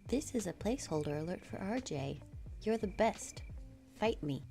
This is a placeholder alert for RJ. You're the best. Fight me.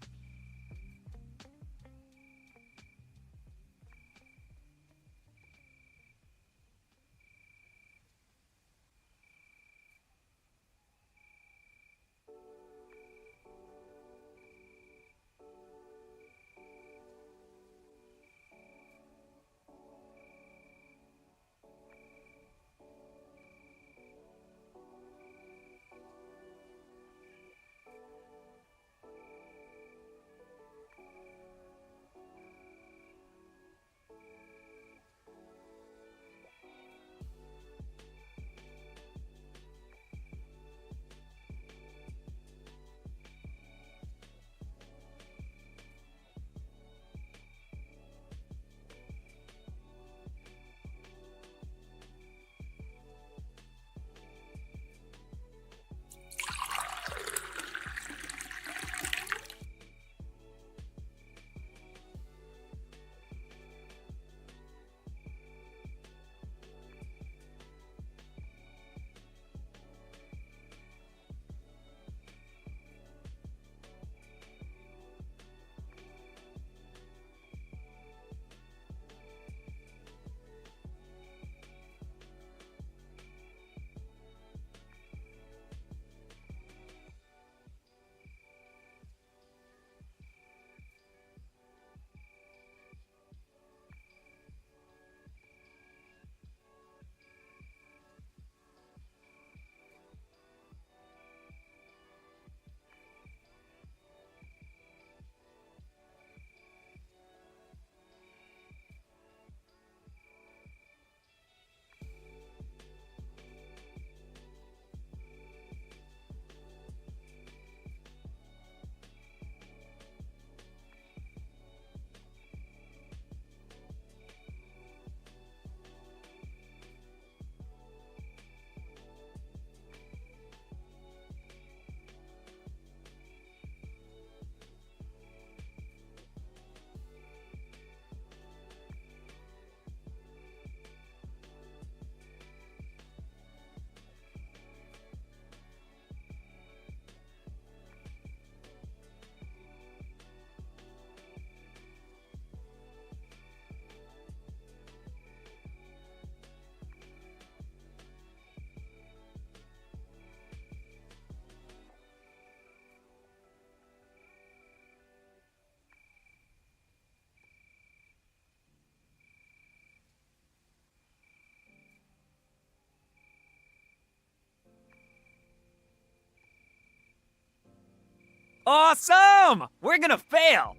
Awesome! We're gonna fail!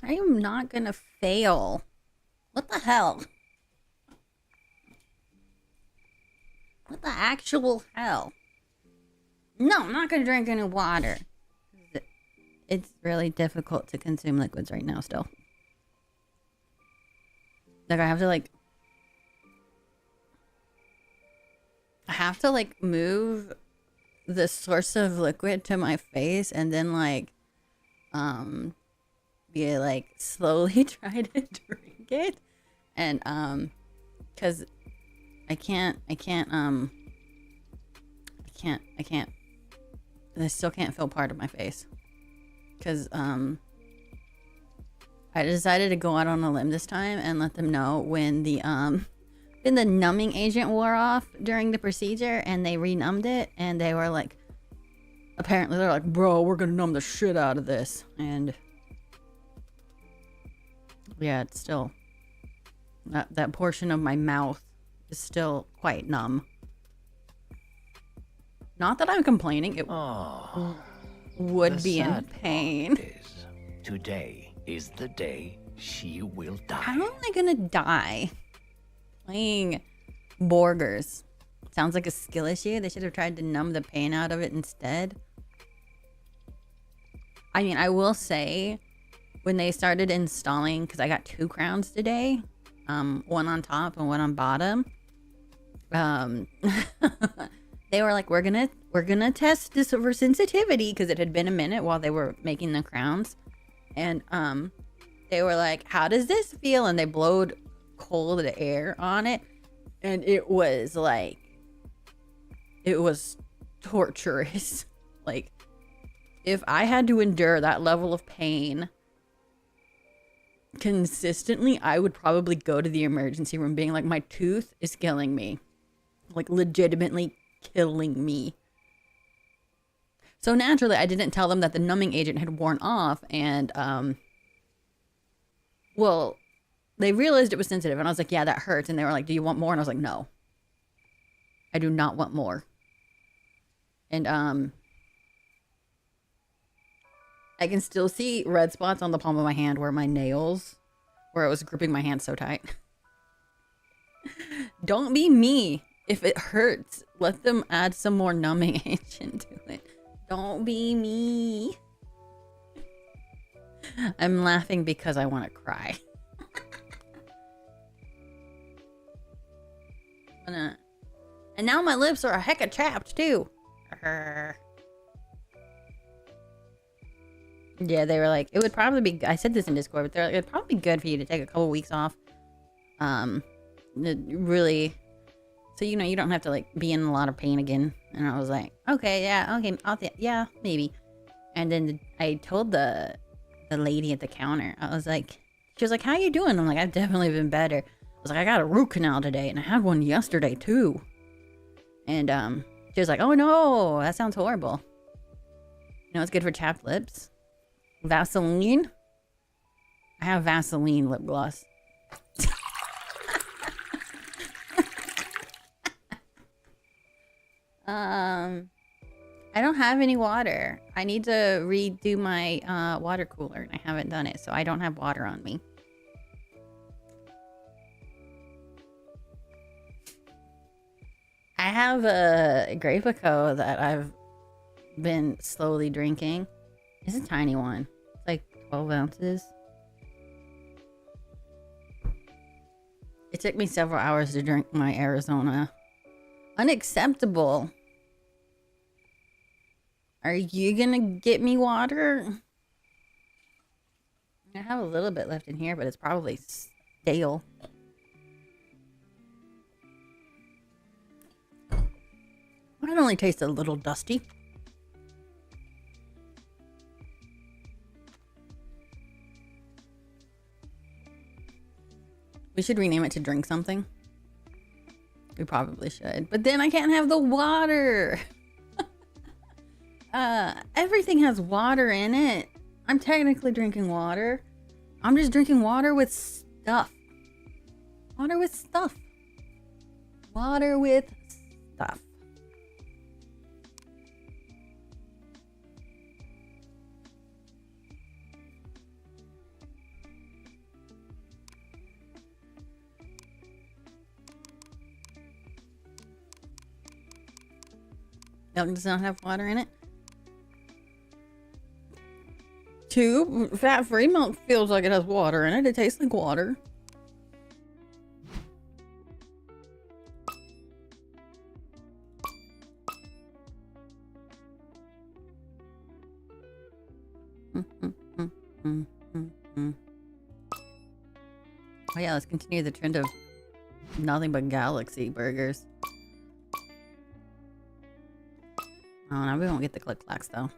I am not gonna fail. What the hell? What the actual hell? No, I'm not gonna drink any water. It's really difficult to consume liquids right now still. Like I have to like move the source of liquid to my face and then be like slowly try to drink it. And cuz I still can't feel part of my face. Cuz I decided to go out on a limb this time and let them know when the numbing agent wore off during the procedure and they renumbed it, and they were like, apparently they're like, bro, we're gonna numb the shit out of this. And yeah, it's still that portion of my mouth is still quite numb. Not that I'm complaining, it would be in pain. Today is the day she will die. How am I gonna die playing Borgers? Sounds like a skill issue. They should have tried to numb the pain out of it instead. I mean, I will say, when they started installing, because I got 2 crowns today, one on top and one on bottom, they were like, we're gonna test this for sensitivity, because it had been a minute while they were making the crowns. And they were like, how does this feel? And they blowed cold air on it, and it was torturous. Like, if I had to endure that level of pain consistently, I would probably go to the emergency room being like, my tooth is killing me, like legitimately killing me. So naturally, I didn't tell them that the numbing agent had worn off, and well, they realized it was sensitive, and I was like, yeah, that hurts. And they were like, do you want more? And I was like, no, I do not want more. And I can still see red spots on the palm of my hand where I was gripping my hand so tight. Don't be me. If it hurts, let them add some more numbing agent to it. Don't be me. I'm laughing because I want to cry. And now my lips are a hecka chapped too. Yeah, they were like, it would probably be, I said this in Discord, but they're like, it'd probably be good for you to take a couple weeks off. Really, so you don't have to like be in a lot of pain again. And I was like, okay, yeah, okay, yeah, maybe. And then I told the lady at the counter, I was like, she was like, how you doing? I'm like, I've definitely been better. I was like, I got a root canal today, and I had one yesterday too. And she was like, oh no, that sounds horrible. You know what's good for chapped lips? Vaseline. I have Vaseline lip gloss. I don't have any water. I need to redo my water cooler, and I haven't done it, so I don't have water on me. I have a Grey Poco that I've been slowly drinking. It's a tiny one. It's like 12 ounces. It took me several hours to drink my Arizona. Unacceptable. Are you gonna get me water? I have a little bit left in here, but it's probably stale. It only tastes a little dusty. We should rename it to Drink Something. We probably should. But then I can't have the water. Everything has water in it. I'm technically drinking water. I'm just drinking water with stuff. Water with stuff. Water with stuff. Milk does not have water in it. 2, fat-free milk feels like it has water in it. It tastes like water. Oh yeah, let's continue the trend of nothing but Galaxy burgers. Oh no, we won't get the Click Clacks though.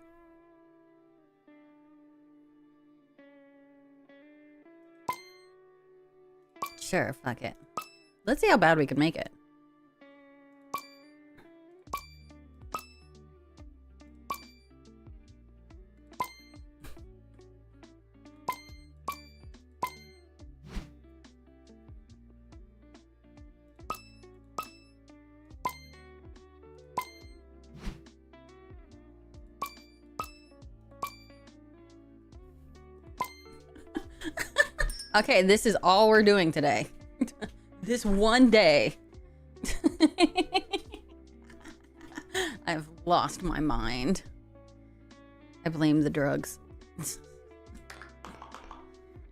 Sure, fuck it. Let's see how bad we can make it. Okay, this is all we're doing today. This one day. I've lost my mind. I blame the drugs.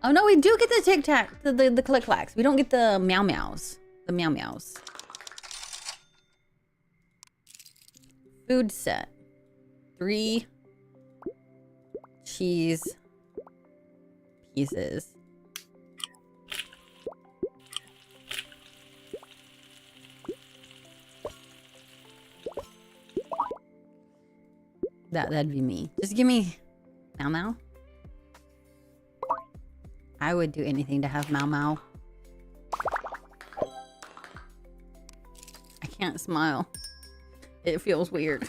Oh no, we do get the Tic Tac, the Click Clacks. We don't get the Meow Meows. The Meow Meows. Food set. 3 cheese pieces. That'd be me. Just give me Mau Mau. I would do anything to have Mau Mau. I can't smile. It feels weird.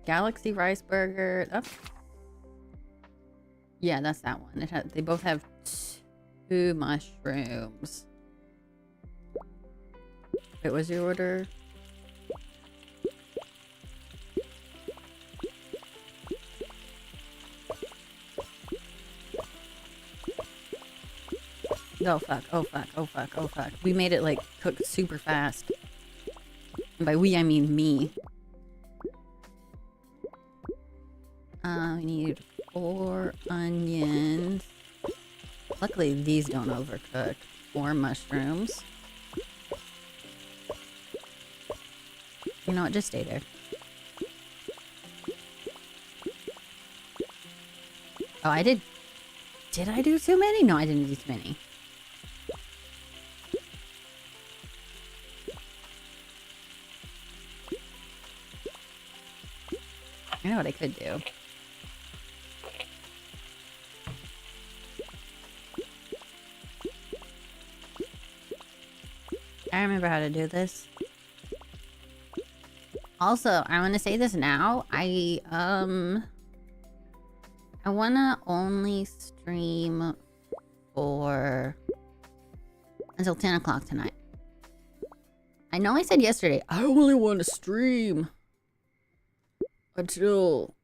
Galaxy Rice Burger. Oh. Yeah, that's that one. They both have 2 mushrooms. Wait, was your order? Oh fuck, oh fuck, oh fuck, oh fuck. We made it like cook super fast. And by we, I mean me. We need 4 onions. Luckily, these don't overcook. 4 mushrooms. You know what? Just stay there. Oh, I did. Did I do too many? No, I didn't do too many. I know what I could do. I remember how to do this. Also, I want to say this now. I want to only stream for until 10 o'clock tonight. I know I said yesterday, I only want to stream until...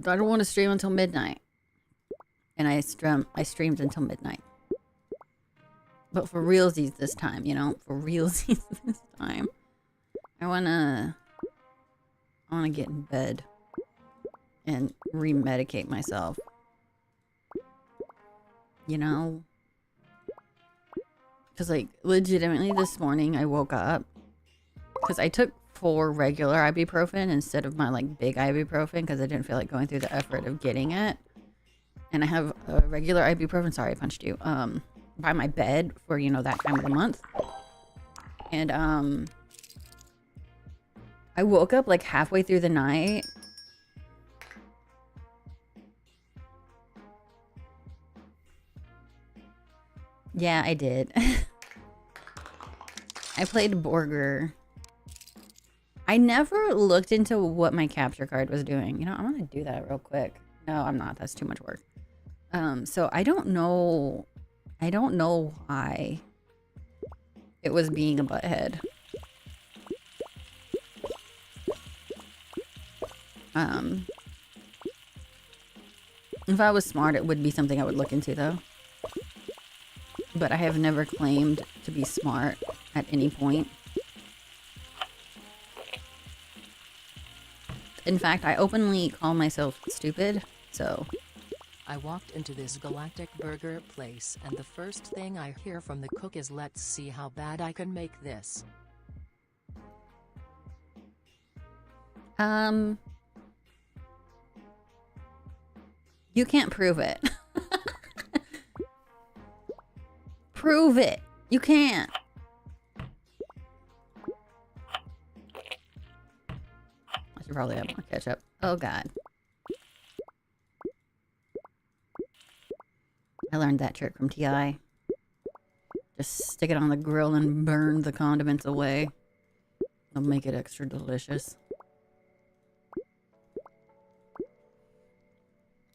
I don't want to stream until midnight. And I streamed until midnight. But for realsies this time, you know? For realsies this time. I wanna get in bed and remedicate myself. You know? Because, like, legitimately this morning I woke up because I took 4 regular ibuprofen instead of my, like, big ibuprofen because I didn't feel like going through the effort of getting it. And I have a regular ibuprofen, sorry I punched you, by my bed for, you know, that time of the month. And, I woke up like halfway through the night. Yeah, I did. I played Borger. I never looked into what my capture card was doing. You know, I'm gonna do that real quick. No, I'm not. That's too much work. So I don't know. I don't know why it was being a butthead. If I was smart, it would be something I would look into, though. But I have never claimed to be smart at any point. In fact, I openly call myself stupid, so... I walked into this galactic burger place and the first thing I hear from the cook is, "Let's see how bad I can make this." You can't prove it. Prove it. You can't. I should probably have more ketchup. Oh god. I learned that trick from TI. Just stick it on the grill and burn the condiments away. It'll make it extra delicious.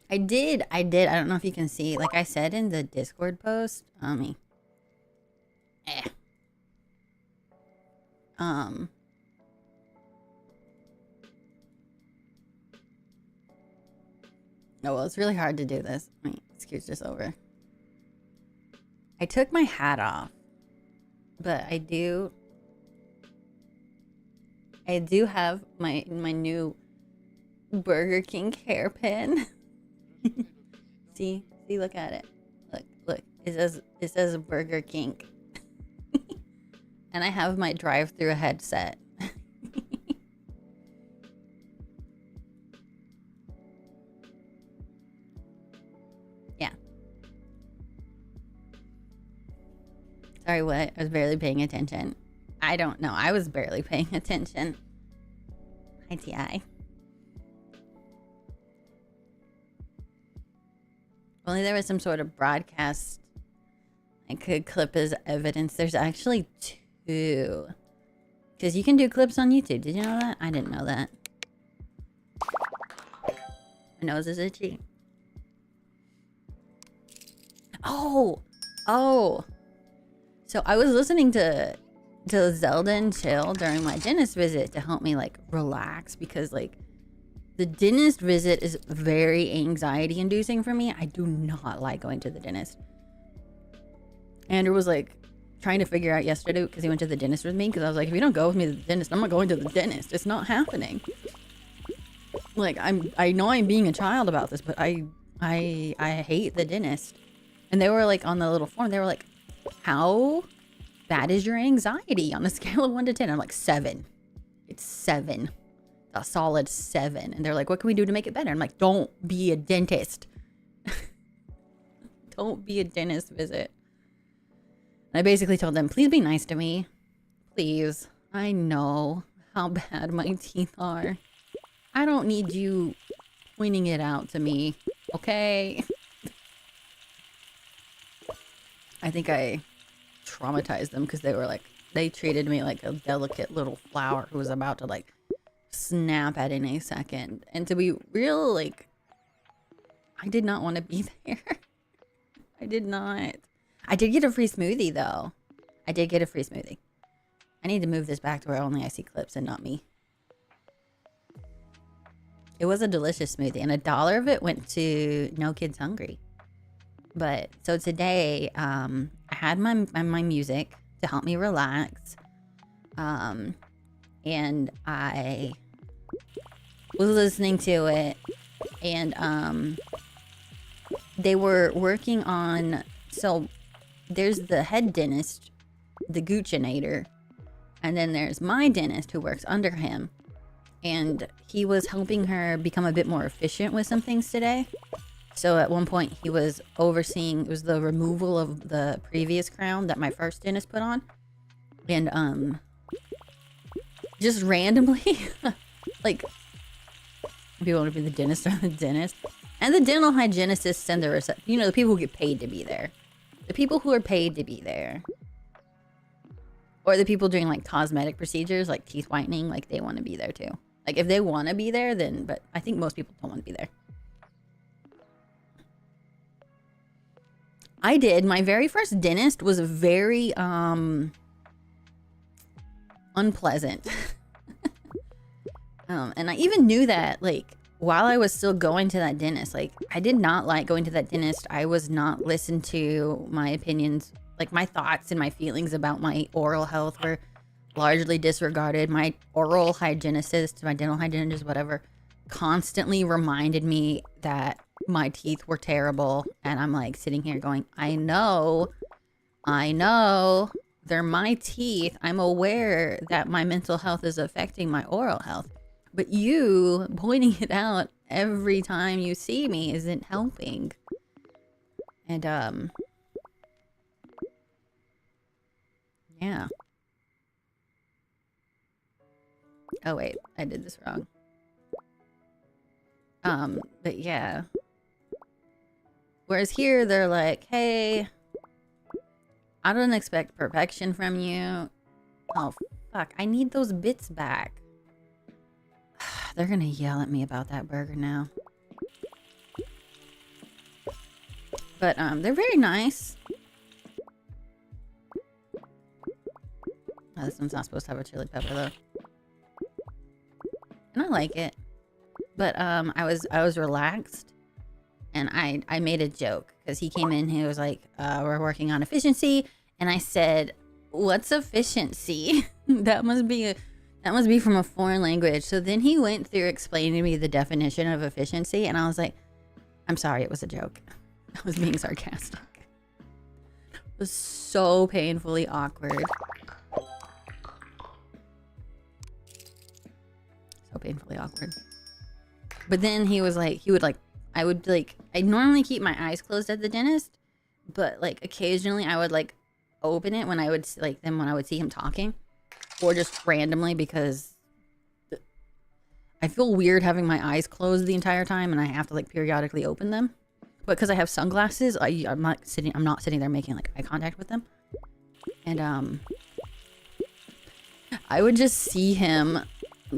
I did. I don't know if you can see. Like I said in the Discord post, Oh, well, it's really hard to do this. Let me excuse this over. I took my hat off, but I do have my new Burger King hairpin. See, look at it. Look. It says Burger King. And I have my drive-through headset. Yeah. Sorry, what? I was barely paying attention. I don't know. I was barely paying attention. Hi, TI. Only there was some sort of broadcast I could clip as evidence. There's actually 2. Because you can do clips on YouTube. Did you know that? I didn't know that. My nose is itchy. Oh! So I was listening to Zelda and Chill during my dentist visit to help me, like, relax. Because, like, the dentist visit is very anxiety inducing for me. I do not like going to the dentist. Andrew was like trying to figure out yesterday because he went to the dentist with me. Because I was like, if you don't go with me to the dentist, I'm not going to the dentist. It's not happening. Like I know I'm being a child about this, but I hate the dentist. And they were like on the little form. They were like, how bad is your anxiety on a scale of 1 to 10? I'm like 7. It's 7. A solid 7. And they're like, what can we do to make it better? I'm like, don't be a dentist. Don't be a dentist visit. And I basically told them, please be nice to me. Please. I know how bad my teeth are. I don't need you pointing it out to me. Okay? I think I traumatized them because they were like, they treated me like a delicate little flower who was about to like snap at any second. And to be real, like, I did not want to be there. I did not. I did get a free smoothie though. I did get a free smoothie. I need to move this back to where only I see clips and not me. It was a delicious smoothie and $1 of it went to No Kids Hungry. But so today, I had my music to help me relax. And I was listening to it, and they were working on, so there's the head dentist, the Gucciinator, and then there's my dentist who works under him, and he was helping her become a bit more efficient with some things today. So at one point he was overseeing, it was the removal of the previous crown that my first dentist put on, and just randomly, like, if you want to be the dentist or the dentist. And the dental hygienists and the you know, the people who get paid to be there. The people who are paid to be there. Or the people doing, like, cosmetic procedures, like teeth whitening, like, they want to be there, too. Like, if they want to be there, then, but I think most people don't want to be there. I did. My very first dentist was very, unpleasant. And I even knew that, like, while I was still going to that dentist. Like, I did not like going to that dentist. I was not listened to. My opinions, Like my thoughts and my feelings about my oral health were largely disregarded. My oral hygienist, my dental hygienist, whatever, constantly reminded me that my teeth were terrible. And I'm like sitting here going, I know, they're my teeth. I'm aware that my mental health is affecting my oral health. But you pointing it out every time you see me isn't helping. And, yeah. Oh, wait, I did this wrong. But yeah. Whereas here, they're like, hey, I don't expect perfection from you. Oh, fuck, I need those bits back. They're gonna yell at me about that burger now. But, they're very nice. Oh, this one's not supposed to have a chili pepper, though. And I like it. But, I was relaxed. And I made a joke. Because he came in, he was like, we're working on efficiency. And I said, what's efficiency? That must be from a foreign language. So then he went through explaining to me the definition of efficiency. And I was like, I'm sorry, it was a joke. I was being sarcastic. It was so painfully awkward. So painfully awkward. But then he was like, I normally keep my eyes closed at the dentist, but like occasionally I would like open it when I would see him talking, or just randomly because I feel weird having my eyes closed the entire time and I have to like periodically open them. But because I have sunglasses, I'm not sitting there making like eye contact with them. And I would just see him.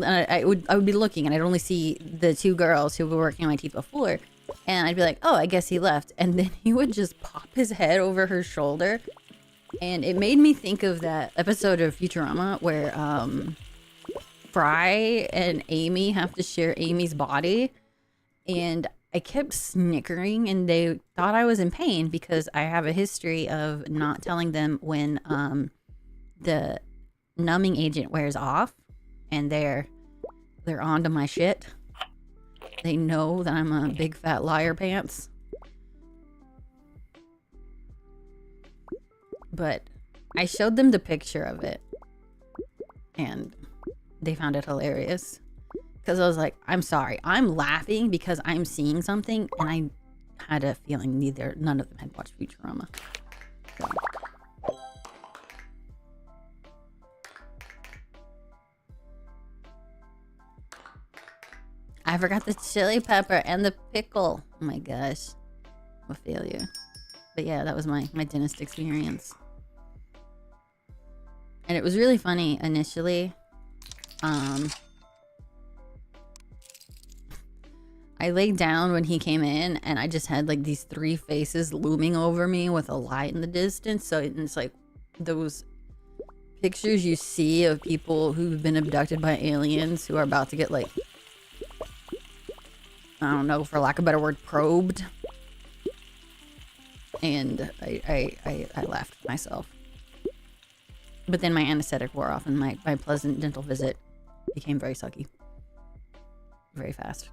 I would be looking and I'd only see the two girls who were working on my teeth before, and I'd be like, oh, I guess he left. And then he would just pop his head over her shoulder, and it made me think of that episode of Futurama where Fry and Amy have to share Amy's body, and I kept snickering and they thought I was in pain because I have a history of not telling them when the numbing agent wears off. And they're onto my shit. They know that I'm a big fat liar pants. But I showed them the picture of it. And they found it hilarious. Because I was like, I'm sorry. I'm laughing because I'm seeing something. And I had a feeling none of them had watched Futurama. So. I forgot the chili pepper and the pickle. Oh my gosh. What a failure. But yeah, that was my dentist experience. And it was really funny initially. I laid down when he came in and I just had like these three faces looming over me with a light in the distance. So it's like those pictures you see of people who've been abducted by aliens who are about to get like, I don't know, for lack of a better word, probed. And I laughed at myself. But then my anesthetic wore off and my pleasant dental visit became very sucky. Very fast.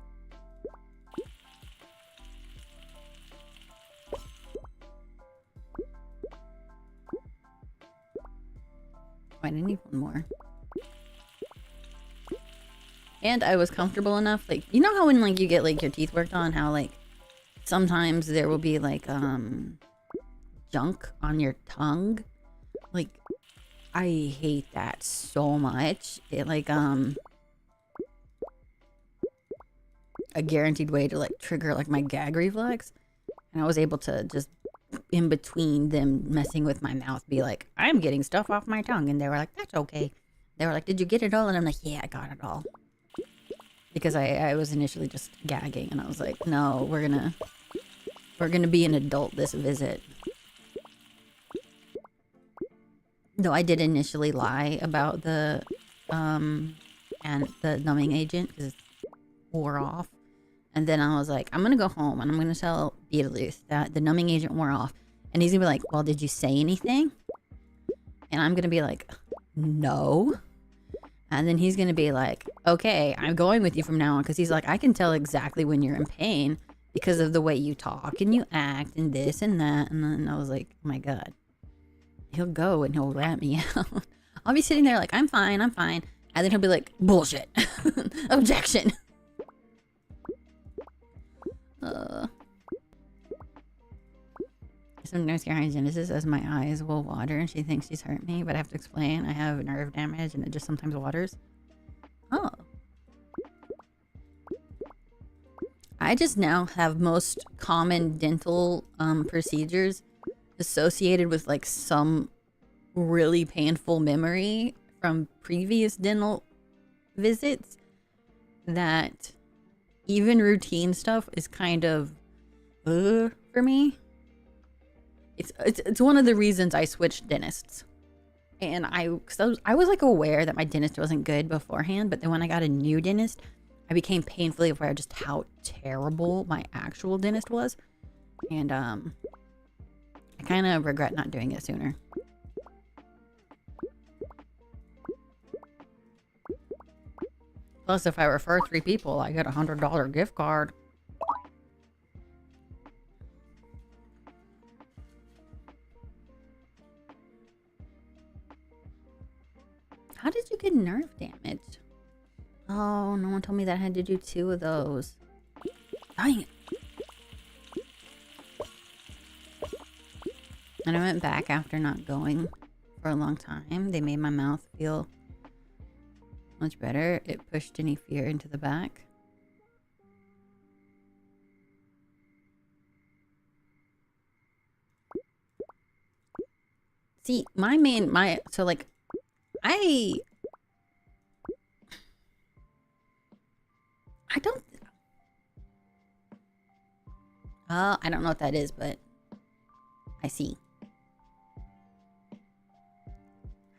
I need one more. And I was comfortable enough, like, you know how when like you get like your teeth worked on, how like sometimes there will be like junk on your tongue? Like, I hate that so much. It like a guaranteed way to like trigger like my gag reflex. And I was able to just in between them messing with my mouth be like, I'm getting stuff off my tongue. And they were like, that's okay. They were like, did you get it all? And I'm like, yeah, I got it all. Because I was initially just gagging and I was like, no, we're gonna be an adult this visit. Though I did initially lie about the numbing agent because it wore off. And then I was like, I'm gonna go home and I'm gonna tell Beetlejuice that the numbing agent wore off And he's gonna be like, well, did you say anything? And I'm gonna be like, no. And then he's gonna be like, okay, I'm going with you from now on, because he's like, I can tell exactly when you're in pain because of the way you talk and you act and this and that. And then I was like, oh my God. He'll go and he'll rat me out. I'll be sitting there like, I'm fine, I'm fine. And then he'll be like, bullshit. Objection. Some nurse hygienist says my eyes will water and she thinks she's hurt me, but I have to explain I have nerve damage and it just sometimes waters. Oh. I just now have most common dental procedures associated with like some really painful memory from previous dental visits, that even routine stuff is kind of for me. It's one of the reasons I switched dentists. And I was like aware that my dentist wasn't good beforehand, but then when I got a new dentist, I became painfully aware just how terrible my actual dentist was. And I kind of regret not doing it sooner. Plus, if I refer 3 people, I get a $100 gift card. How did you get nerve damage? Oh, no one told me that I had to do 2 of those. Dang it. And I went back after not going for a long time. They made my mouth feel much better. It pushed any fear into the back. See, so like, I don't know what that is, but I see.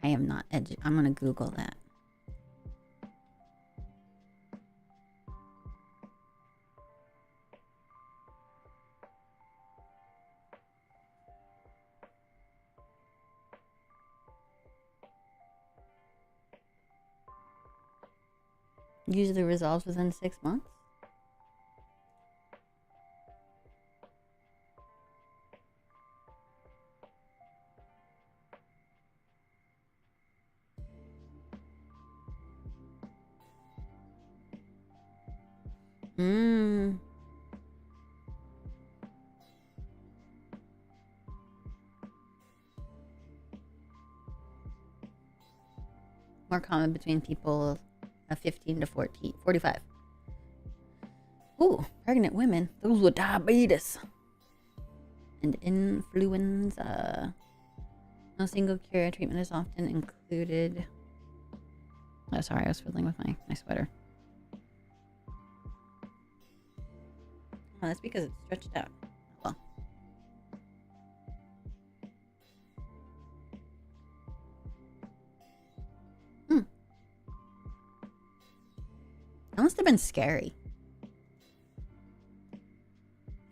I am not I'm gonna Google that. Usually resolves within 6 months. More common between people of 15 to 45. Ooh, pregnant women. Those with diabetes and influenza. No single cure. Treatment is often included. Oh, sorry, I was fiddling with my sweater. Oh, that's because it's stretched out. Well. That must have been scary.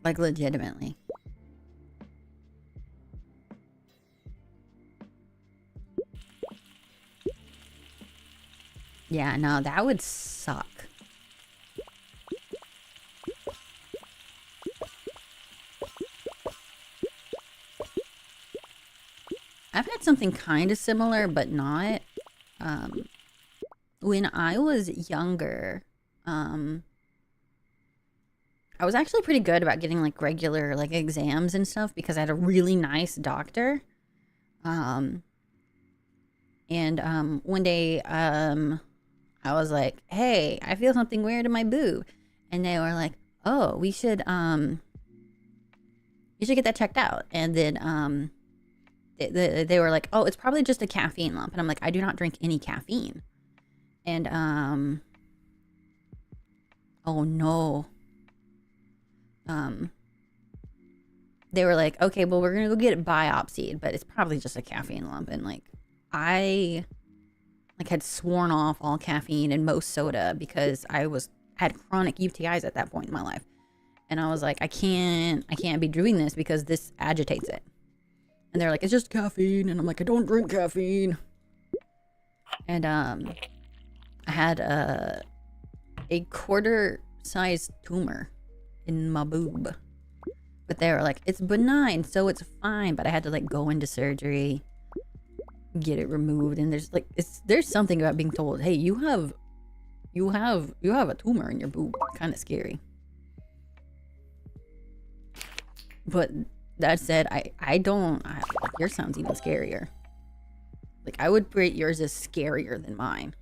Like, legitimately. Yeah, no, that would suck. I've had something kind of similar, but not. When I was younger, I was actually pretty good about getting like regular like exams and stuff because I had a really nice doctor. And one day, I was like, hey, I feel something weird in my boob. And they were like, oh, you should get that checked out. And then, they were like, oh, it's probably just a caffeine lump. And I'm like, I do not drink any caffeine. And, oh no. They were like, okay, well, we're gonna go get it biopsied, but it's probably just a caffeine lump. And like, I like had sworn off all caffeine and most soda because I had chronic UTIs at that point in my life. And I was like, I can't be doing this because this agitates it. And they're like, it's just caffeine. And I'm like, I don't drink caffeine. And I had a quarter-sized tumor in my boob. But they were like, it's benign, so it's fine. But I had to like go into surgery, get it removed. And there's like, there's something about being told, hey, you have a tumor in your boob. Kind of scary. But that said, yours sounds even scarier. Like, I would rate yours as scarier than mine.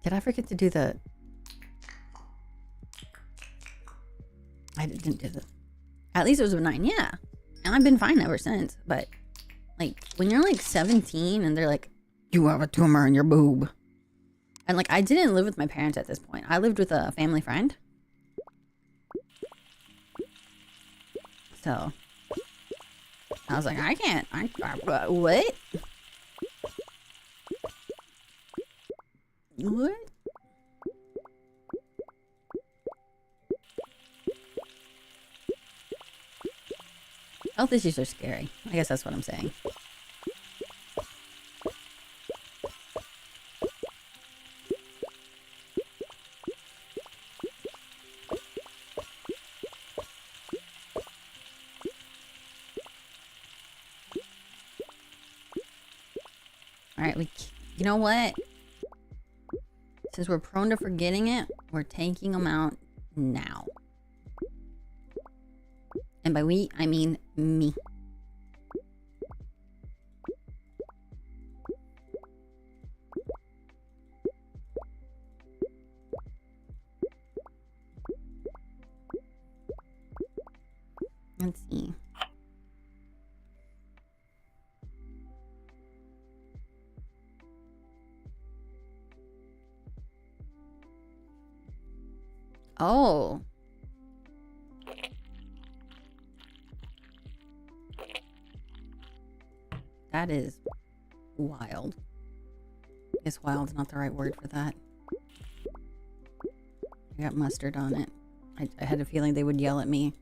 Did I forget to do the... I didn't do the... At least it was benign, yeah. And I've been fine ever since. But, like, when you're, like, 17 and they're like, you have a tumor in your boob. And, like, I didn't live with my parents at this point. I lived with a family friend. So, I was like, I can't. What? What? Health issues are scary. I guess that's what I'm saying. Alright, you know what? Since we're prone to forgetting it, we're taking them out now. And by we, I mean me. Let's see. Oh. That is wild. I guess wild's not the right word for that. I got mustard on it. I had a feeling they would yell at me.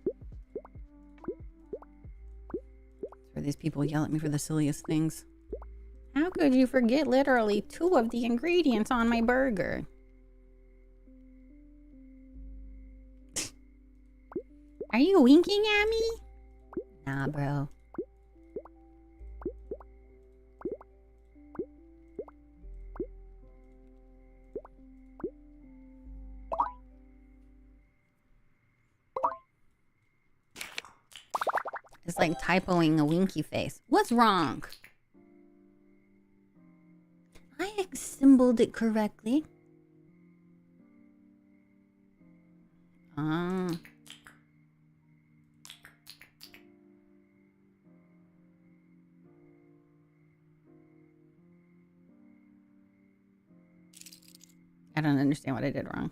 Or these people yell at me for the silliest things. How could you forget literally 2 of the ingredients on my burger? Are you winking at me? Nah, bro. It's like typoing a winky face. What's wrong? I symboled it correctly. I don't understand what I did wrong.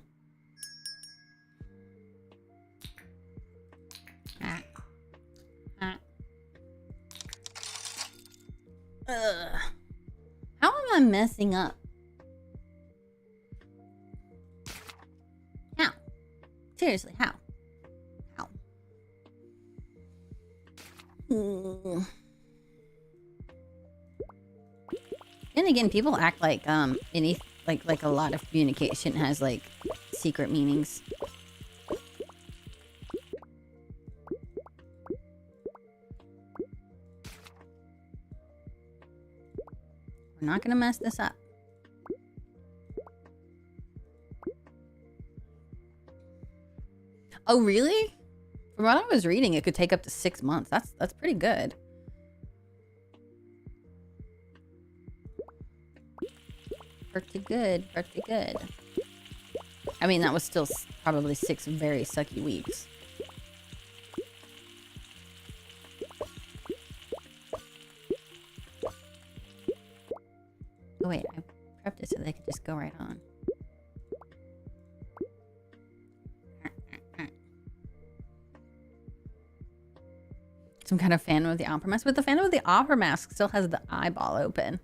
How am I messing up? How? Seriously, how? How? Then again, people act like like a lot of communication has like secret meanings. We're not gonna mess this up. Oh, really? From what I was reading, it could take up to 6 months. That's pretty good. Pretty good, pretty good. I mean, that was still probably 6 very sucky weeks. Oh wait, I prepped it so they could just go right on. Some kind of Phantom of the Opera mask, but the Phantom of the Opera mask still has the eyeball open.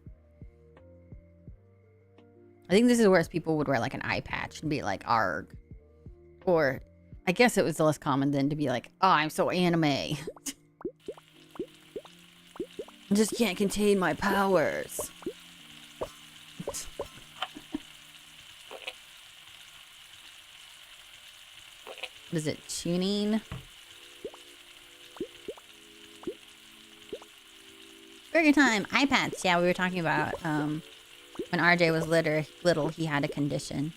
I think this is where people would wear like an eye patch and be like, arg. Or I guess it was less common than to be like, oh, I'm so anime. I just can't contain my powers. What is it? Tuning? Burger time! iPads! Yeah, we were talking about when RJ was little, he had a condition.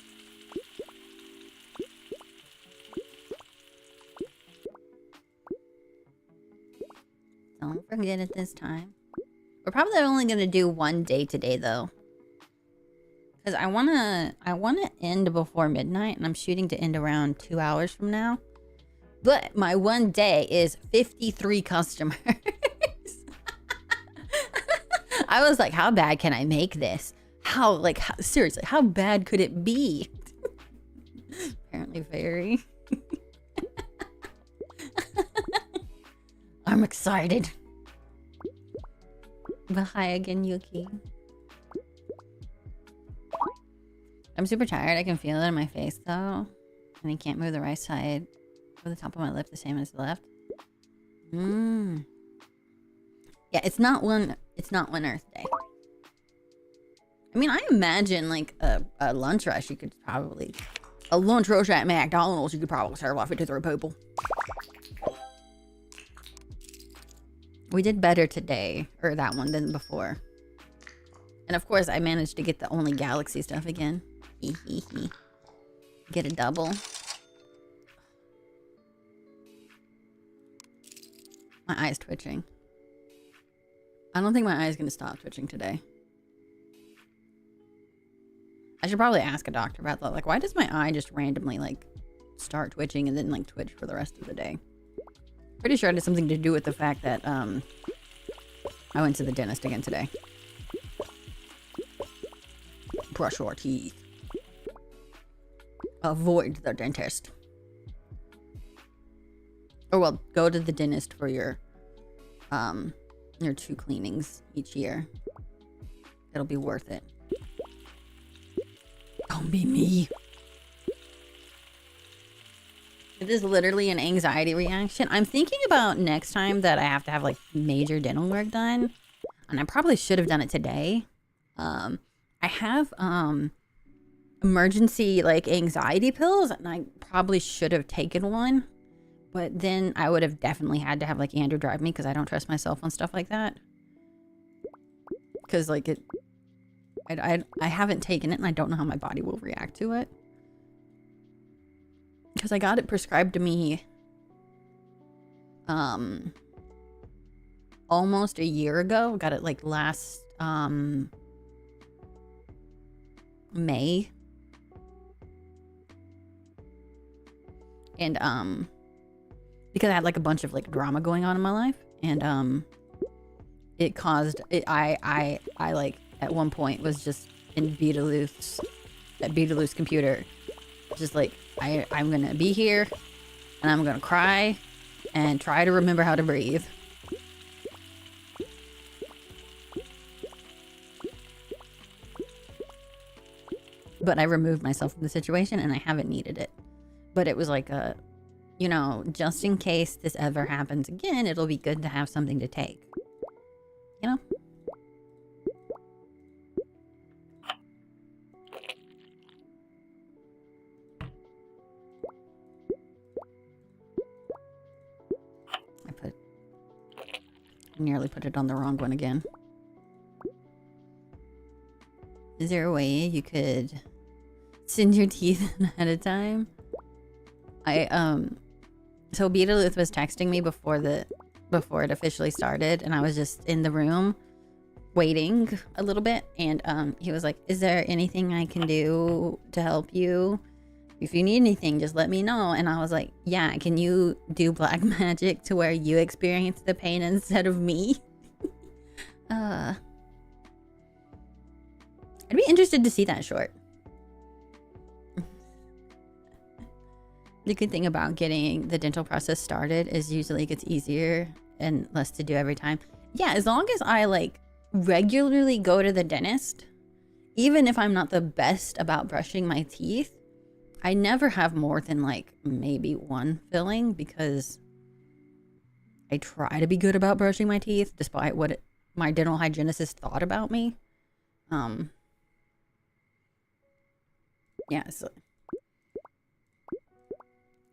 Don't forget it this time. We're probably only gonna do one day today though. Because I wanna end before midnight, and I'm shooting to end around 2 hours from now. But my one day is 53 customers. I was like, how bad can I make this? Seriously, how bad could it be? Apparently very. I'm excited. But hi again, Yuki. I'm super tired. I can feel it in my face though. And I can't move the right side or the top of my lip the same as the left. Yeah, it's not one Earth Day. I mean, I imagine like a lunch rush you could probably... A lunch rush at McDonald's, you could probably serve like 53 people. We did better today, or that one, than before. And of course, I managed to get the only Galaxy stuff again. Get a double. My eye's twitching. I don't think my eye's gonna stop twitching today. I should probably ask a doctor about that. Like, why does my eye just randomly, like, start twitching and then, like, twitch for the rest of the day? Pretty sure it has something to do with the fact that, I went to the dentist again today. Brush your teeth. Avoid the dentist. Or, well, go to the dentist for your 2 cleanings each year. It'll be worth it. Don't be me. It is literally an anxiety reaction. I'm thinking about next time that I have to have like major dental work done. And I probably should have done it today. I have emergency like anxiety pills, and I probably should have taken one. But then I would have definitely had to have like Andrew drive me because I don't trust myself on stuff like that. Because like I haven't taken it and I don't know how my body will react to it. Because I got it prescribed to me almost a year ago. Got it like last May. And because I had like a bunch of like drama going on in my life, and it caused it I like at one point was just in that Beetlejuice computer, just like I'm gonna be here and I'm gonna cry and try to remember how to breathe. But I removed myself from the situation and I haven't needed it. But it was like a, you know, just in case this ever happens again, it'll be good to have something to take. You know? I nearly put it on the wrong one again. Is there a way you could send your teeth in at a time? So Beetlejuice was texting me before it officially started, and I was just in the room waiting a little bit, and he was like, is there anything I can do to help you? If you need anything, just let me know. And I was like, yeah, can you do black magic to where you experience the pain instead of me? I'd be interested to see that short. The good thing about getting the dental process started is usually it gets easier and less to do every time. Yeah, as long as I like regularly go to the dentist even if I'm not the best about brushing my teeth, I never have more than like maybe one filling because I try to be good about brushing my teeth despite what my dental hygienist thought about me. Yeah, so,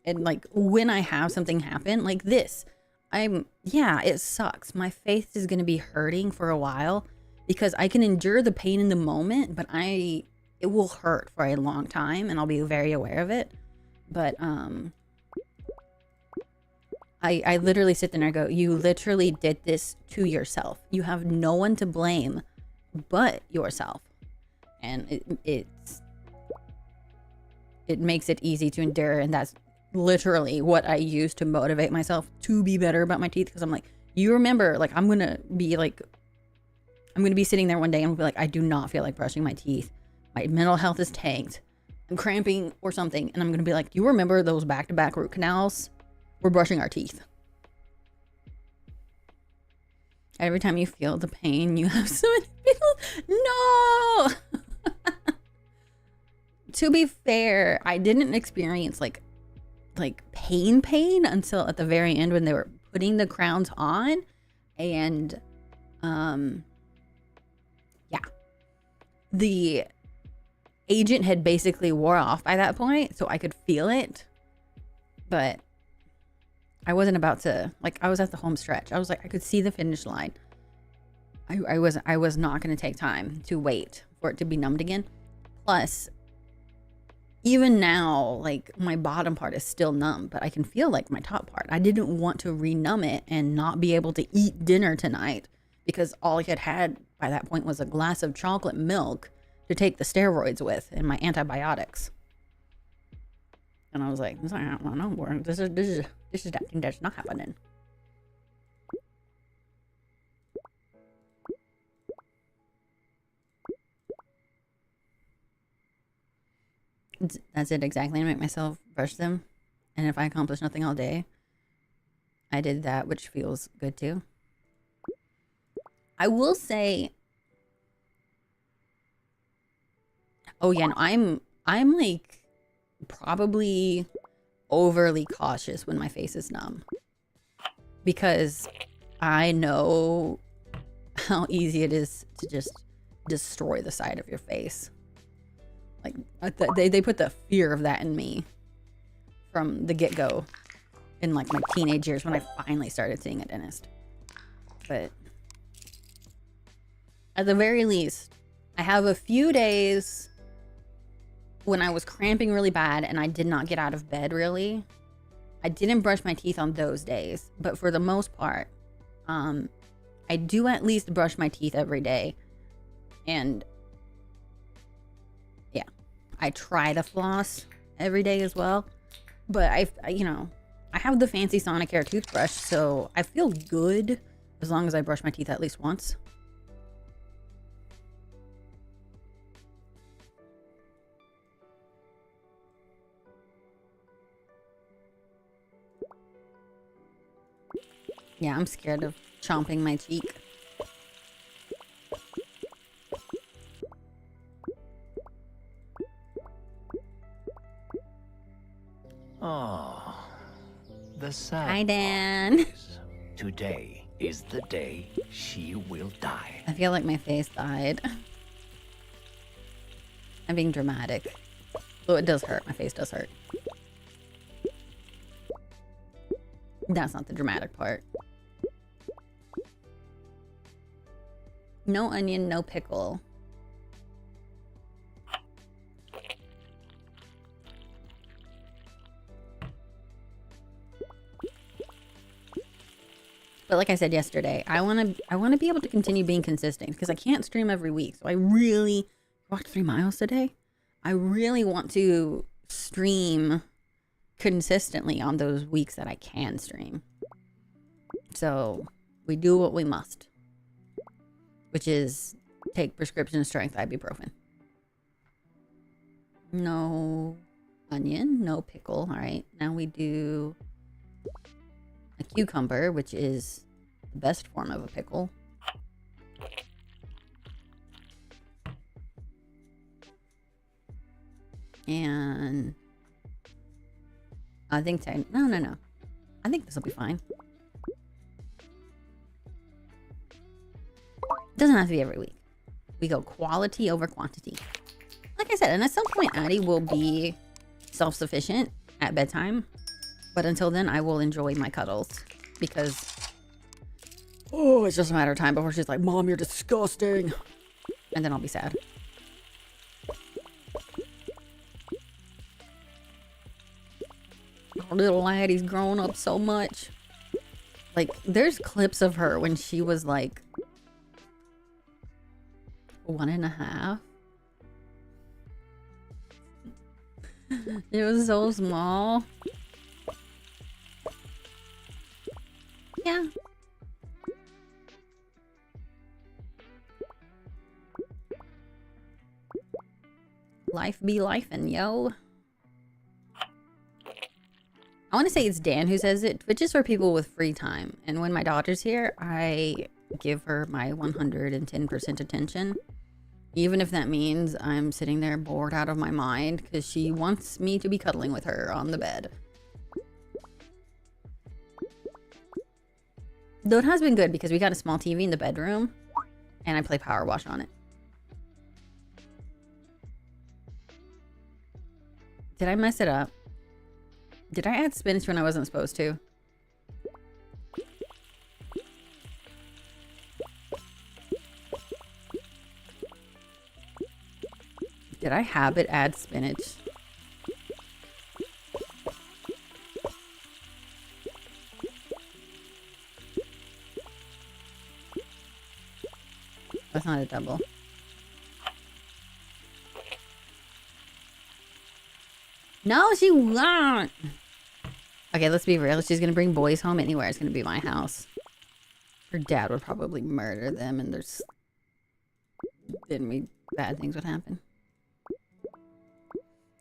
and like when I have something happen like this, yeah, it sucks. My face is gonna be hurting for a while because I can endure the pain in the moment, but it will hurt for a long time and I'll be very aware of it. But I literally sit there and I go, you literally did this to yourself. You have no one to blame but yourself. And it makes it easy to endure, and that's literally what I use to motivate myself to be better about my teeth. Because I'm like, you remember, like I'm gonna be sitting there one day and be like, I do not feel like brushing my teeth. My mental health is tanked. I'm cramping or something, and I'm gonna be like, you remember those back-to-back root canals? We're brushing our teeth. Every time you feel the pain, you have so many people. No. To be fair, I didn't experience like pain until at the very end when they were putting the crowns on, and yeah, the agent had basically wore off by that point, so I could feel it, but I wasn't about to, like, I was at the home stretch. I was like, I could see the finish line. I was not going to take time to wait for it to be numbed again. Plus, even now, like, my bottom part is still numb, but I can feel like my top part. I didn't want to renumb it and not be able to eat dinner tonight because all I had by that point was a glass of chocolate milk to take the steroids with and my antibiotics. And I was like, no, this is that's not happening. That's it exactly. I make myself brush them, and if I accomplish nothing all day, I did that, which feels good too. I will say, oh yeah, no, I'm like probably overly cautious when my face is numb because I know how easy it is to just destroy the side of your face. Like they put the fear of that in me from the get-go in like my teenage years when I finally started seeing a dentist. But at the very least, I have a few days when I was cramping really bad and I did not get out of bed really. I didn't brush my teeth on those days, but for the most part, I do at least brush my teeth every day. And yeah, I try to floss every day as well. But I have the fancy Sonicare toothbrush, so I feel good as long as I brush my teeth at least once. Yeah, I'm scared of chomping my cheek. Oh, the sad Hi, part Dan. is, today is the day she will die. I feel like my face died. I'm being dramatic. Though it does hurt. My face does hurt. That's not the dramatic part. No onion, no pickle. But like I said yesterday, I want to be able to continue being consistent because I can't stream every week. So I really walked 3 miles today. I really want to stream consistently on those weeks that I can stream. So we do what we must, which is take prescription strength ibuprofen. No onion, no pickle. All right, now we do a cucumber, which is the best form of a pickle. And I think no. I think this will be fine. Doesn't have to be every week. We go quality over quantity. Like I said, and at some point Addie will be self-sufficient at bedtime. But until then, I will enjoy my cuddles. Because, oh, it's just a matter of time before she's like, Mom, you're disgusting. And then I'll be sad. Our little Addie's grown up so much. Like, there's clips of her when she was like 1.5. It was so small. Yeah. Life be lifing, yo. I want to say it's Dan who says it, but just for people with free time. And when my daughter's here, I give her my 110% attention. Even if that means I'm sitting there bored out of my mind because she wants me to be cuddling with her on the bed. Though it has been good because we got a small TV in the bedroom and I play Power Wash on it. Did I mess it up? Did I add spinach when I wasn't supposed to? Did I habit add spinach? That's not a double. No, she won't. Okay, let's be real. She's gonna bring boys home anywhere. It's gonna be my house. Her dad would probably murder them, and bad things would happen.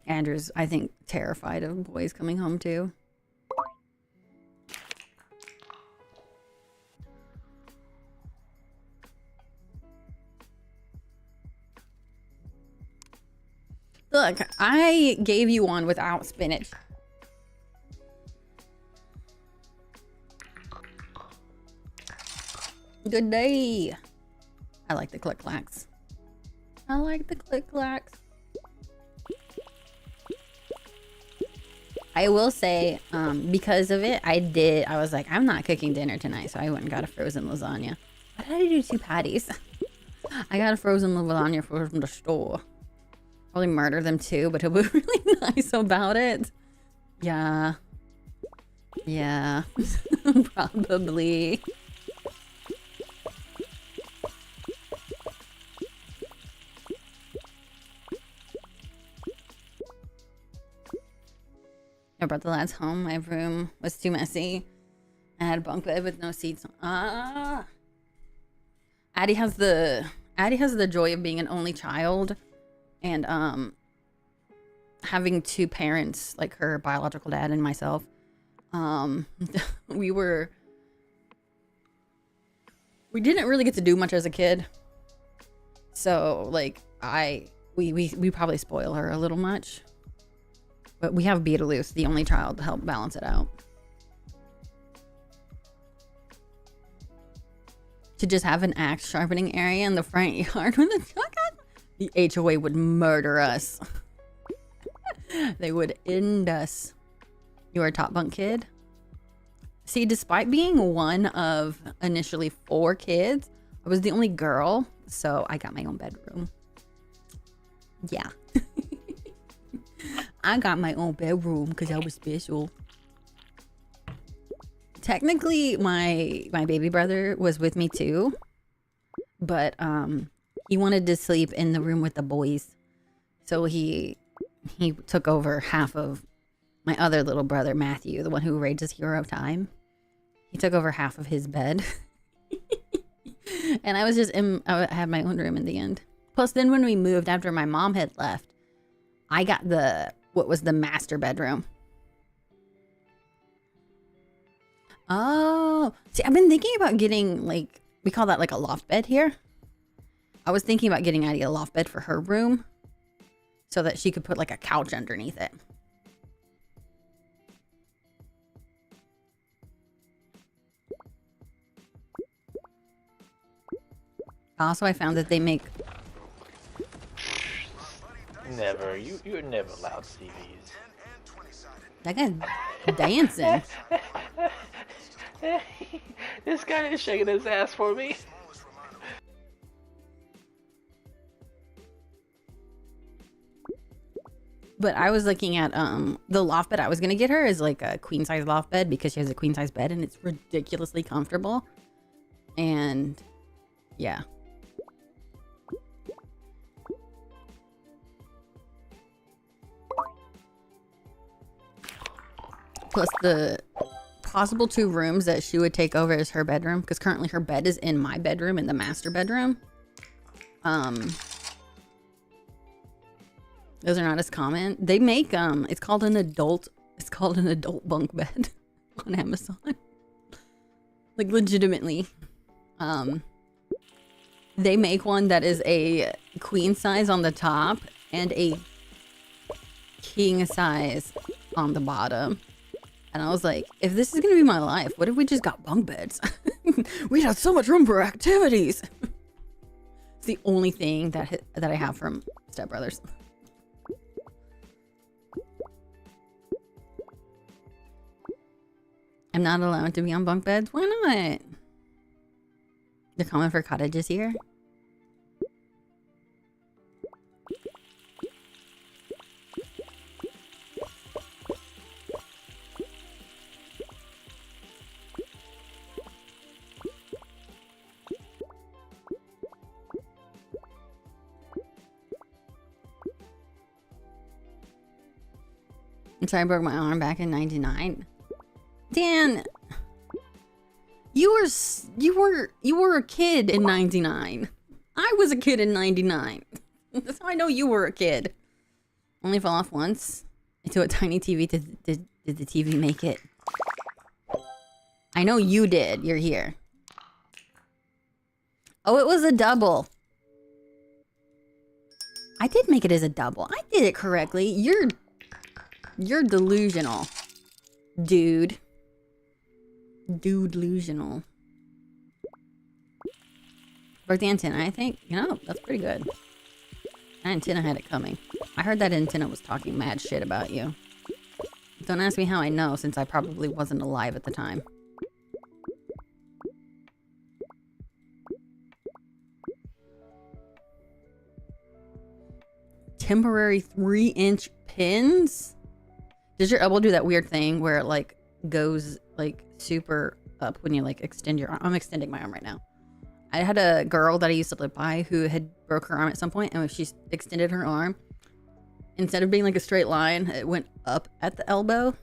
Andrew's, I think, terrified of boys coming home too. Look, I gave you one without spinach. Good day. I like the click-clacks. I like the click-clacks. I will say, because of it, I was like, I'm not cooking dinner tonight, so I went and got a frozen lasagna. Why did I do 2 patties? I got a frozen lasagna from the store. Probably murder them too, but it would be really nice about it. Yeah. Yeah. Probably. I brought the lads home. My room was too messy. I had a bunk bed with no seats. Addie has the joy of being an only child, and having 2 parents, like her biological dad and myself. We didn't really get to do much as a kid, so like we probably spoil her a little much. But we have Beetlejuice, the only child, to help balance it out. To just have an axe sharpening area in the front yard with a shotgun, the HOA would murder us. They would end us. You are a top bunk kid? See, despite being one of initially 4 kids, I was the only girl, so I got my own bedroom. Yeah. I got my own bedroom because I was special. Technically, my baby brother was with me too, but he wanted to sleep in the room with the boys, so he took over half of my other little brother, Matthew, the one who rages Hero of Time. He took over half of his bed, and I I had my own room in the end. Plus, then when we moved after my mom had left, I got what was the master bedroom. Oh, see, I've been thinking about getting, like, we call that like a loft bed here. I was thinking about getting Addie a loft bed for her room. so that she could put like a couch underneath it. Also, I found that they make... Never. You're never allowed to see these. That guy's dancing. This guy is shaking his ass for me. But I was looking at the loft bed I was gonna get her is like a queen size loft bed because she has a queen size bed and it's ridiculously comfortable. And yeah. Plus the possible 2 rooms that she would take over is her bedroom, because currently her bed is in my bedroom, in the master bedroom. Those are not as common. They make it's called an adult bunk bed on Amazon. Like legitimately. They make one that is a queen size on the top and a king size on the bottom. And I was like, if this is gonna be my life, what if we just got bunk beds? We'd have so much room for activities. It's the only thing that I have from Step Brothers. I'm not allowed to be on bunk beds? Why not? They're common for cottages here. I'm sorry I broke my arm back in 99. Dan, you were a kid in 99. I was a kid in 99. That's how I know you were a kid. Only fell off once into a tiny TV. Did the TV make it? I know you did. You're here. Oh, it was a double. I did make it as a double. I did it correctly. You're delusional. Dude. Dude-lusional. Broke the antenna, I think. You know, that's pretty good. That antenna had it coming. I heard that antenna was talking mad shit about you. Don't ask me how I know, since I probably wasn't alive at the time. Temporary 3-inch pins? Does your elbow do that weird thing where it like goes like super up when you like extend your arm? I'm extending my arm right now. I had a girl that I used to live by who had broke her arm at some point, and when she extended her arm, instead of being like a straight line, it went up at the elbow.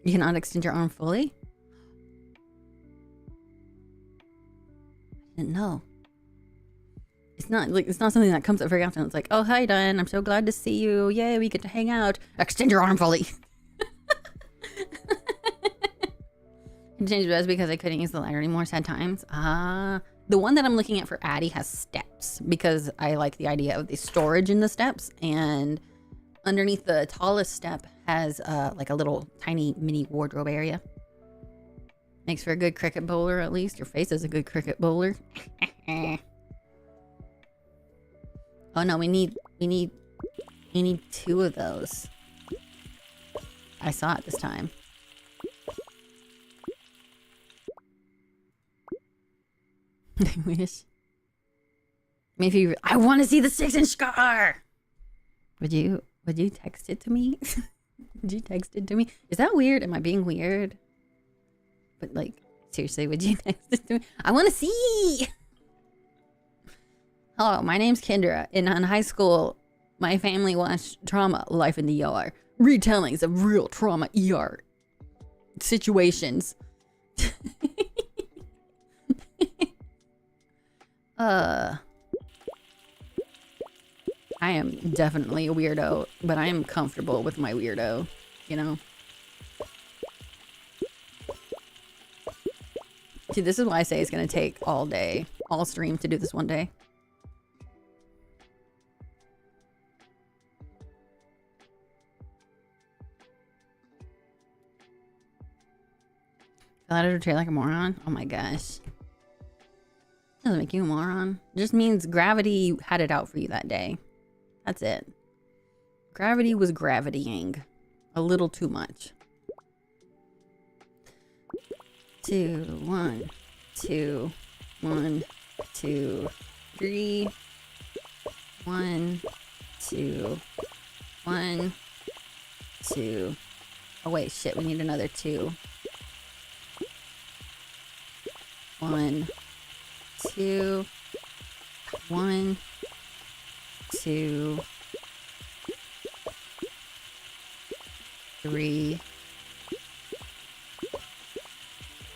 You cannot extend your arm fully? I didn't know. It's not something that comes up very often. It's like, oh, hi, Diane. I'm so glad to see you. Yay, we get to hang out. Extend your arm fully. I changed beds because I couldn't use the ladder anymore. Sad times. The one that I'm looking at for Addie has steps because I like the idea of the storage in the steps. And underneath the tallest step has like a little tiny mini wardrobe area. Makes for a good cricket bowler, at least. Your face is a good cricket bowler. Oh no, we need 2 of those. I saw it this time. I wish. Maybe I want to see the 6-inch car. Would you text it to me? Would you text it to me? Is that weird? Am I being weird? But like, seriously, would you text it to me? I want to see. Hello, my name's Kendra. In high school, my family watched Trauma: Life in the ER. Retellings of real trauma ER situations. I am definitely a weirdo, but I am comfortable with my weirdo, you know? See, this is why I say it's gonna take all day, all stream to do this one day. Fill out a tray like a moron? Oh my gosh. Doesn't make you a moron. It just means gravity had it out for you that day. That's it. Gravity was gravitying a little too much. 2, 1, 2, 1, 2, 3. 1, 2, 1, 2. Oh wait, shit, we need another 2. 1, 2, 1, 2, 3,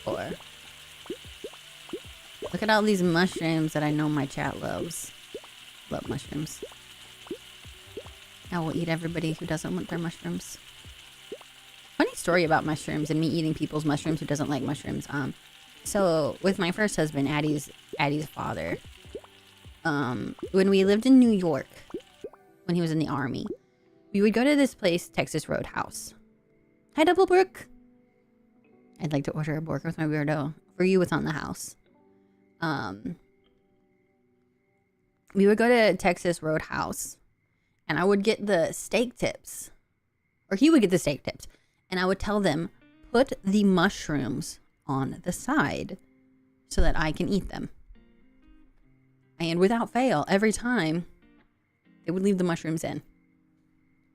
4. Look at all these mushrooms that I know my chat loves. Love mushrooms. I will eat everybody who doesn't want their mushrooms. Funny story about mushrooms and me eating people's mushrooms who doesn't like mushrooms. So with my first husband, Addie's father, when we lived in New York, when he was in the army, we would go to this place, Texas Roadhouse. Hi, Doublebrook. I'd like to order a burger with my weirdo. For you, it's on the house. We would go to Texas Roadhouse, and I would get the steak tips, or he would get the steak tips, and I would tell them, put the mushrooms on the side so that I can eat them. And without fail, every time they would leave the mushrooms in,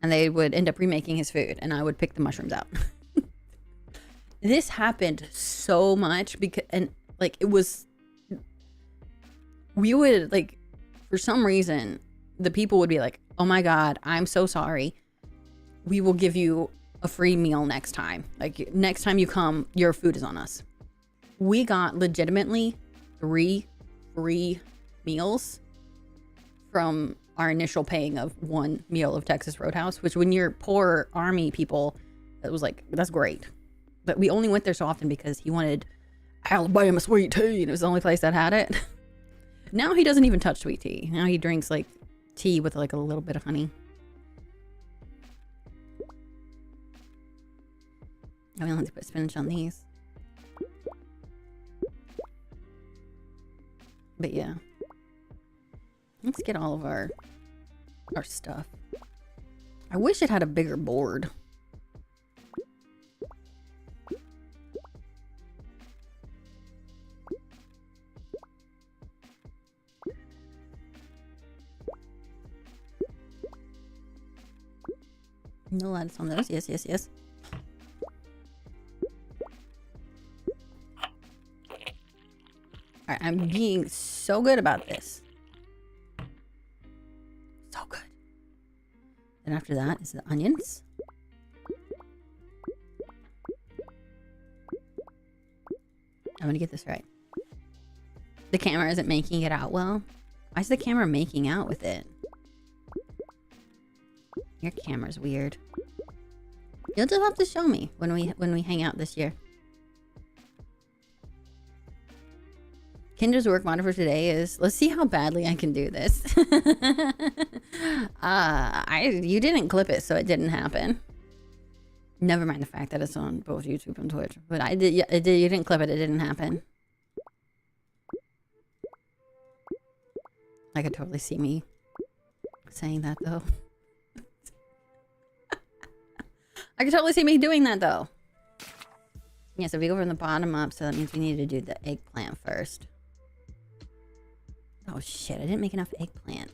and they would end up remaking his food, and I would pick the mushrooms out. This happened so much because, and like, it was, we would, like, for some reason, the people would be like, oh my God, I'm so sorry. We will give you a free meal next time. Like, next time you come, your food is on us. We got legitimately 3 free meals from our initial paying of 1 meal of Texas Roadhouse, which when you're poor army people, it was like, that's great. But we only went there so often because he wanted Alabama sweet tea, and it was the only place that had it. Now he doesn't even touch sweet tea. Now he drinks like tea with like a little bit of honey. I only have to put spinach on these. But yeah. Let's get all of our stuff. I wish it had a bigger board. No lettuce on those. Yes, yes, yes. Alright, I'm being so good about this. So good. Then after that is the onions. I'm gonna get this right. The camera isn't making it out well. Why is the camera making out with it? Your camera's weird. You'll just have to show me when we hang out this year. Kendra's work motto for today is, let's see how badly I can do this. You didn't clip it, so it didn't happen. Never mind the fact that it's on both YouTube and Twitch. But I did, you didn't clip it, it didn't happen. I could totally see me saying that though. I could totally see me doing that though. Yeah, so we go from the bottom up, so that means we need to do the eggplant first. Oh shit, I didn't make enough eggplant.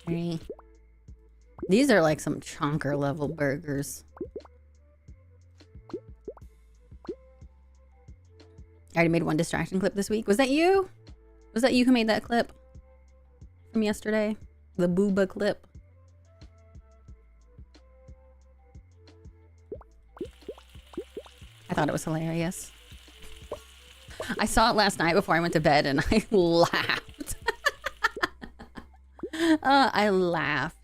Three. These are like some chonker level burgers. I already made one distraction clip this week. Was that you? Was that you who made that clip from yesterday? The booba clip. I thought it was hilarious. I saw it last night before I went to bed and I laughed. I laughed.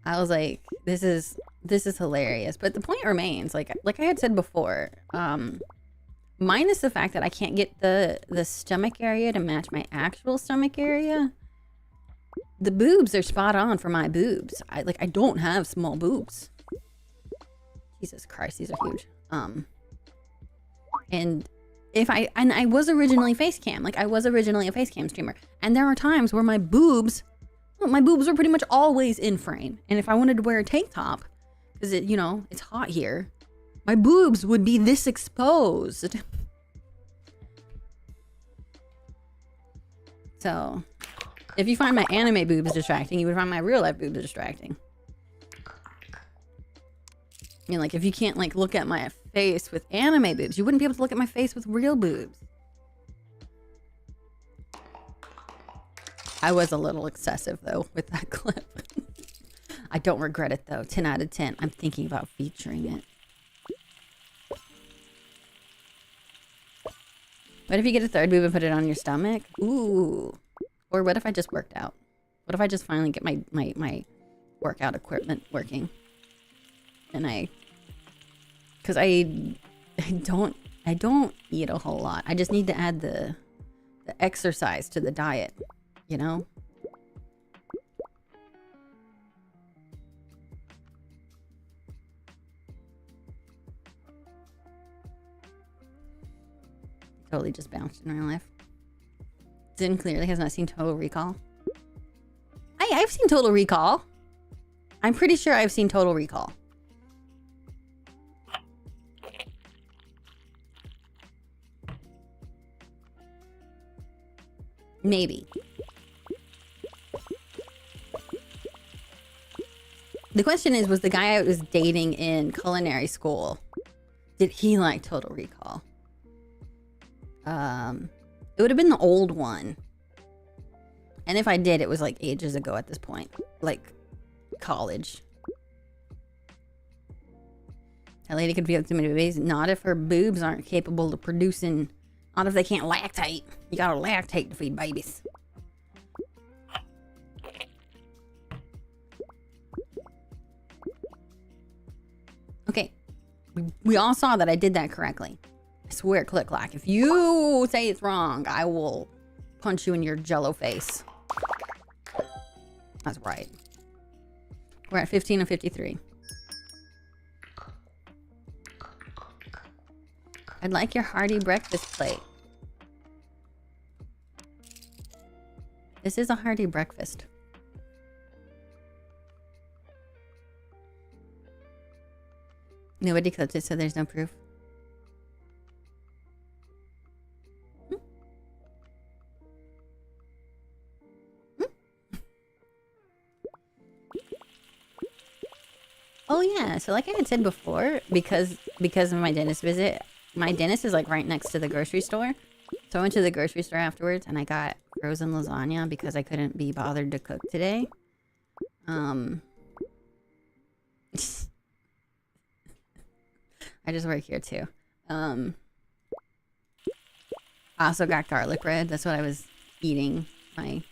I was like, this is hilarious. But the point remains, like I had said before, minus the fact that I can't get the stomach area to match my actual stomach area, the boobs are spot on for my boobs. I don't have small boobs. Jesus Christ, these are huge. And I was originally face cam. Like I was originally a face cam streamer. And there are times where my boobs were pretty much always in frame. And if I wanted to wear a tank top, because it's hot here, my boobs would be this exposed. So, if you find my anime boobs distracting, you would find my real life boobs distracting. I mean, like, if you can't, like, look at my face with anime boobs, you wouldn't be able to look at my face with real boobs. I was a little excessive, though, with that clip. I don't regret it, though. 10 out of 10. I'm thinking about featuring it. What if you get a third boob and put it on your stomach? Ooh. Or what if I just worked out? What if I just finally get my workout equipment working? And because I don't eat a whole lot. I just need to add the exercise to the diet, you know? Totally just bounced in real life. Zin clearly has not seen Total Recall. I've seen Total Recall. I'm pretty sure I've seen Total Recall. Maybe. The question is, was the guy I was dating in culinary school, did he like Total Recall? It would have been the old one. And if I did, it was like ages ago at this point. Like college. That lady could feel too many babies. Not if her boobs aren't capable of producing. Not if they can't lactate. You gotta lactate to feed babies. Okay. We all saw that I did that correctly. I swear, Click Clack. If you say it's wrong, I will punch you in your jello face. That's right. We're at 15 and 53. I'd like your hearty breakfast plate. This is a hearty breakfast. Nobody clipped it, so there's no proof. Oh yeah, so like I had said before, because of my dentist visit, my dentist is like right next to the grocery store. So I went to the grocery store afterwards and I got frozen lasagna because I couldn't be bothered to cook today. I just work here too. I also got garlic bread. That's what I was eating. My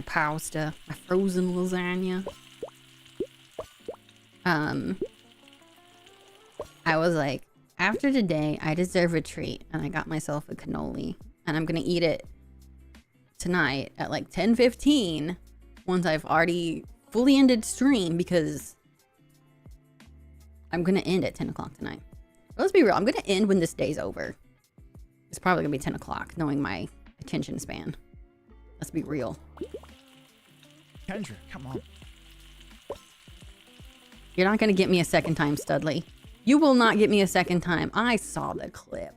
pasta, my frozen lasagna. I was like, after today, I deserve a treat, and I got myself a cannoli, and I'm gonna eat it tonight at like 10:15 once I've already fully ended stream, because I'm gonna end at 10 o'clock tonight. But let's be real, I'm gonna end when this day's over. It's probably gonna be 10 o'clock, knowing my attention span. Let's be real. Kendra, come on. You're not gonna get me a second time, Studley. You will not get me a second time. I saw the clip.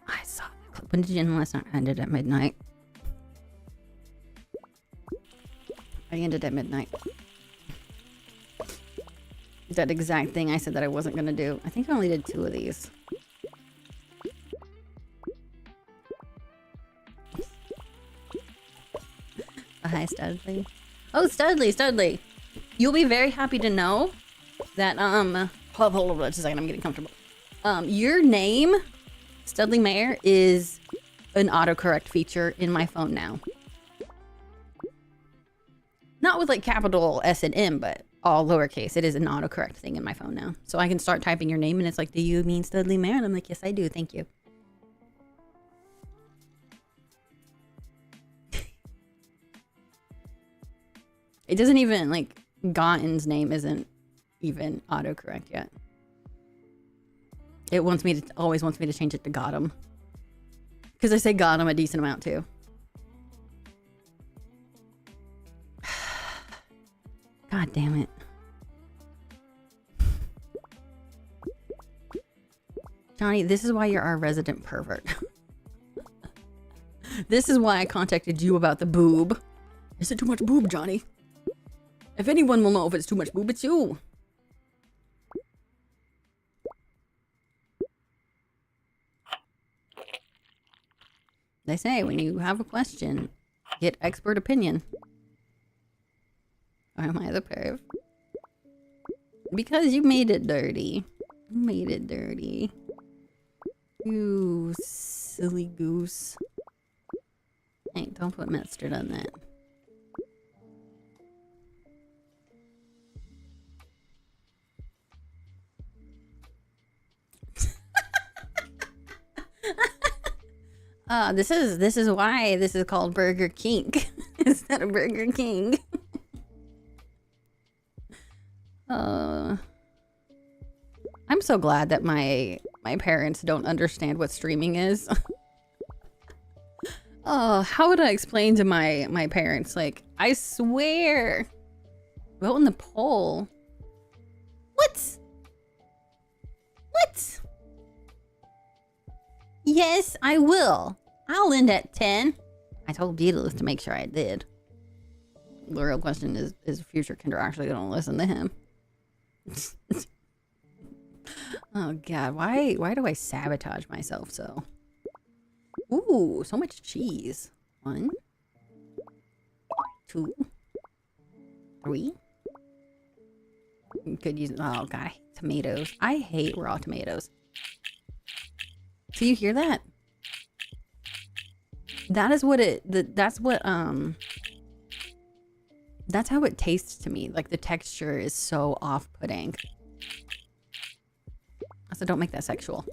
I saw the clip. When did you end last night? I ended at midnight. I ended at midnight. That exact thing I said that I wasn't gonna do. I think I only did 2 of these. Oh, hi, Studley. Oh, Studley. You'll be very happy to know that, hold on just a second, I'm getting comfortable. Your name, Studley Mayer, is an autocorrect feature in my phone now. Not with like capital S and M, but all lowercase. It is an autocorrect thing in my phone now. So I can start typing your name and it's like, do you mean Studley Mare? And I'm like, yes, I do. Thank you. It doesn't even, like, Gotten's name isn't even autocorrect yet. It wants me to, always wants me to change it to Gotham. Because I say Gotham a decent amount too. God damn it. Johnny, this is why you're our resident pervert. This is why I contacted you about the boob. Is it too much boob, Johnny? If anyone will know if it's too much boob, it's you. They say when you have a question, get expert opinion. Or am I the perv? Because you made it dirty. You made it dirty. You silly goose. Hey, don't put mustard on that. This is why this is called Burger King instead of Burger King. I'm so glad that my parents don't understand what streaming is. How would I explain to my parents? Like, I swear, vote in the poll. What? What? Yes, I will. I'll end at 10. I told Beatles to make sure I did. The real question is future Kinder actually going to listen to him? Oh God, why do I sabotage myself so? Ooh, so much cheese. 1, 2, 3. Could use, oh God, tomatoes. I hate raw tomatoes. So you hear that? That is what that's how it tastes to me. Like, the texture is so off-putting. So don't make that sexual.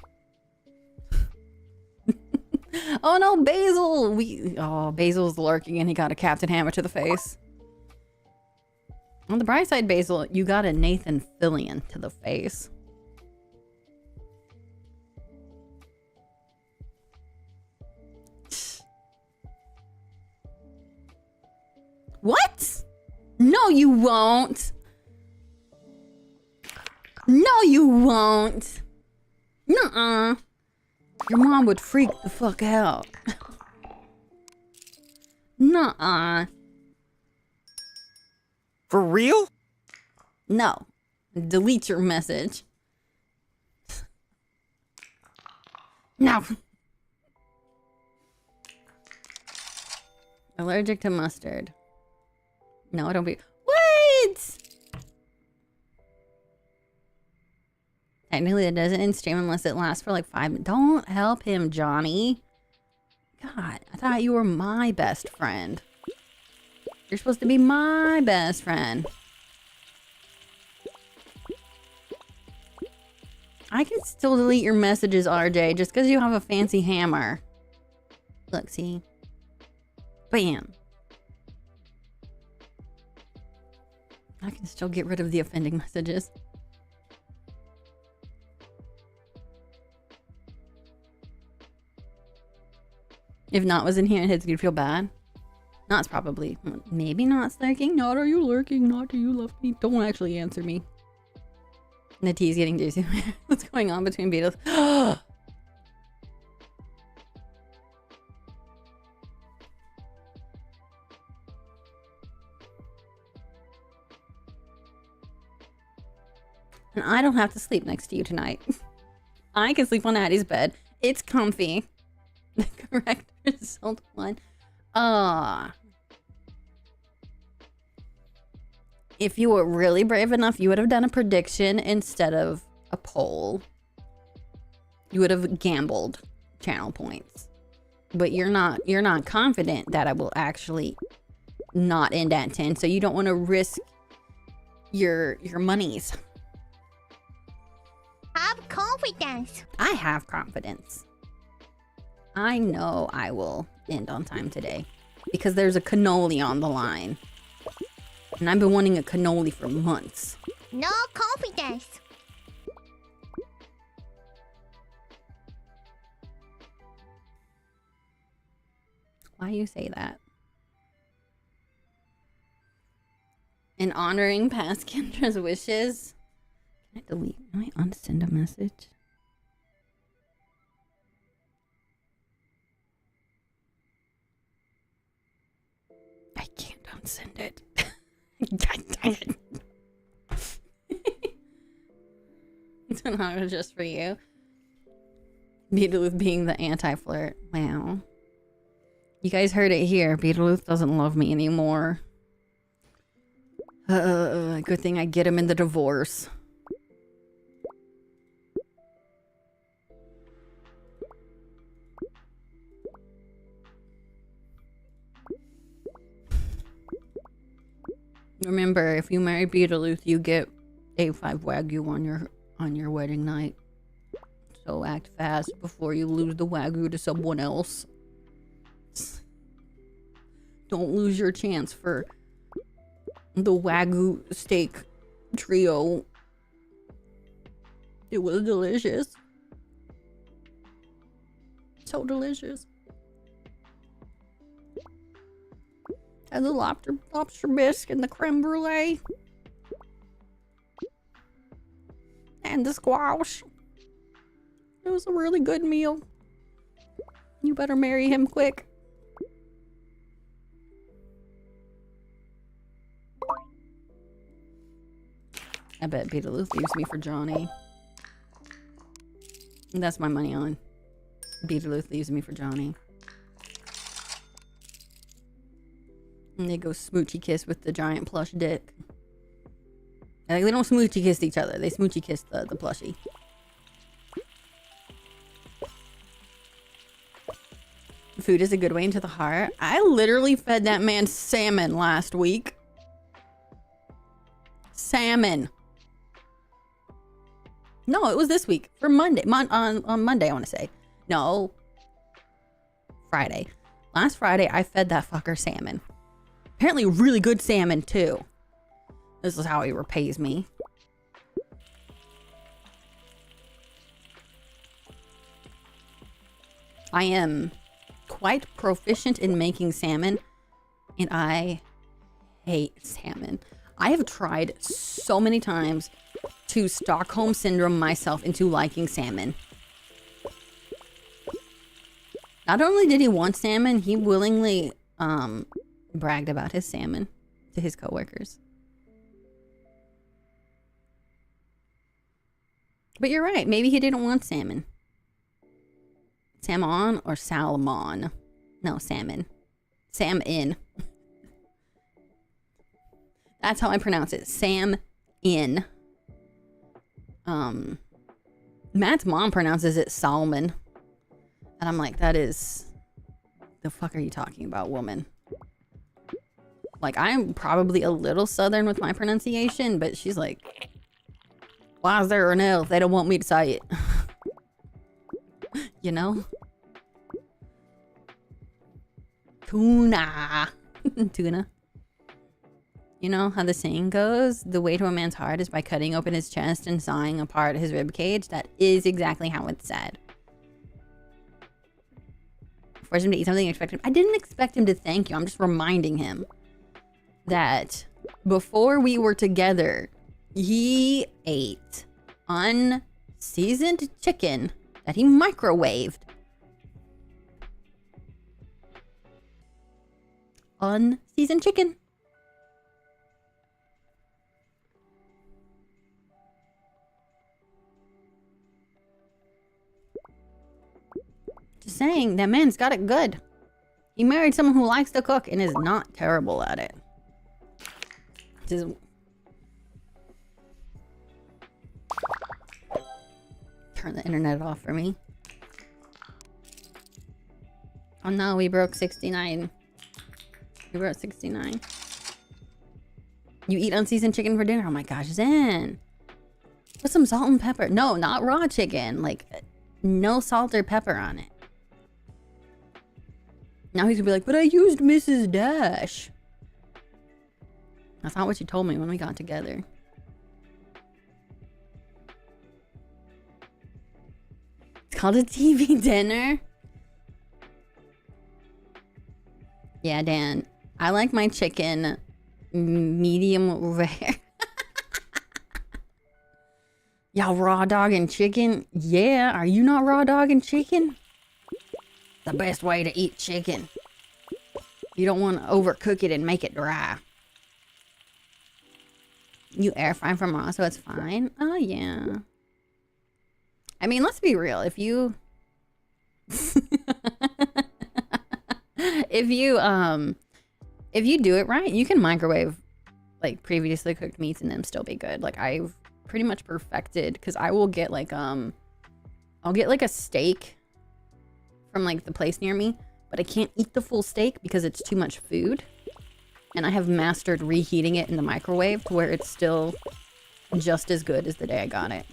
Oh no, Basil! Basil's lurking and he got a Captain Hammer to the face. On the bright side, Basil, you got a Nathan Fillion to the face. What? No, you won't. No, you won't. Nuh-uh. Your mom would freak the fuck out. Nuh-uh. For real? No. Delete your message. No. Allergic to mustard. No, don't be. What? Technically, it doesn't end stream unless it lasts for like 5 minutes. Don't help him, Johnny. God, I thought you were my best friend. You're supposed to be my best friend. I can still delete your messages, RJ, just because you have a fancy hammer. Look, see? Bam. I can still get rid of the offending messages. If Not was in here, it's gonna feel bad. Not's probably, maybe Not's lurking. Not, are you lurking? Not, do you love me? Don't actually answer me. And the tea's getting juicy. What's going on between Beatles? And I don't have to sleep next to you tonight. I can sleep on Addie's bed. It's comfy. The correct result 1. If you were really brave enough, you would have done a prediction instead of a poll. You would have gambled channel points. But you're not confident that I will actually not end at 10, so you don't want to risk your monies. Have confidence. I have confidence. I know I will end on time today because there's a cannoli on the line. And I've been wanting a cannoli for months. No confidence. Why you say that? In honoring past Kendra's wishes. Can I delete? Can I unsend a message? I can't unsend it. God dang it. So now it's just for you. Beetlejuice being the anti-flirt. Wow. You guys heard it here. Beetlejuice doesn't love me anymore. Good thing I get him in the divorce. Remember, if you marry Beetlejuice, you get A5 Wagyu on your wedding night. So act fast before you lose the Wagyu to someone else. Don't lose your chance for the Wagyu steak trio. It was delicious. So delicious. And the lobster bisque and the creme brulee. And the squash. It was a really good meal. You better marry him quick. I bet Beetlejuice leaves me for Johnny. That's my money on. Beetlejuice leaves me for Johnny. And they go smoochy kiss with the giant plush dick. Like, they don't smoochy kiss each other. They smoochy kiss the plushie. Food is a good way into the heart. I literally fed that man salmon last week. Salmon. No, it was this week. For Monday. On Monday, I want to say. No. Friday. Last Friday, I fed that fucker salmon. Apparently really good salmon, too. This is how he repays me. I am quite proficient in making salmon, and I hate salmon. I have tried so many times to Stockholm Syndrome myself into liking salmon. Not only did he want salmon, he willingly bragged about his salmon to his coworkers. But you're right, maybe he didn't want salmon. Salmon or salmon? No, salmon. Sam-in. That's how I pronounce it. Sam-in. Matt's mom pronounces it salmon. And I'm like, that is... The fuck are you talking about, woman? Like, I'm probably a little southern with my pronunciation, but she's like, why is there an L if they don't want me to say it? You know? Tuna. Tuna. You know how the saying goes? The way to a man's heart is by cutting open his chest and sawing apart his rib cage. That is exactly how it's said. Force him to eat something, expect him. I didn't expect him to thank you. I'm just reminding him that before we were together, he ate unseasoned chicken that he microwaved. Unseasoned chicken. Just saying, that man's got it good. He married someone who likes to cook and is not terrible at it. Just... Turn the internet off for me. Oh no, we broke 69. We broke 69. You eat unseasoned chicken for dinner? Oh my gosh, Zen. Put some salt and pepper. No, not raw chicken. Like, no salt or pepper on it. Now he's gonna be like, but I used Mrs. Dash. That's not what you told me when we got together. It's called a TV dinner. Yeah, Dan. I like my chicken medium rare. Y'all raw dog and chicken? Yeah, are you not raw dog and chicken? The best way to eat chicken. You don't want to overcook it and make it dry. You air fry from raw, so it's fine. Oh yeah. I mean, let's be real. If you if you do it right, you can microwave like previously cooked meats and them still be good. Like I've pretty much perfected, because I will get like I'll get like a steak from like the place near me, but I can't eat the full steak because it's too much food. And I have mastered reheating it in the microwave to where it's still just as good as the day I got it.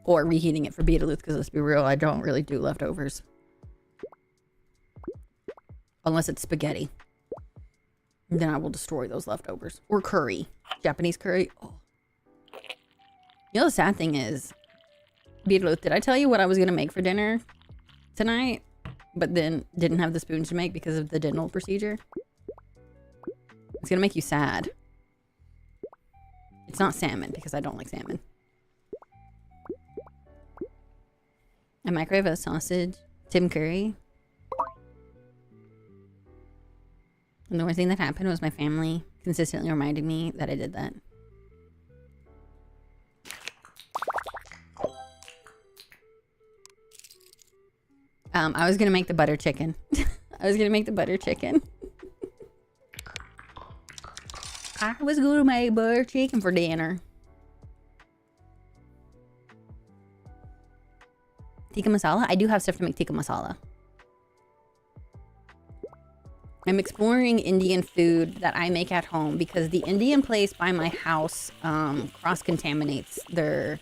Or reheating it for Beetalooth, because let's be real, I don't really do leftovers. Unless it's spaghetti. Then I will destroy those leftovers. Or curry. Japanese curry. Oh. You know the sad thing is, Beetalooth, did I tell you what I was going to make for dinner tonight? But then didn't have the spoons to make because of the dental procedure? It's going to make you sad. It's not salmon, because I don't like salmon. I microwave a sausage. Tim Curry. And the only thing that happened was my family consistently reminded me that I did that. I was gonna make the butter chicken. I was gonna make the butter chicken. I was gonna make butter chicken for dinner. Tikka masala? I do have stuff to make tikka masala. I'm exploring Indian food that I make at home because the Indian place by my house cross-contaminates their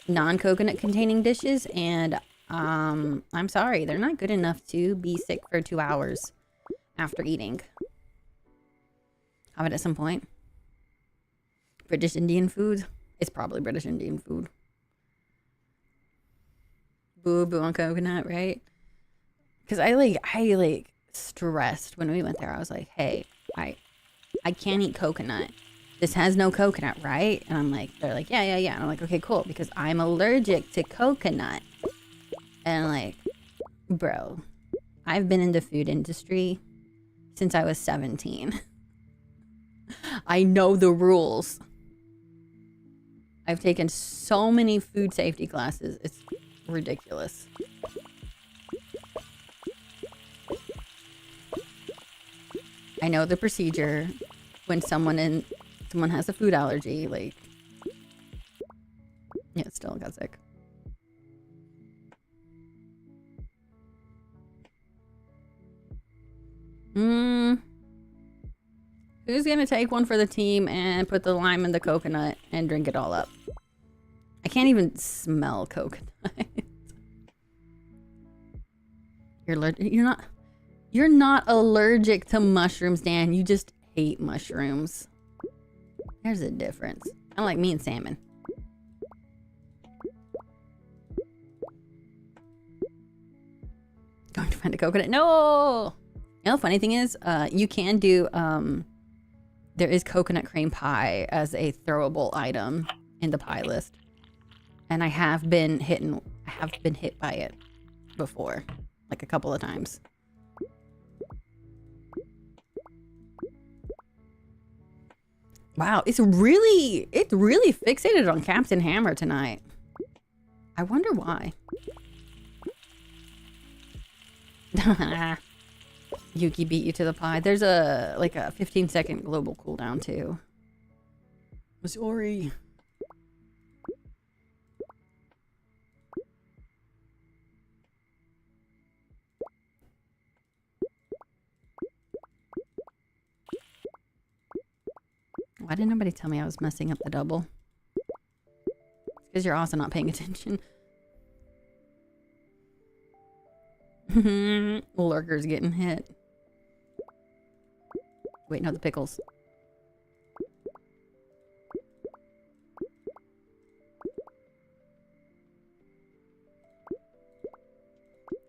non-coconut containing dishes, and I'm sorry, they're not good enough to be sick for 2 hours after eating. Have it at some point. British Indian food? It's probably British Indian food. Boo boo on coconut, right? Because I stressed when we went there. I was like, hey, I can't eat coconut. This has no coconut, right? And I'm like, they're like, yeah. And I'm like, okay, cool, because I'm allergic to coconut. And like, bro, I've been in the food industry since I was 17. I know the rules. I've taken so many food safety classes. It's ridiculous. I know the procedure when someone has a food allergy, like, yeah, still got sick. Who's gonna take one for the team and put the lime in the coconut and drink it all up? I can't even smell coconut. You're not allergic to mushrooms, Dan. You just hate mushrooms. There's a difference. Kind of like me and salmon. Going to find a coconut. No! You know, the funny thing is, you can do, there is coconut cream pie as a throwable item in the pie list. And I have been hit by it before, like a couple of times. Wow, it's really fixated on Captain Hammer tonight. I wonder why. Yuki beat you to the pie. There's a 15-second global cooldown too. Missouri. Why did nobody tell me I was messing up the double? Because you're also not paying attention. Lurker's getting hit. Wait, no, the pickles.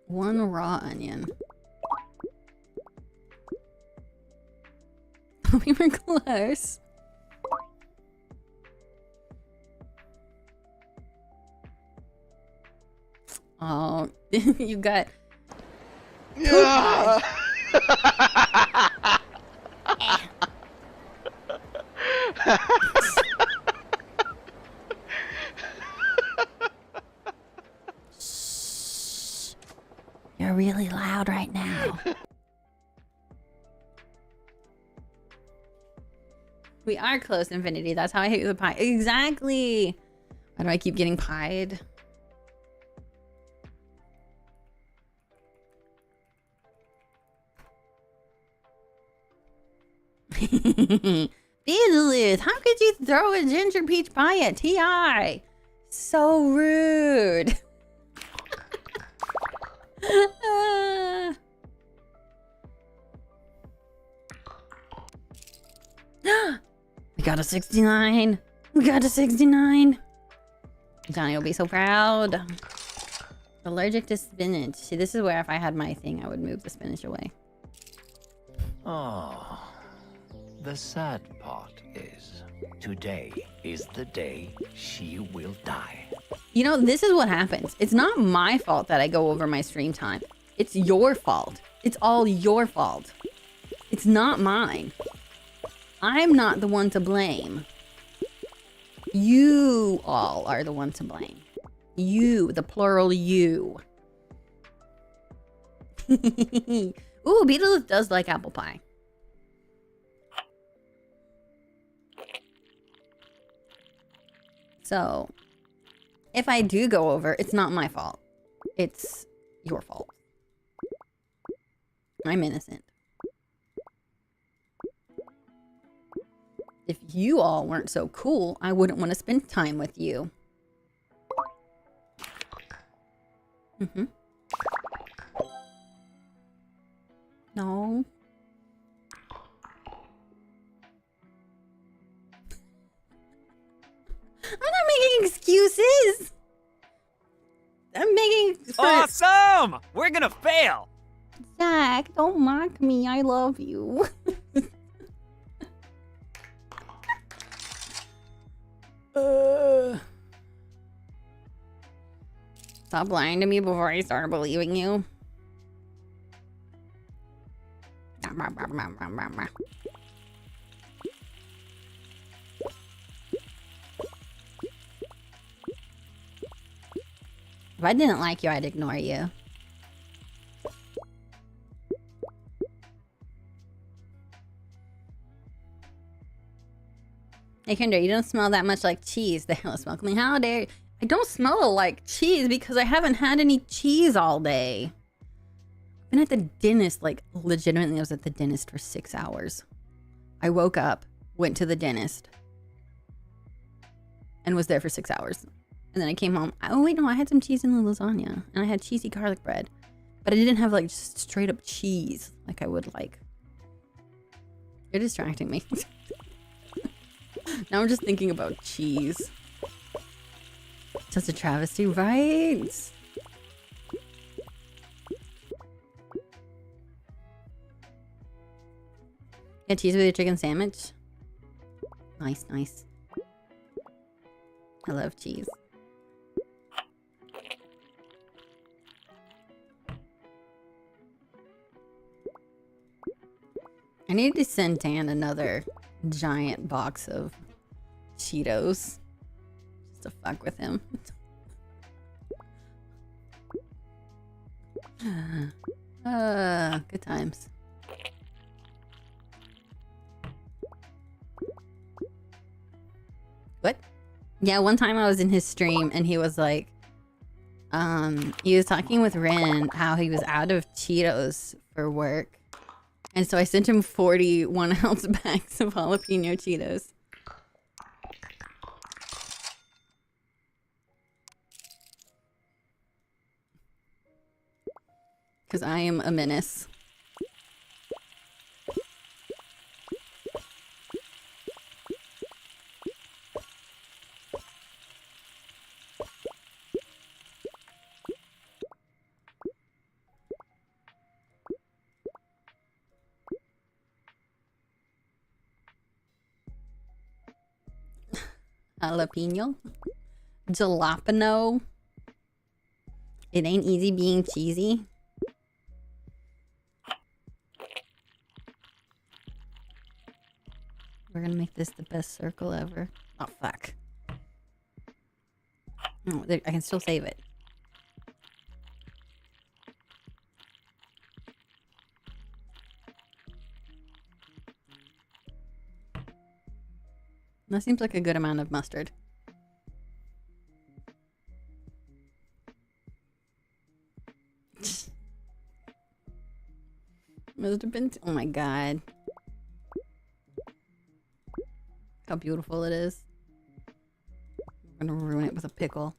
One raw onion. We were close. Oh, you got... Yeah. Shh. You're really loud right now. We are close, Infinity. That's how I hate the pie. Exactly. Why do I keep getting pied? Beetlejuice, how could you throw a ginger peach pie at TI? So rude. We got a 69. We got a 69. Johnny will be so proud. Allergic to spinach. See, this is where if I had my thing, I would move the spinach away. Oh, the sad part is, today is the day she will die. You know, this is what happens. It's not my fault that I go over my stream time. It's your fault. It's all your fault. It's not mine. I'm not the one to blame. You all are the one to blame. You, the plural you. Ooh, Beetlejuice does like apple pie. So, if I do go over, it's not my fault. It's your fault. I'm innocent. If you all weren't so cool, I wouldn't want to spend time with you. Mm-hmm. No. I'm not making excuses. I'm making... Awesome! We're gonna fail! Zach, don't mock me. I love you. Stop lying to me before I start believing you. If I didn't like you, I'd ignore you. Hey Kendra, you don't smell that much like cheese. The hell is smoking? How dare you? I don't smell like cheese because I haven't had any cheese all day. I've been at the dentist, like legitimately I was at the dentist for 6 hours. I woke up, went to the dentist, and was there for 6 hours. And then I came home. Oh wait, no, I had some cheese in the lasagna. And I had cheesy garlic bread. But I didn't have like just straight up cheese like I would like. You're distracting me. Now I'm just thinking about cheese. Just a travesty, right? Yeah, cheese with your chicken sandwich. Nice, nice. I love cheese. I need to send Dan another giant box of Cheetos just to fuck with him. Good times. What? Yeah, one time I was in his stream and he was like, he was talking with Ren how he was out of Cheetos for work. And so I sent him 40 1-ounce bags of jalapeno Cheetos. Because I am a menace. Jalapeno. Jalapeno. It ain't easy being cheesy. We're gonna make this the best circle ever. Oh, fuck. No, I can still save it. That seems like a good amount of mustard. Must have been. Oh my god. How beautiful it is. I'm gonna ruin it with a pickle.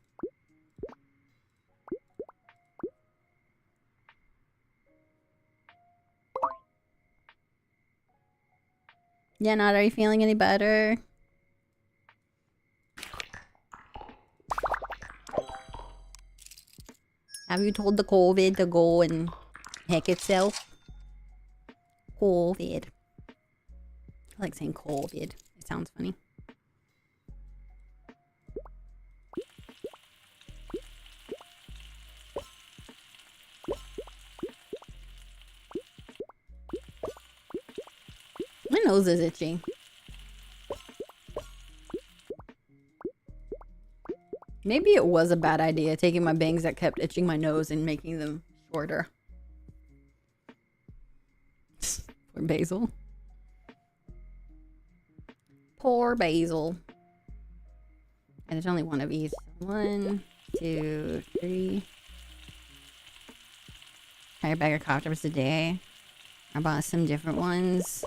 Yeah, not. Are you feeling any better? Have you told the COVID to go and heck itself? COVID. I like saying COVID. It sounds funny. My nose is itchy. Maybe it was a bad idea taking my bangs that kept itching my nose and making them shorter. Poor Basil. Poor Basil. And there's only one of each. 1, 2, 3. Entire bag of cough drops a day. I bought some different ones.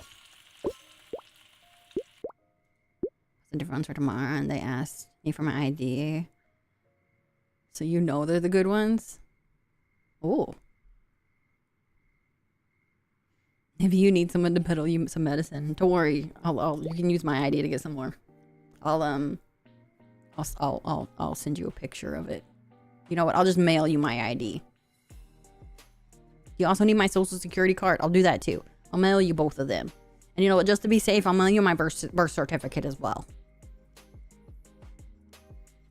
Some different ones for tomorrow, and they asked me for my ID. So you know they're the good ones? Oh. If you need someone to peddle you some medicine, don't worry. You can use my ID to get some more. I'll send you a picture of it. You know what? I'll just mail you my ID. You also need my social security card. I'll do that too. I'll mail you both of them. And you know what? Just to be safe, I'll mail you my birth certificate as well.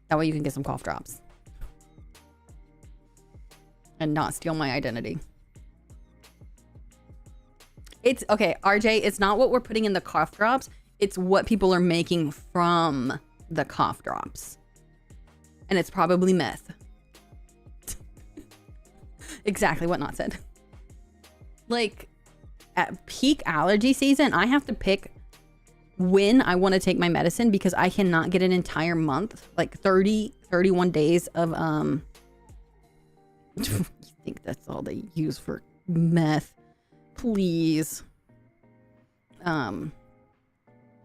That way you can get some cough drops. And not steal my identity. It's okay, RJ, it's not what we're putting in the cough drops. It's what people are making from the cough drops. And it's probably meth. Exactly what Not said. Like, at peak allergy season, I have to pick when I want to take my medicine because I cannot get an entire month, like 31 days of, I think that's all they use for meth. Please.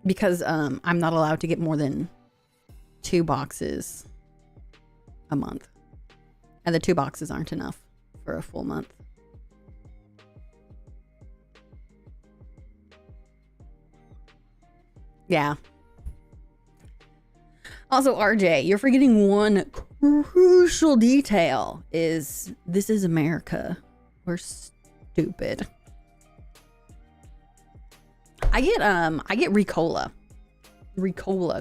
Because I'm not allowed to get more than 2 boxes a month. And the 2 boxes aren't enough for a full month. Yeah. Also, RJ, you're forgetting one crucial detail is this is America. We're stupid. I get Ricola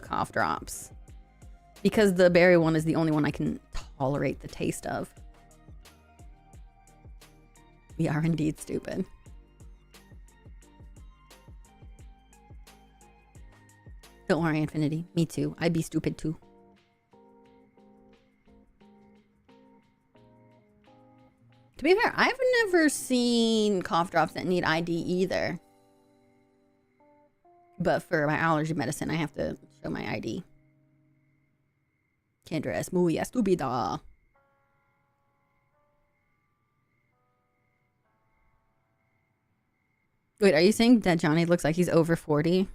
cough drops because the berry one is the only one I can tolerate the taste of. We are indeed stupid. Don't worry, Infinity. Me too. I'd be stupid too. To be fair, I've never seen cough drops that need ID either. But for my allergy medicine, I have to show my ID. Kendra es muy estúpida. Wait, are you saying that Johnny looks like he's over 40?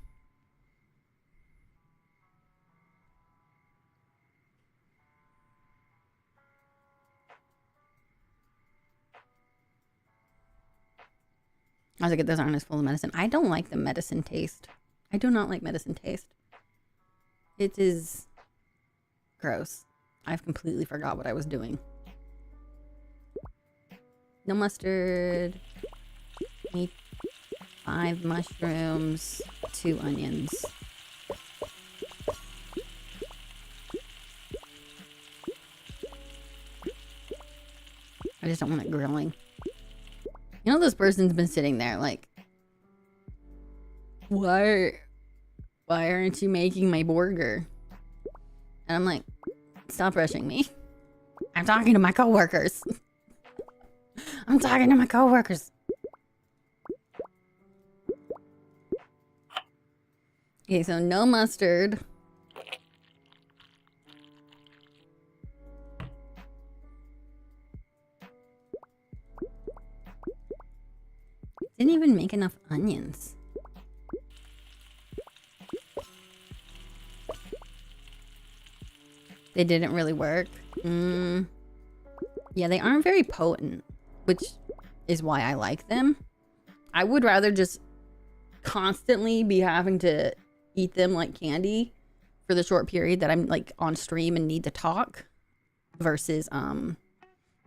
I was like, those aren't as full of medicine. I don't like the medicine taste. I do not like medicine taste. It is gross. I've completely forgot what I was doing. No mustard. Need 5 mushrooms, 2 onions. I just don't want it grilling. You know, this person's been sitting there like, why aren't you making my burger? And I'm like, stop rushing me. I'm talking to my coworkers. I'm talking to my coworkers. Okay, so no mustard. Didn't even make enough onions. They didn't really work. Yeah, they aren't very potent, which is why I like them. I would rather just constantly be having to eat them like candy for the short period that I'm like on stream and need to talk versus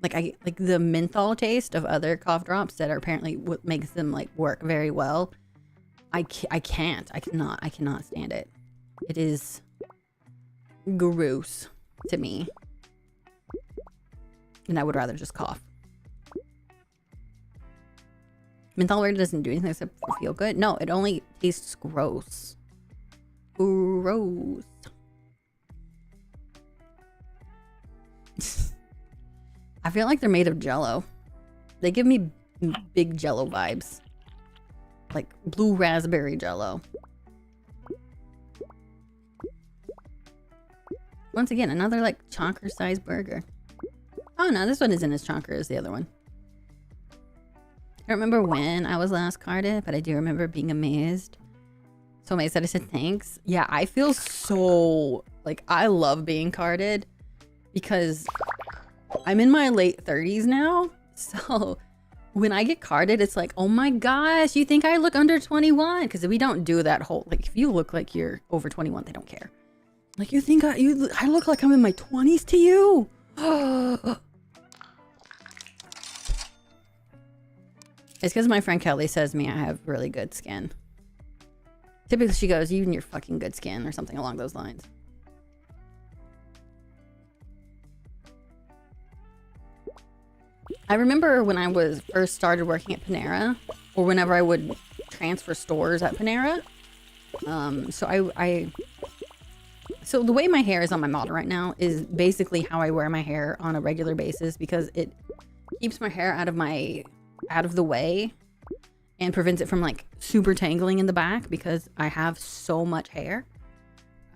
like the menthol taste of other cough drops that are apparently what makes them like work very well. I cannot stand it. It is gross to me. And I would rather just cough. Menthol really doesn't do anything except feel good. No, it only tastes gross. Gross. I feel like they're made of Jell-O. They give me big Jell-O vibes. Like blue raspberry Jell-O. Once again, another like chonker sized burger. Oh no, this one isn't as chonker as the other one. I don't remember when I was last carded, but I do remember being amazed. So amazed that I said thanks. Yeah, I feel so like I love being carded because I'm in my late 30s now. So when I get carded, it's like, oh my gosh, you think I look under 21? Because we don't do that whole, like if you look like you're over 21, they don't care. Like you think I look like I'm in my 20s to you? It's because my friend Kelly says to me I have really good skin. Typically she goes, you and your fucking good skin or something along those lines. I remember when I was first started working at Panera, or whenever I would transfer stores at Panera. So the way my hair is on my model right now is basically how I wear my hair on a regular basis because it keeps my hair out of the way and prevents it from like super tangling in the back because I have so much hair.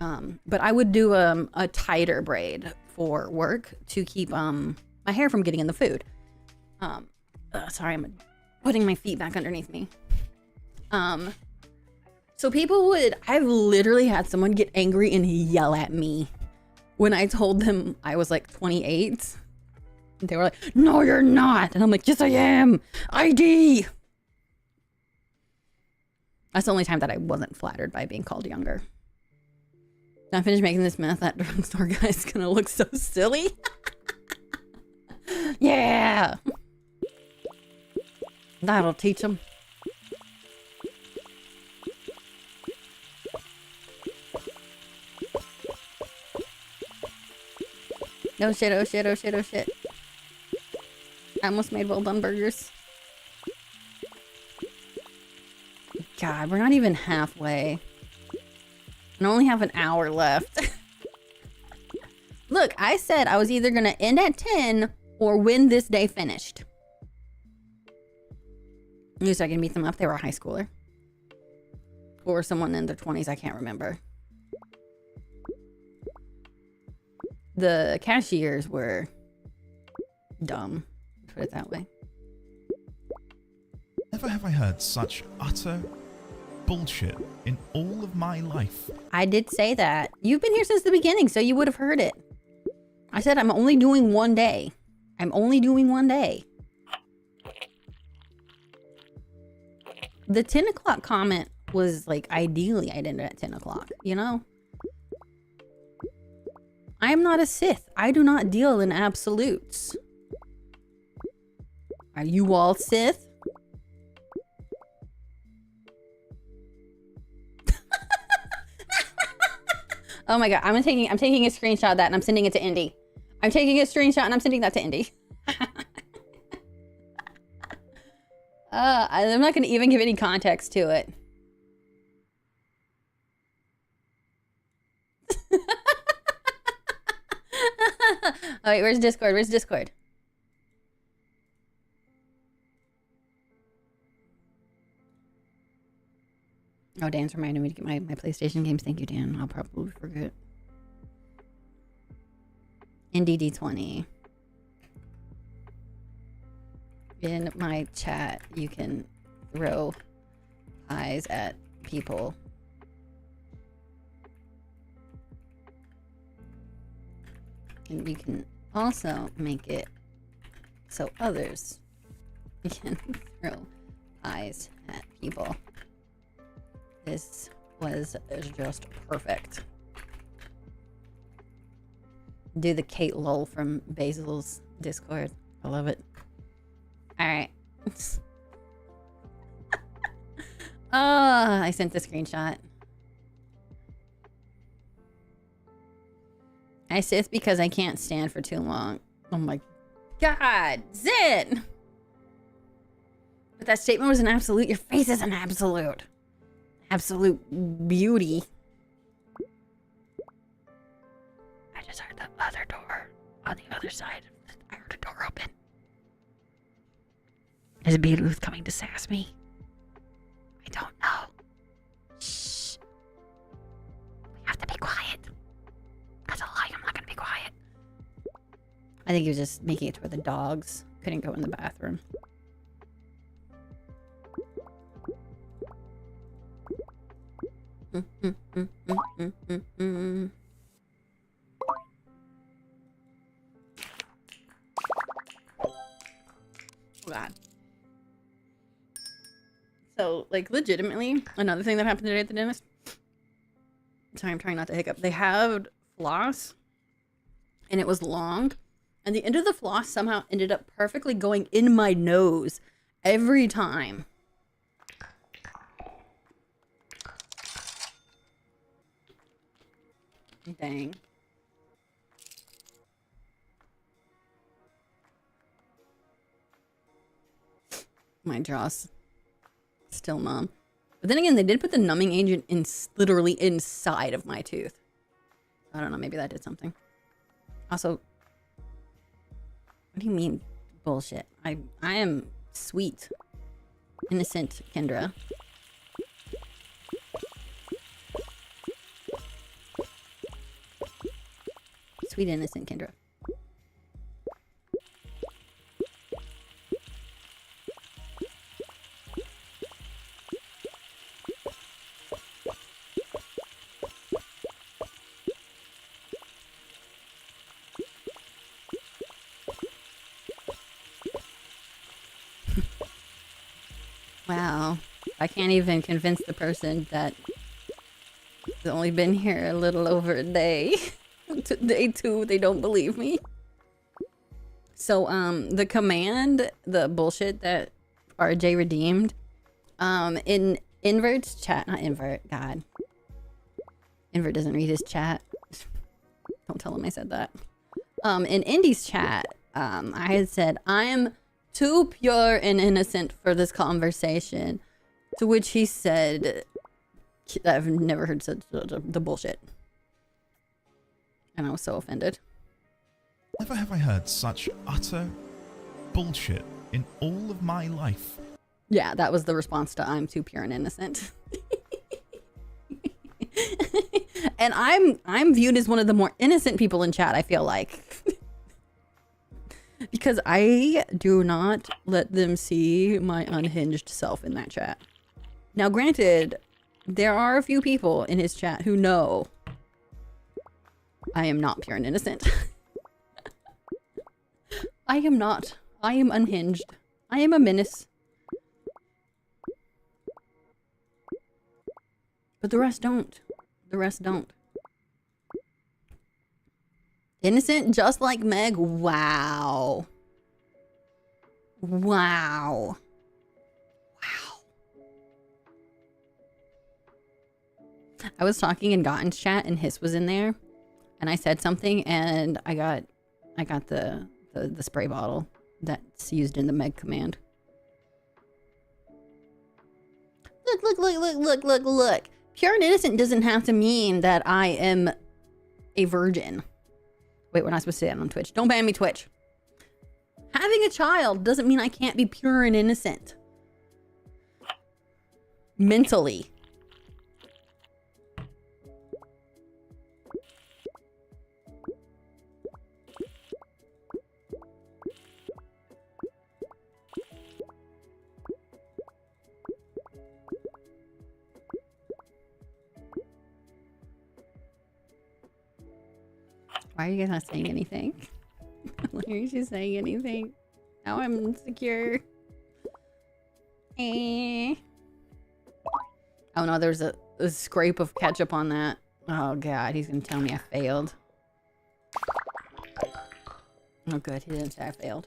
But I would do a tighter braid for work to keep my hair from getting in the food. Sorry, I'm putting my feet back underneath me. So I've literally had someone get angry and yell at me when I told them I was like 28. They were like, no, you're not. And I'm like, yes, I am. ID. That's the only time that I wasn't flattered by being called younger. When I finish making this meth, that drugstore guy's gonna look so silly. Yeah. That'll teach him. Oh shit, oh shit, oh shit, oh shit. I almost made well done burgers. God, we're not even halfway. And I only have an hour left. Look, I said I was either gonna end at 10 or win this day finished. Knew so I can meet them up. They were a high schooler. Or someone in their 20s, I can't remember. The cashiers were dumb, put it that way. Never have I heard such utter bullshit in all of my life. I did say that. You've been here since the beginning, so you would have heard it. I said I'm only doing one day. I'm only doing one day. the 10 o'clock comment was like, ideally I'd end it at 10 o'clock, you know? I am not a Sith. I do not deal in absolutes. Are you all Sith? Oh my god, I'm taking a screenshot of that and I'm sending it to Indy. I'm taking a screenshot and I'm sending that to Indy. I'm not gonna even give any context to it. All right, where's Discord? Where's Discord? Oh, Dan's reminded me to get my PlayStation games. Thank you, Dan. I'll probably forget. NDD20. In my chat, you can throw eyes at people. And you can also make it so others can throw eyes at people. This was just perfect. Do the Kate Lol from Basil's Discord. I love it. Alright. I sent the screenshot. I Sith because I can't stand for too long. Oh my god, Zin! But that statement was an absolute. Your face is an absolute. Absolute beauty. I just heard the other door on the other side. I heard a door open. Is Beetlejuice coming to sass me? I don't know. Shh. We have to be quiet. That's a lie. I'm not gonna be quiet. I think he was just making it to where the dogs couldn't go in the bathroom. God. So, like, legitimately, another thing that happened today at the dentist. Sorry, I'm trying not to hiccup. They had floss, and it was long, and the end of the floss somehow ended up perfectly going in my nose every time. Dang. My jaw's still numb. But then again, they did put the numbing agent in literally inside of my tooth. I don't know, maybe that did something. Also, what do you mean bullshit? I am sweet, innocent Kendra. Sweet, innocent Kendra. Wow. I can't even convince the person that has only been here a little over a day. Day 2, they don't believe me. So, the command, the bullshit that RJ redeemed, in Invert's chat, not Invert, God. Invert doesn't read his chat. Don't tell him I said that. In Indy's chat, I had said, I'm too pure and innocent for this conversation. To which he said, I've never heard such the bullshit. And I was so offended. Never have I heard such utter bullshit in all of my life. Yeah, that was the response to I'm too pure and innocent. And I'm viewed as one of the more innocent people in chat, I feel like. Because I do not let them see my unhinged self in that chat. Now, granted, there are a few people in his chat who know I am not pure and innocent. I am not. I am unhinged. I am a menace. But the rest don't. The rest don't. Innocent, just like Meg. Wow. Wow. Wow. I was talking in Gotten's chat and Hiss was in there, and I said something, and I got the spray bottle that's used in the Meg command. Look. Pure and innocent doesn't have to mean that I am a virgin. Wait, we're not supposed to say that on Twitch. Don't ban me, Twitch. Having a child doesn't mean I can't be pure and innocent. Mentally. Why are you guys not saying anything? Why aren't you saying anything? Now I'm insecure. Oh no, there's a scrape of ketchup on that. Oh god, he's gonna tell me I failed. Oh good, he didn't say I failed.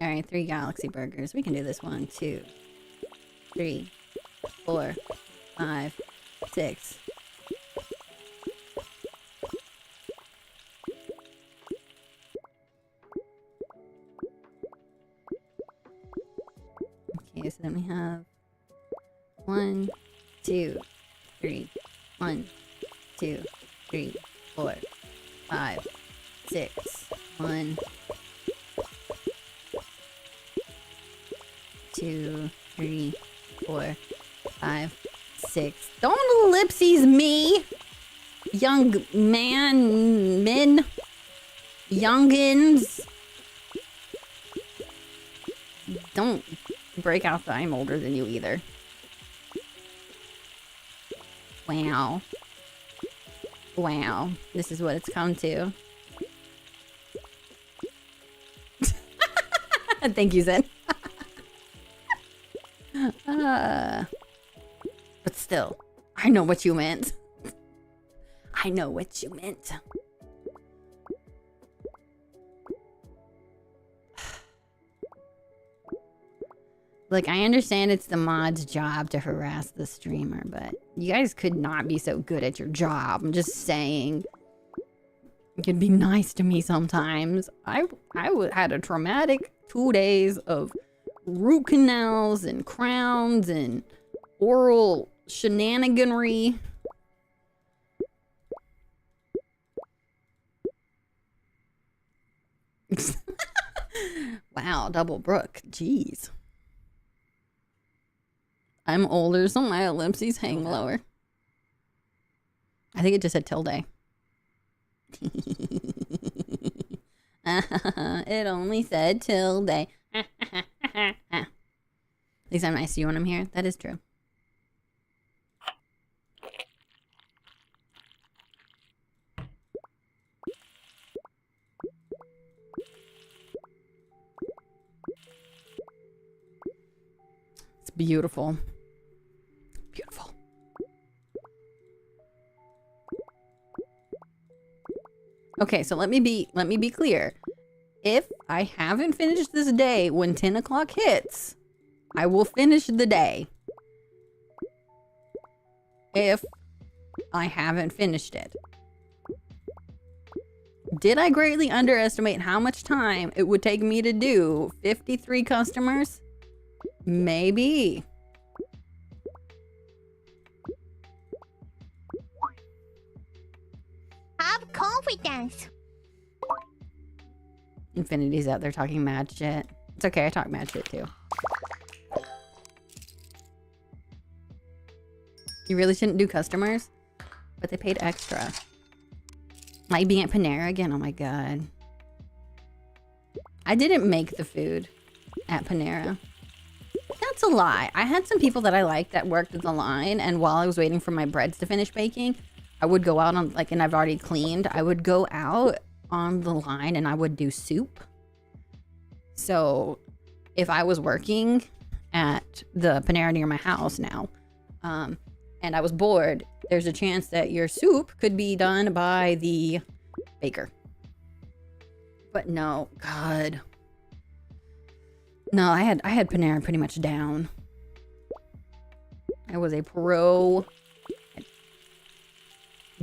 Alright, 3 galaxy burgers. We can do this. 1, 2, 3, 4, 5, 6. Okay, so then we have 1, 2, 3. 1, 2, 3, 4, 5, 6. 1, 2, 3, 4, 5, 6. Don't ellipses me, young men, youngins. Don't break out the I'm older than you either. Wow. Wow. This is what it's come to. Thank you, Zen. But still, I know what you meant. I know what you meant. Look, I understand it's the mod's job to harass the streamer, but you guys could not be so good at your job. I'm just saying. You could be nice to me sometimes. I had a traumatic 2 days of root canals and crowns and oral shenaniganry. Wow, Double Brook. Jeez. I'm older, so my ellipses hang lower. I think it just said tilde. It only said tilde. At least I'm nice to you when I'm here. That is true. It's beautiful. Beautiful. Okay, so let me be clear. If I haven't finished this day when 10 o'clock hits, I will finish the day. If I haven't finished it. Did I greatly underestimate how much time it would take me to do 53 customers? Maybe. Have confidence. Infinity's out there talking mad shit. It's okay, I talk mad shit too. You really shouldn't do customers, but they paid extra. Like being at Panera again, oh my god. I didn't make the food at Panera. That's a lie. I had some people that I liked that worked at the line, and while I was waiting for my breads to finish baking, I would go out on, like, and I've already cleaned, I would go out on the line and I would do soup So if I was working at the Panera near my house now, and I was bored, there's a chance that your soup could be done by the baker. But no, God. No, I had Panera pretty much down. I was a pro.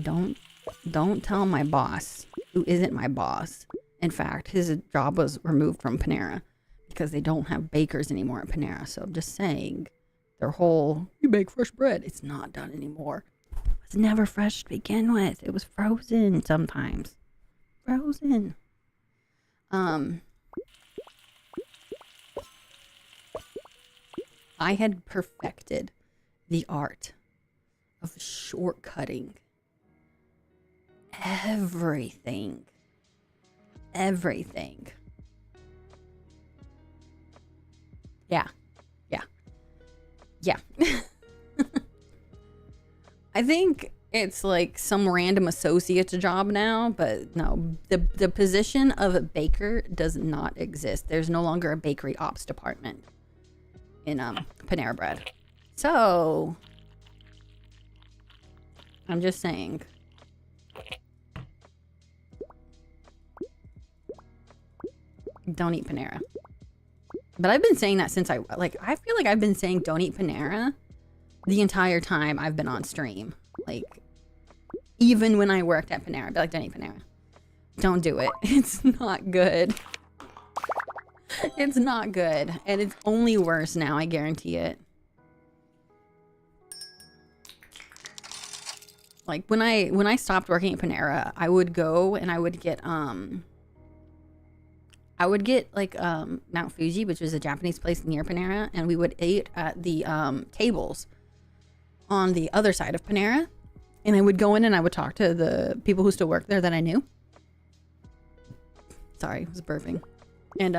Don't tell my boss, who isn't my boss. In fact, his job was removed from Panera because they don't have bakers anymore at Panera. So I'm just saying, their whole, you bake fresh bread, it's not done anymore. It was never fresh to begin with. It was frozen sometimes. Frozen. I had perfected the art of shortcutting everything. Yeah. I think it's like some random associate's job now, but no, the position of a baker does not exist. There's no longer a bakery ops department in Panera Bread. So I'm just saying. Don't eat Panera. But I've been saying that since I feel like I've been saying don't eat Panera the entire time I've been on stream. Like, even when I worked at Panera, I'd be like, don't eat Panera. Don't do it. It's not good. It's not good. And it's only worse now, I guarantee it. Like, when I stopped working at Panera, I would go and I would get like Mount Fuji, which was a Japanese place near Panera, and we would eat at the tables on the other side of Panera. And I would go in and I would talk to the people who still work there that I knew. Sorry, I was burping. And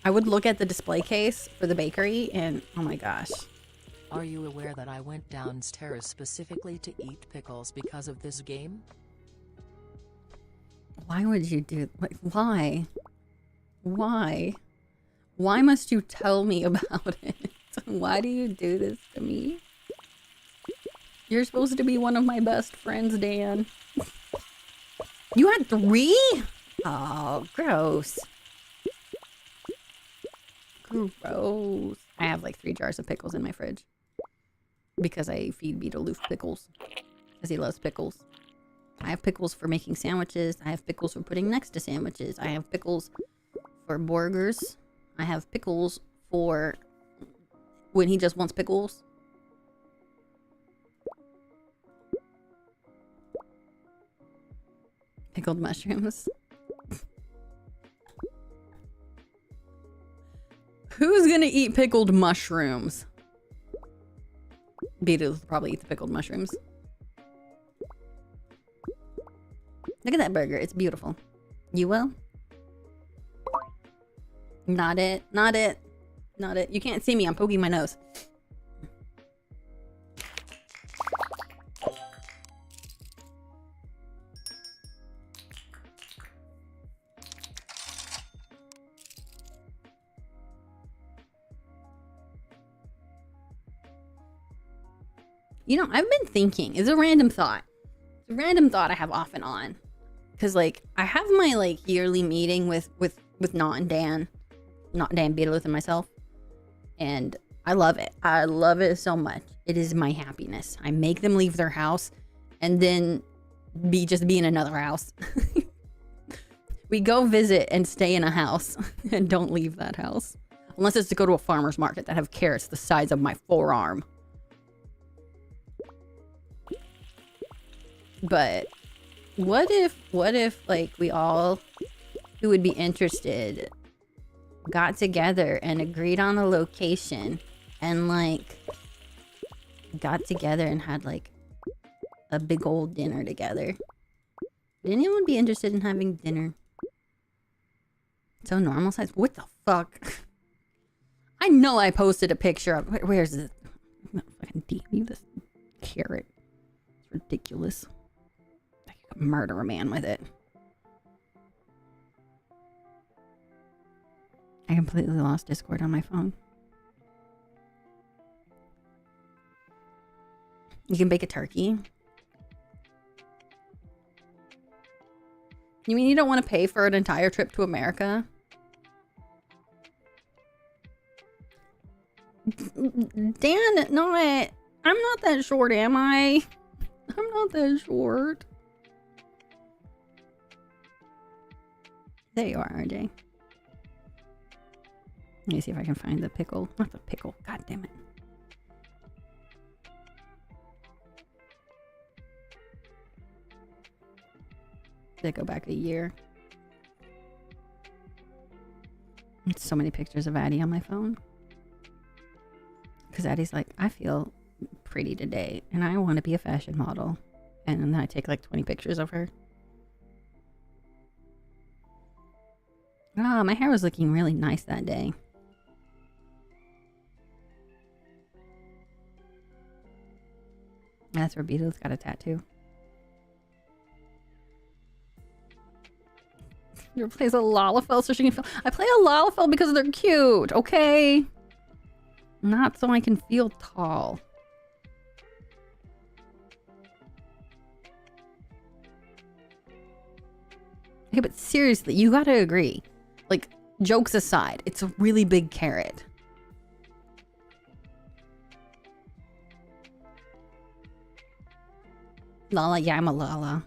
I would look at the display case for the bakery, and oh my gosh. Are you aware that I went downstairs specifically to eat pickles because of this game? Why would you do, like, why? Why must you tell me about it? Why do you do this to me? You're supposed to be one of my best friends, Dan. You had 3? Oh, gross. Gross. I have like 3 jars of pickles in my fridge. Because I feed Beetaloof pickles. Because he loves pickles. I have pickles for making sandwiches. I have pickles for putting next to sandwiches. I have pickles for burgers. I have pickles for when he just wants pickles. Pickled mushrooms. Who's gonna eat pickled mushrooms? Beetles will probably eat the pickled mushrooms. Look at that burger. It's beautiful. You will? Not it. Not it. Not it. You can't see me. I'm poking my nose. You know, I've been thinking. It's a random thought. It's a random thought I have off and on. Because, like, I have my, like, yearly meeting with Not and Dan. Not Dan, Beetlejuice, and myself. And I love it. I love it so much. It is my happiness. I make them leave their house and then be in another house. We go visit and stay in a house and don't leave that house. Unless it's to go to a farmer's market that have carrots the size of my forearm. But what if like we all who would be interested got together and agreed on a location and like got together and had like a big old dinner together? Would anyone be interested in having dinner? So normal size? What the fuck? I know I posted a picture of where's this? I'm gonna fucking DM this carrot. It's ridiculous. I could murder a man with it. I completely lost Discord on my phone. You can bake a turkey. You mean you don't want to pay for an entire trip to America? Dan, not. I'm not that short, am I? I'm not that short. There you are, RJ. Let me see if I can find the pickle. Not the pickle. God damn it. Did it go back a year? It's so many pictures of Addie on my phone. Because Addie's like, I feel pretty today and I want to be a fashion model. And then I take like 20 pictures of her. Ah, my hair was looking really nice that day. That's where Beatles got a tattoo. Your plays a Lalafell so she can feel. I play a Lalafell because they're cute, okay? Not so I can feel tall. Okay, but seriously, you gotta agree. Like, jokes aside, it's a really big carrot. Lala, yeah, I'm a Lala.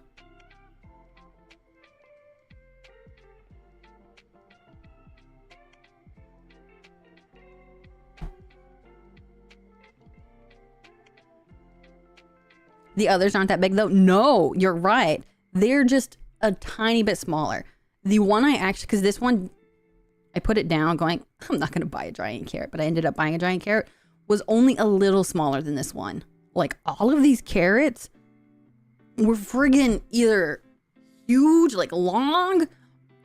The others aren't that big though. No, you're right. They're just a tiny bit smaller. The one I actually, because this one, I put it down going, I'm not going to buy a giant carrot, but I ended up buying a giant carrot, was only a little smaller than this one. Like all of these carrots were friggin' either huge, like long,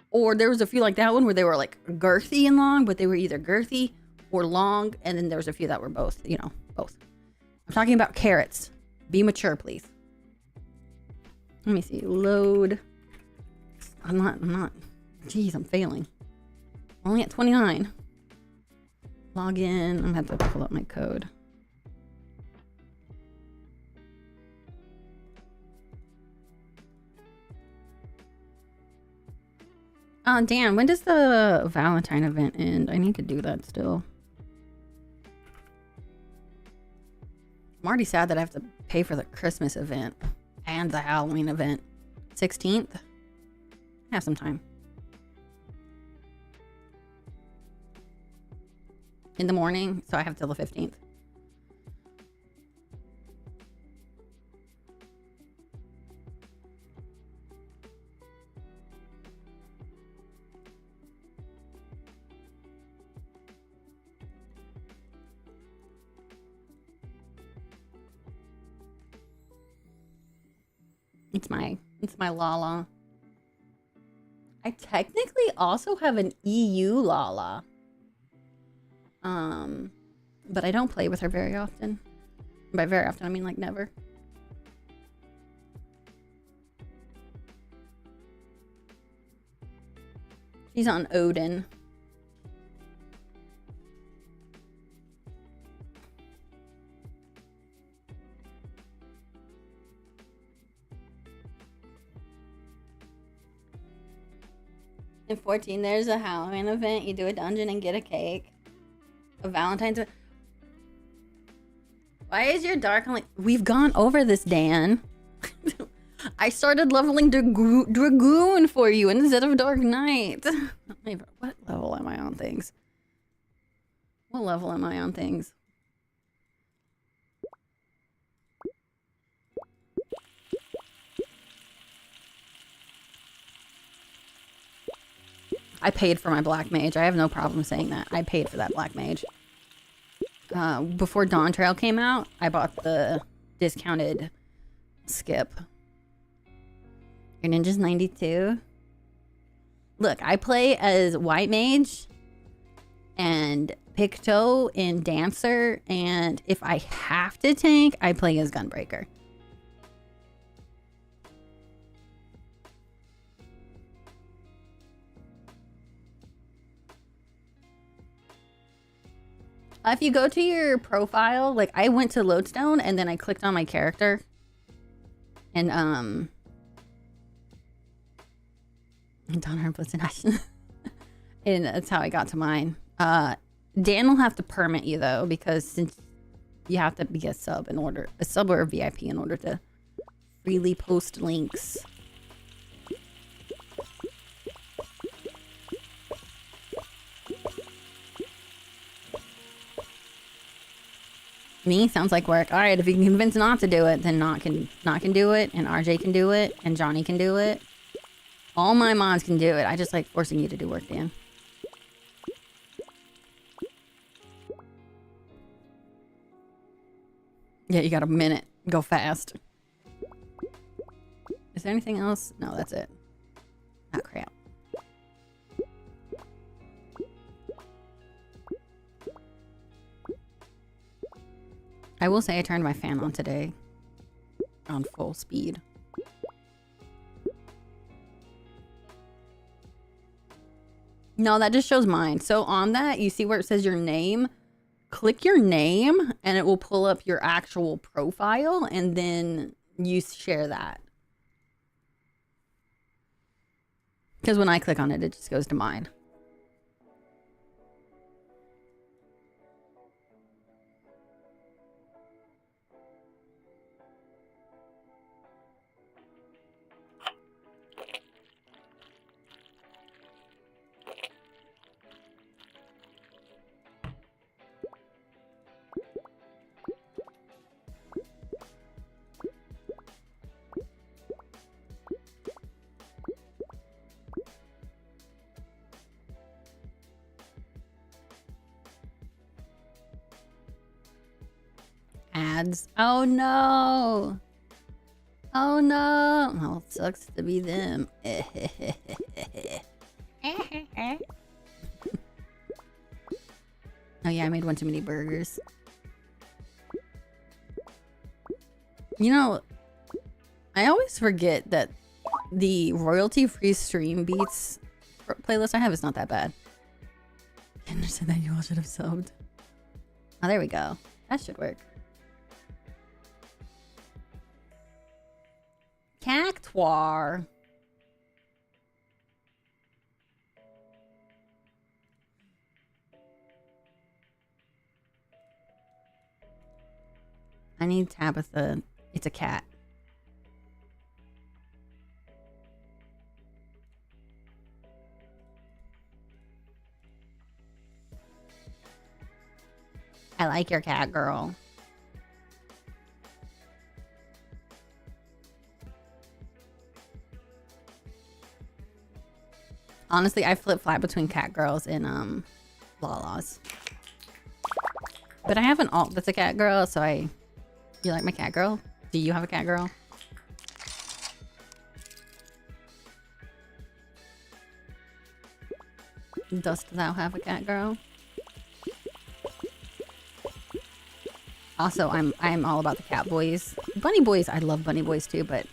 or there was a few like that one where they were like girthy and long, but they were either girthy or long. And then there was a few that were both, you know, both. I'm talking about carrots. Be mature, please. Let me see. Load. I'm not. Jeez, I'm failing. Only at 29. Log in. I'm gonna have to pull up my code. Dan, when does the Valentine event end? I need to do that still. I'm already sad that I have to pay for the Christmas event and the Halloween event. 16th? I have some time. In the morning, so I have till the 15th. It's my Lala. I technically also have an EU Lala. But I don't play with her very often. By very often, I mean like never. She's on Odin. In 14, there's a Halloween event. You do a dungeon and get a cake. A Valentine's. Why is your dark only? We've gone over this, Dan. I started leveling Dragoon for you instead of Dark Knight. What level am I on things? What level am I on things? I paid for my Black Mage. I have no problem saying that. I paid for that Black Mage. Before Dawn Trail came out, I bought the discounted skip. Your ninja's 92. Look, I play as White Mage and Picto and Dancer, and if I have to tank, I play as Gunbreaker. If you go to your profile, like I went to Lodestone and then I clicked on my character. And Donner Blitzen. And that's how I got to mine. Dan will have to permit you though, because since you have to be a sub or a VIP in order to freely post links. Me? Sounds like work. Alright, if you can convince Not to do it, then Not can do it, and RJ can do it, and Johnny can do it. All my mods can do it. I just like forcing you to do work, Dan. Yeah, you got a minute. Go fast. Is there anything else? No, that's it. Ah, crap. I will say I turned my fan on today. On full speed. No, that just shows mine. So on that, you see where it says your name? Click your name and it will pull up your actual profile and then you share that. Because when I click on it, it just goes to mine. Ads. Oh no. Oh no. Oh, it sucks to be them. Oh yeah, I made one too many burgers. You know, I always forget that the royalty-free stream beats playlist I have is not that bad. Kendra said that you all should have subbed. Oh, there we go. That should work. Cactuar. I need Tabitha. It's a cat. I like your cat, girl. Honestly, I flip-flop between cat girls and Lala's. But I have an alt that's a cat girl, so you like my cat girl? Do you have a cat girl? Dost thou have a cat girl? Also, I'm all about the cat boys. Bunny boys, I love bunny boys too, but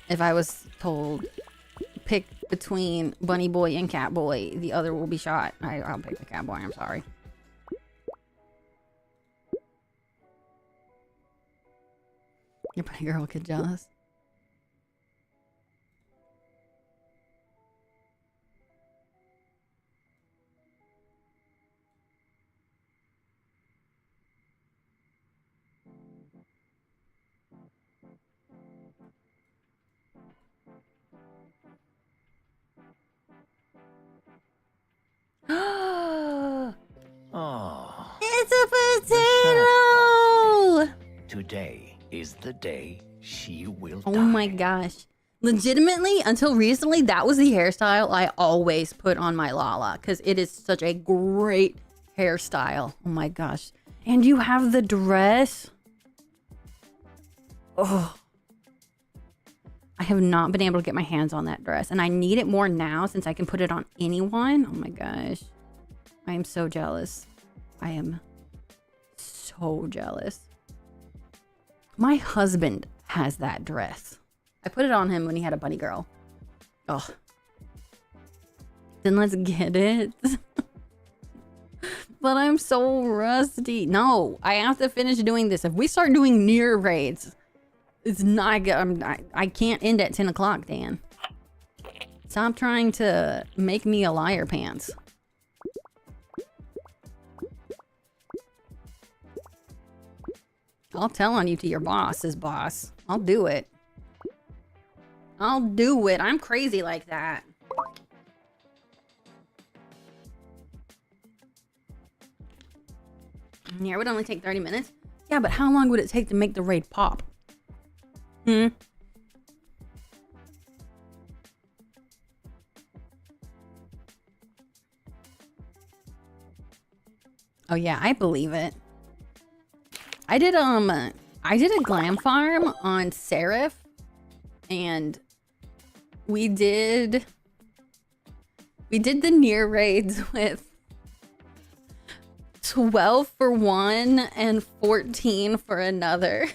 if I was told pick between bunny boy and cat boy, the other will be shot. I'll pick the cat boy, I'm sorry. Your bunny girl kid jealous. Oh, It's a potato! today is the day she will Oh die. my gosh. Legitimately, until recently, that was the hairstyle I always put on my Lala because it is such a great hairstyle. Oh my gosh. And you have the dress. Oh. I have not been able to get my hands on that dress and I need it more now since I can put it on anyone. Oh my gosh. I am so jealous. I am so jealous. My husband has that dress. I put it on him when he had a bunny girl. Oh. Then let's get it. But I'm so rusty. No, I have to finish doing this. If we start doing near raids, it's not good. I can't end at 10 o'clock, Dan. Stop trying to make me a liar pants. I'll tell on you to your boss's boss. I'll do it. I'll do it. I'm crazy like that. Yeah, it would only take 30 minutes. Yeah, but how long would it take to make the raid pop? Hmm? Oh yeah, I believe it. I did a glam farm on Seraph, and we did the near raids with 12 for one and 14 for another.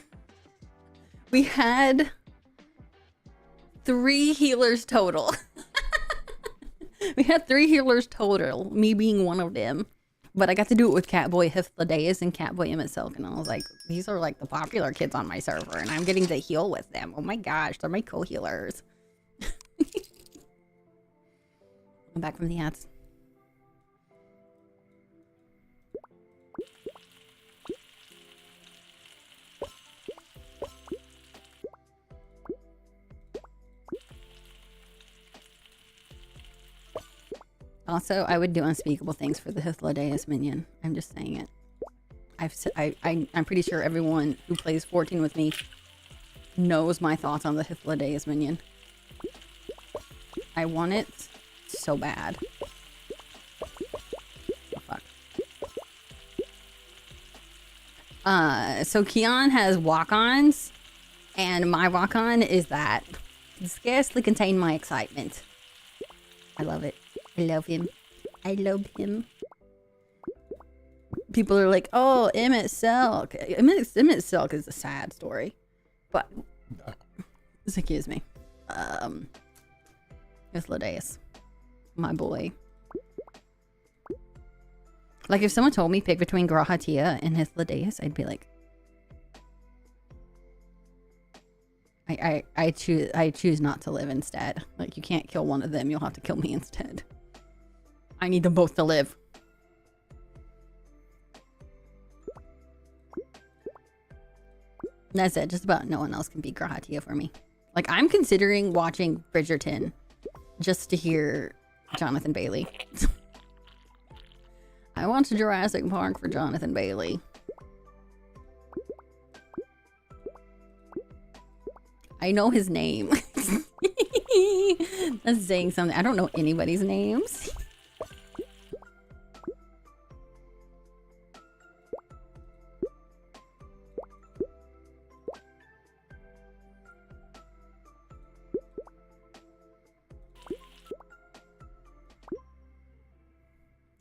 We had 3 healers total. We had 3 healers total, me being one of them. But I got to do it with Catboy Hythlodaeus and Catboy Emmett Silk, and I was like, these are like the popular kids on my server, and I'm getting to heal with them. Oh my gosh, they're my co-healers. I'm back from the ads. Also, I would do unspeakable things for the Hythlodaeus minion. I'm just saying it. I'm pretty sure everyone who plays 14 with me knows my thoughts on the Hythlodaeus minion. I want it so bad. Oh, fuck. So Keon has walk-ons, and my walk-on is that. Can scarcely contain my excitement. I love it. I love him. I love him. People are like, oh, Emmett Silk. Emmett Silk is a sad story. But, excuse me. Hythlodaeus. My boy. Like, if someone told me pick between Grahatia and Hythlodaeus, I'd be like, I choose not to live instead. Like, you can't kill one of them, you'll have to kill me instead. I need them both to live. That's it. Just about no one else can beat Grahatia for me. Like, I'm considering watching Bridgerton just to hear Jonathan Bailey. I watched Jurassic Park for Jonathan Bailey. I know his name. That's saying something. I don't know anybody's names.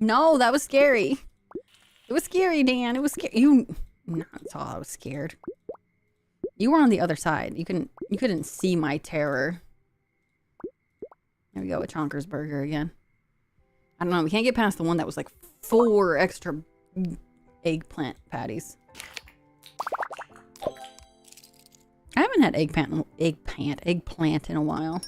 No, that was scary. It was scary, Dan. It was scary. You not saw I was scared. You were on the other side. You couldn't see my terror. There we go with Chonker's Burger again. I don't know. We can't get past the one that was like 4 extra eggplant patties. I haven't had eggplant in a while.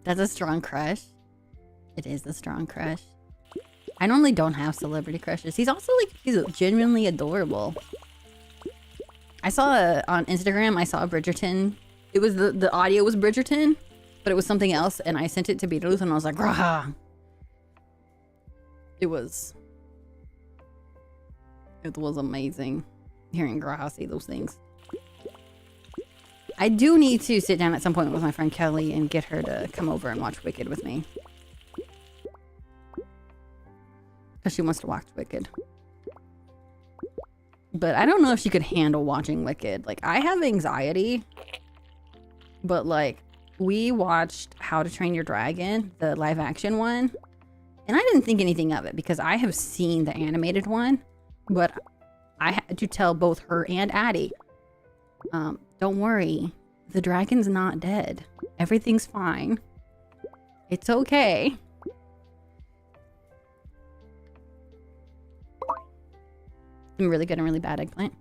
That's a strong crush. It is a strong crush. I normally don't have celebrity crushes. He's also like, he's genuinely adorable. I saw on Instagram, I saw Bridgerton. It was the audio was Bridgerton, but it was something else, and I sent it to Beetlejuice, and I was like, rah! It was amazing hearing Graha say those things. I do need to sit down at some point with my friend Kelly and get her to come over and watch Wicked with me. Because she wants to watch Wicked. But I don't know if she could handle watching Wicked. Like, I have anxiety. But, like, we watched How to Train Your Dragon, the live action one, and I didn't think anything of it because I have seen the animated one, but I had to tell both her and Addie, don't worry, the dragon's not dead. Everything's fine. It's okay. Some really good and really bad eggplant.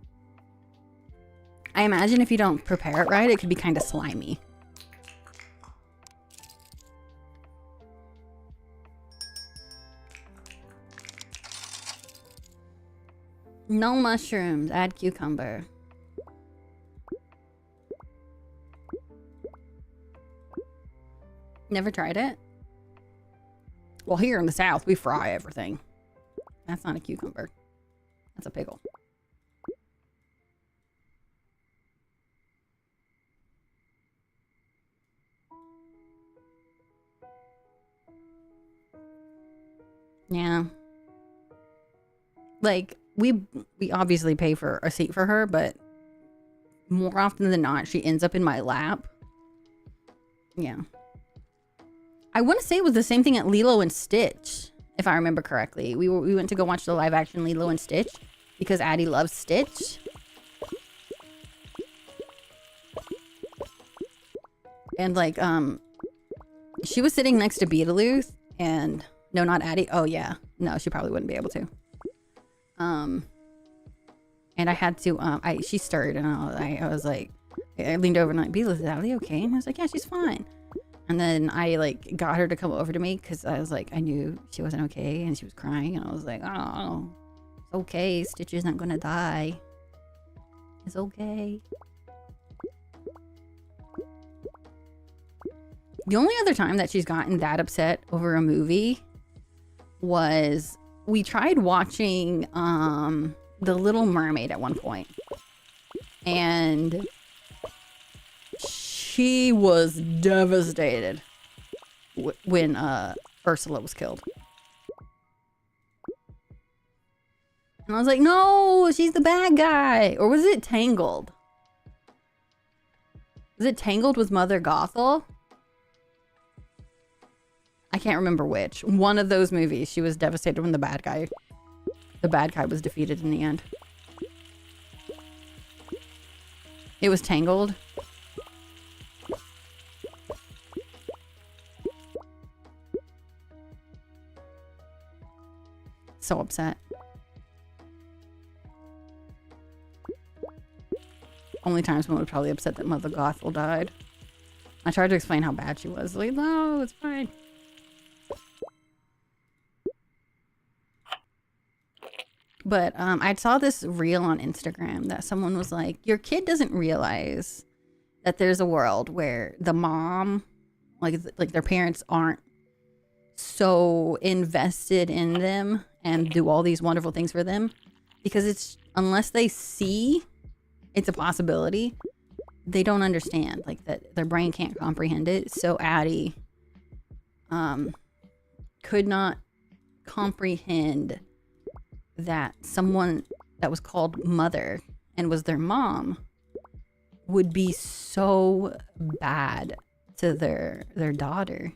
I imagine if you don't prepare it right, it could be kind of slimy. No mushrooms, add cucumber. Never tried it? Well, here in the South, we fry everything. That's not a cucumber. That's a pickle. Yeah. Like, we obviously pay for a seat for her, but more often than not, she ends up in my lap. Yeah. I want to say it was the same thing at Lilo and Stitch, if I remember correctly. We went to go watch the live action Lilo and Stitch because Addie loves Stitch. And like, she was sitting next to Beetlejuice and no, not Addie. Oh yeah. No, she probably wouldn't be able to. And I had to, she stirred and I was like, I leaned over and like, Beetlejuice, is Addie okay? And I was like, yeah, she's fine. And then I like got her to come over to me because I was like, I knew she wasn't okay and she was crying. And I was like, oh, it's okay. Stitch isn't gonna die. It's okay. The only other time that she's gotten that upset over a movie was we tried watching The Little Mermaid at one point. And she was devastated when Ursula was killed. And I was like, no, she's the bad guy. Or was it Tangled? Was it Tangled with Mother Gothel? I can't remember which. One of those movies, she was devastated when the bad guy was defeated in the end. It was Tangled. So upset. Only time someone was probably upset that Mother Gothel died. I tried to explain how bad she was. Like, no, it's fine. But I saw this reel on Instagram that someone was like, your kid doesn't realize that there's a world where the mom, like their parents aren't so invested in them and do all these wonderful things for them, because it's, unless they see it's a possibility, they don't understand, like that their brain can't comprehend it. So Addie could not comprehend that someone that was called mother and was their mom would be so bad to their daughter.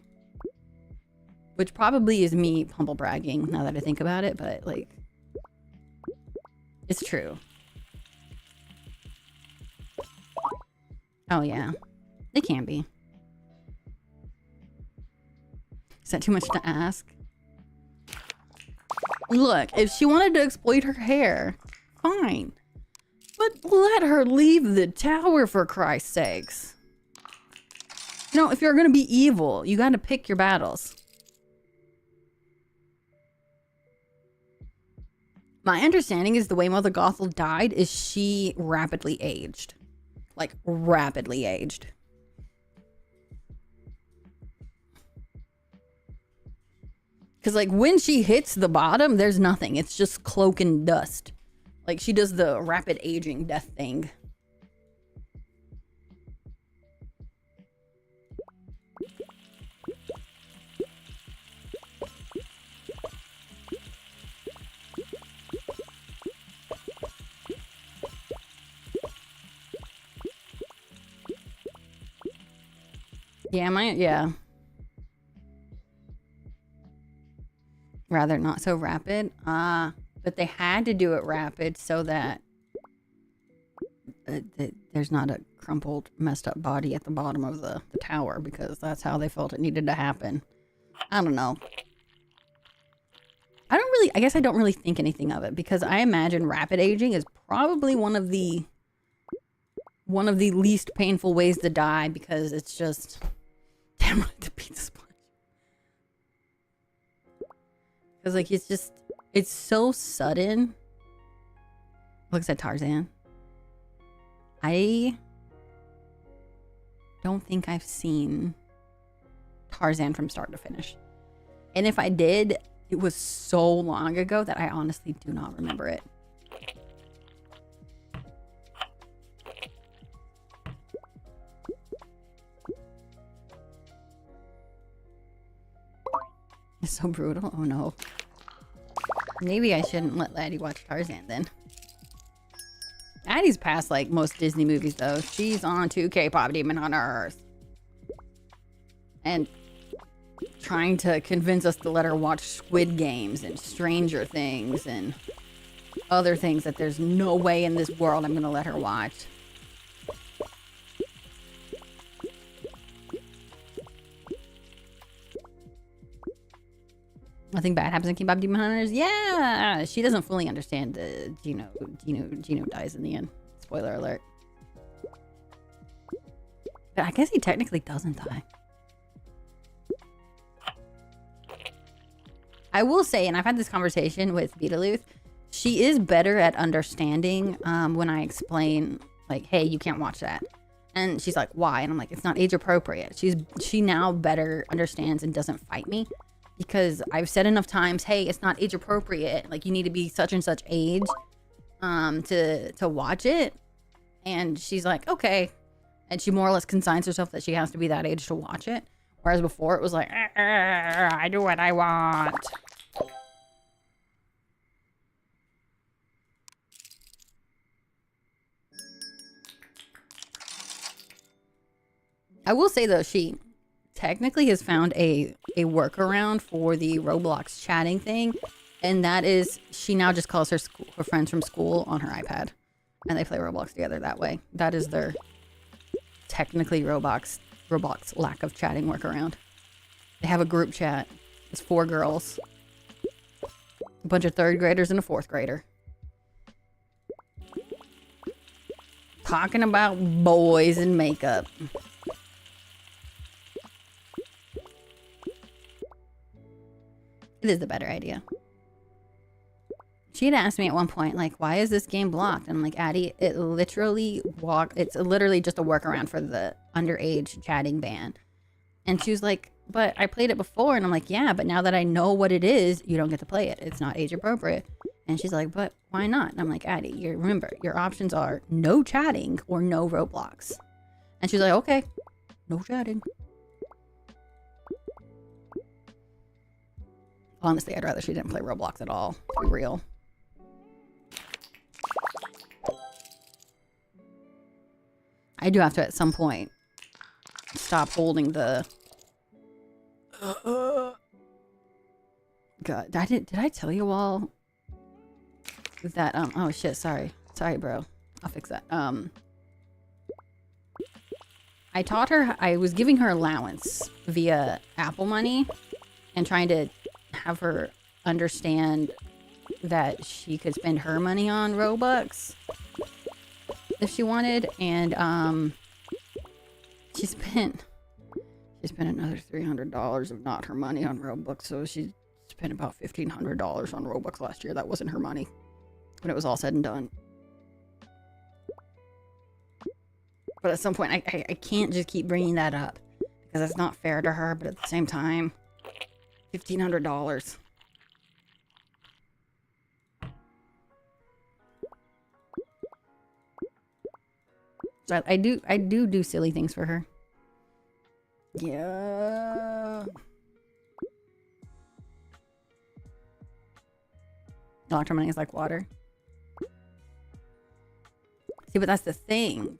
Which probably is me humble bragging now that I think about it, but like, it's true. Oh yeah, it can be. Is that too much to ask? Look, if she wanted to exploit her hair, fine. But let her leave the tower, for Christ's sakes. You know, if you're gonna be evil, you gotta pick your battles. My understanding is the way Mother Gothel died is she rapidly aged. Like, rapidly aged. Because, like, when she hits the bottom, there's nothing. It's just cloak and dust. Like, she does the rapid aging death thing. Yeah. Rather not so rapid. But they had to do it rapid so that there's not a crumpled, messed up body at the bottom of the tower, because that's how they felt it needed to happen. I don't know. I guess I don't really think anything of it, because I imagine rapid aging is probably one of the least painful ways to die, because it's just, damn, I have to beat the sponge. Because like it's so sudden. Looks at Tarzan. I don't think I've seen Tarzan from start to finish. And if I did, it was so long ago that I honestly do not remember it. It's so brutal. Oh no. Maybe I shouldn't let Laddie watch Tarzan then. Addie's past like most Disney movies though. She's on 2K Pop Demon Hunters. And trying to convince us to let her watch Squid Games and Stranger Things and other things that there's no way in this world I'm gonna let her watch. Nothing bad happens in K-pop Demon Hunters. Yeah, she doesn't fully understand the Gino dies in the end. Spoiler alert. But I guess he technically doesn't die. I will say, and I've had this conversation with Beetlejuice, she is better at understanding when I explain, like, hey, you can't watch that. And she's like, why? And I'm like, it's not age appropriate. She now better understands and doesn't fight me. Because I've said enough times, hey, it's not age appropriate. Like, you need to be such and such age to watch it. And she's like, okay. And she more or less consigns herself that she has to be that age to watch it. Whereas before it was like, I do what I want. I will say though, she technically has found a workaround for the Roblox chatting thing, and that is she now just calls her friends from school on her iPad, and they play Roblox together that way. That is their technically Roblox lack of chatting workaround. They have a group chat. It's 4 girls, a bunch of 3rd graders and a 4th grader, talking about boys and makeup. It is the better idea. She had asked me at one point, like, why is this game blocked? And I'm like, Addie, it's literally just a workaround for the underage chatting ban. And she was like, but I played it before. And I'm like, yeah, but now that I know what it is, you don't get to play it. It's not age appropriate. And she's like, but why not? And I'm like, Addie, remember, your options are no chatting or no Roblox. And she's like, okay, no chatting. Honestly, I'd rather she didn't play Roblox at all, to be real. I do have to, at some point, stop holding the... God, did I tell you all that, oh shit, sorry, bro. I'll fix that. I taught her, I was giving her allowance via Apple Money and trying to have her understand that she could spend her money on Robux if she wanted, and she spent another $300 of not her money on Robux, so she spent about $1,500 on Robux last year. That wasn't her money when it was all said and done. But at some point, I can't just keep bringing that up because it's not fair to her, but at the same time, $1,500. So I do silly things for her. Yeah. Locked her money is like water. See, but that's the thing.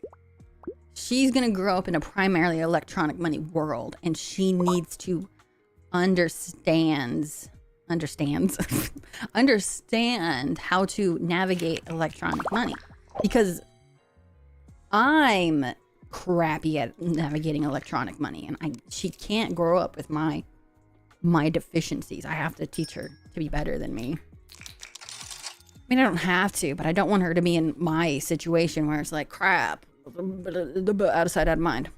she's gonna grow up in a primarily electronic money world, and she needs to understand how to navigate electronic money, because I'm crappy at navigating electronic money, and she can't grow up with my deficiencies. I have to teach her to be better than me. I mean, I don't have to, but I don't want her to be in my situation where it's like, crap, out of sight, out of mind.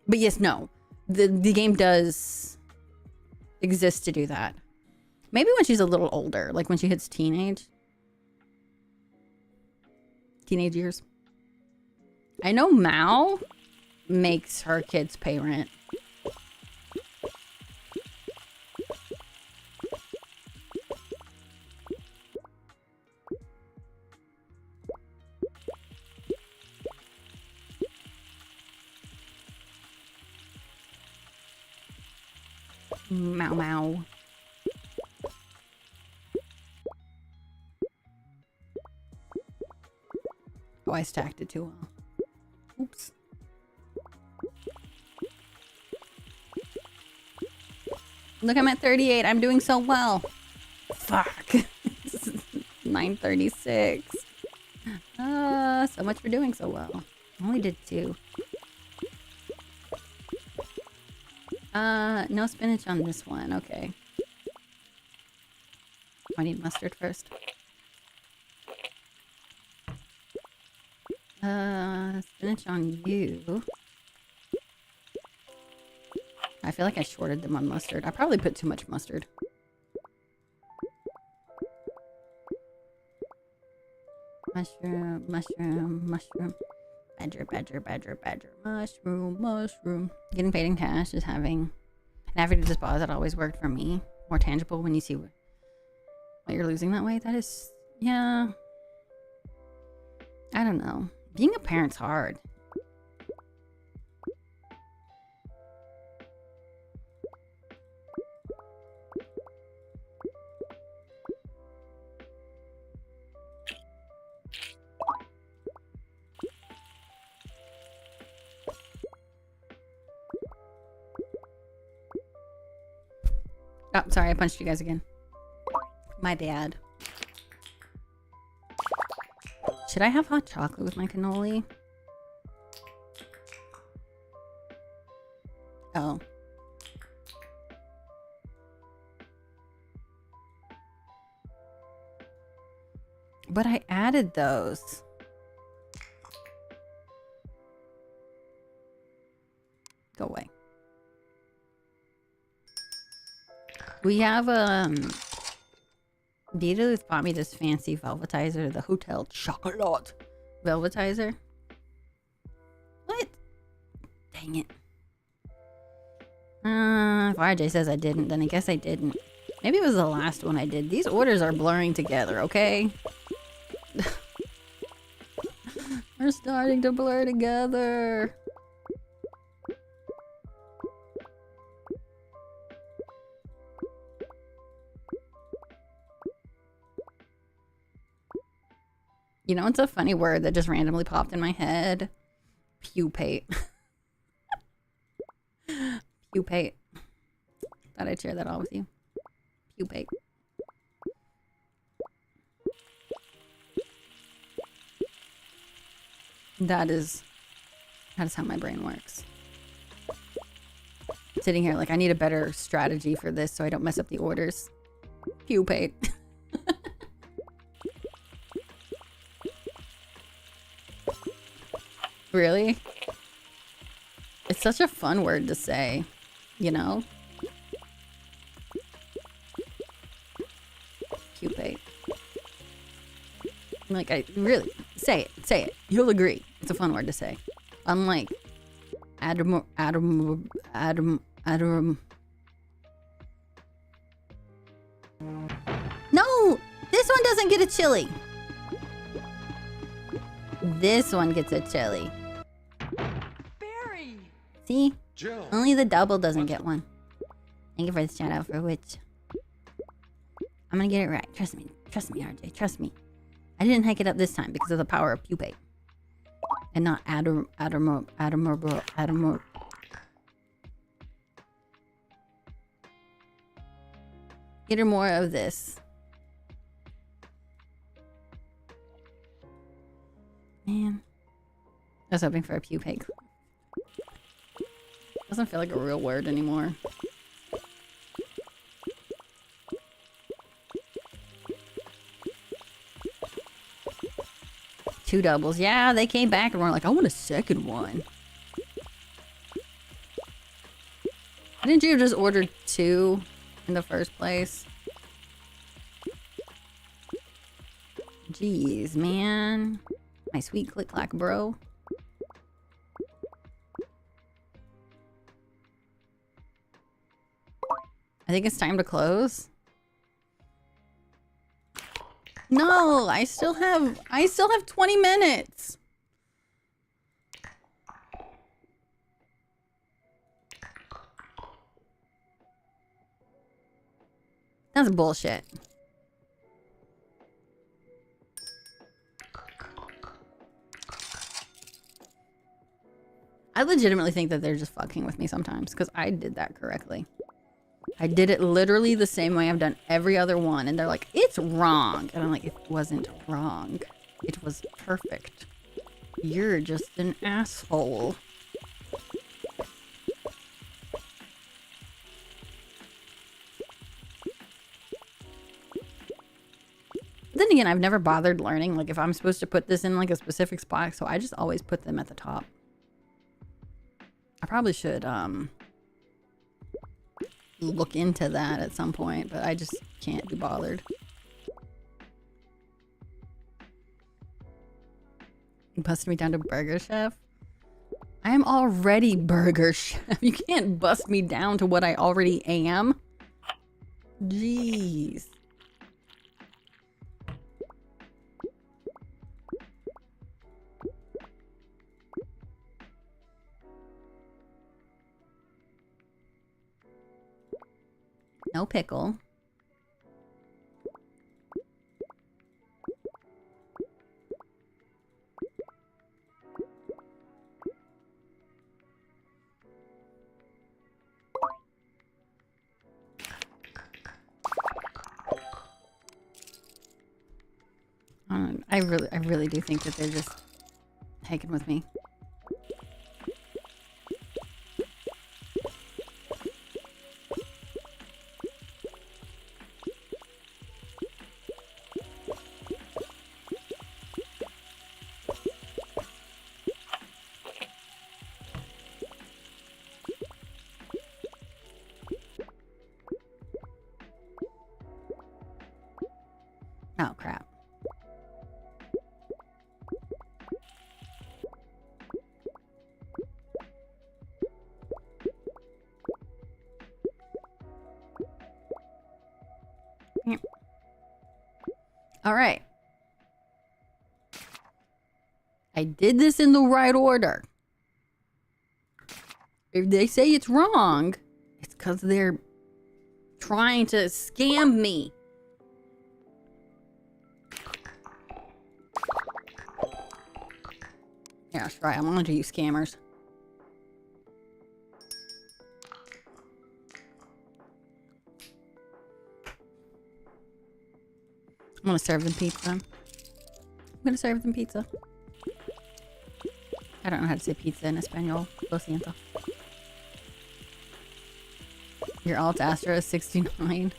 But yes, no, the game does exist to do that. Maybe when she's a little older, like when she hits teenage years. I know Mao makes her kids pay rent. Mao. Oh, I stacked it too well. Oops. Look, I'm at 38. I'm doing so well. Fuck. 936. So much for doing so well. Only did 2. No spinach on this one. Okay. I need mustard first. Spinach on you. I feel like I shorted them on mustard. I probably put too much mustard. Mushroom. Badger. Mushroom. Getting paid in cash is having an average deposit always worked for me. More tangible when you see what you're losing that way. That is, yeah. I don't know. Being a parent's hard. Oh, sorry, I punched you guys again. My bad. Should I have hot chocolate with my cannoli? Oh. But I added those. Go away. We have, Beetlejuice bought me this fancy velvetizer, the Hotel Chocolat velvetizer. What? Dang it. If RJ says I didn't, then I guess I didn't. Maybe it was the last one I did. These orders are blurring together, okay? We're starting to blur together. You know, it's a funny word that just randomly popped in my head. Pupate. Pupate. Thought I'd share that all with you. Pupate. That is how my brain works. Sitting here like I need a better strategy for this so I don't mess up the orders. Pupate. Really? It's such a fun word to say, you know? Pupate. Like, I really say it. You'll agree. It's a fun word to say. Unlike Adam. No! This one doesn't get a chili. This one gets a chili. Barry! See? Jill. Only the double doesn't get one. Thank you for the shout out for which. I'm gonna get it right. Trust me. Trust me, RJ. Trust me. I didn't hike it up this time because of the power of Pupate. And not Adamor. Get her more of this. Man. I was hoping for a pupae. Doesn't feel like a real word anymore. Two doubles. Yeah, they came back and were like, I want a second one. Didn't you just order 2 in the first place? Jeez, man. My sweet click-clack bro. I think it's time to close. No, I still have 20 minutes. That's bullshit. I legitimately think that they're just fucking with me sometimes because I did that correctly. I did it literally the same way I've done every other one. And they're like, it's wrong. And I'm like, it wasn't wrong. It was perfect. You're just an asshole. Then again, I've never bothered learning. Like, if I'm supposed to put this in like a specific spot, so I just always put them at the top. I probably should, look into that at some point, but I just can't be bothered. You busted me down to Burger Chef? I am already Burger Chef. You can't bust me down to what I already am. Jeez. No pickle. I really do think that they're just taking with me. Oh, crap. All right. I did this in the right order. If they say it's wrong, it's because they're trying to scam me. Yeah, that's right. I'm on to you scammers. I'm gonna serve them pizza. I'm gonna serve them pizza. I don't know how to say pizza in Espanol. Lo siento. Your alt Astra is 69.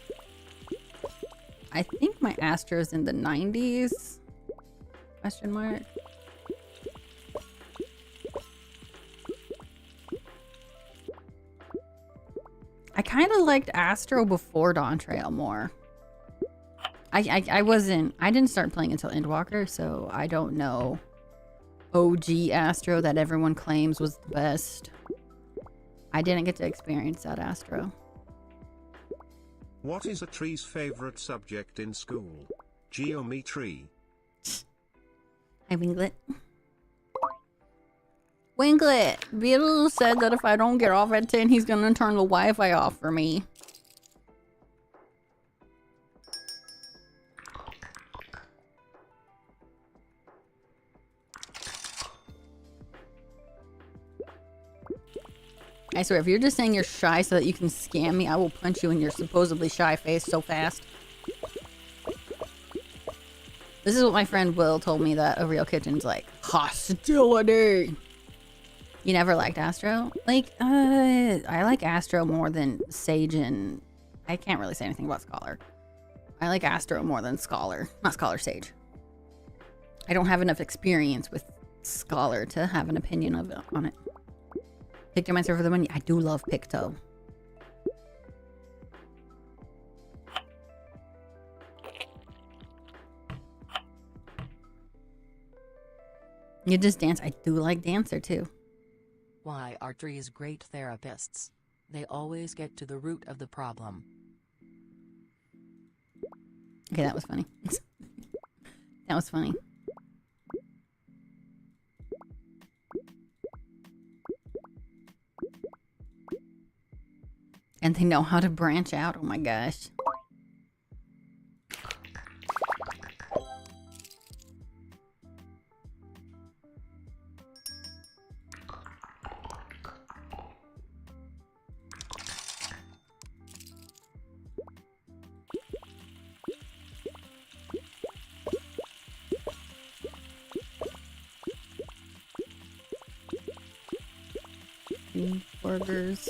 I think my Astra's in the 90s. Question mark. I kind of liked Astro before Dawn Trail more. I didn't start playing until Endwalker, so I don't know OG Astro that everyone claims was the best. I didn't get to experience that Astro. What is a tree's favorite subject in school? Geometry. Hi, Winglet. Winglet! Beetle said that if I don't get off at 10, he's gonna turn the Wi-Fi off for me. I swear, if you're just saying you're shy so that you can scam me, I will punch you in your supposedly shy face so fast. This is what my friend Will told me that a real kitchen's like. Hostility! You never liked Astro? Like, I like Astro more than Sage and... I can't really say anything about Scholar. I like Astro more than Scholar. Not Scholar, Sage. I don't have enough experience with Scholar to have an opinion of it, on it. Pictomancer for the money. I do love Picto. You just dance. I do like Dancer too. Why are trees great therapists? They always get to the root of the problem. Okay, that was funny. That was funny. And they know how to branch out. Oh my gosh. Burgers.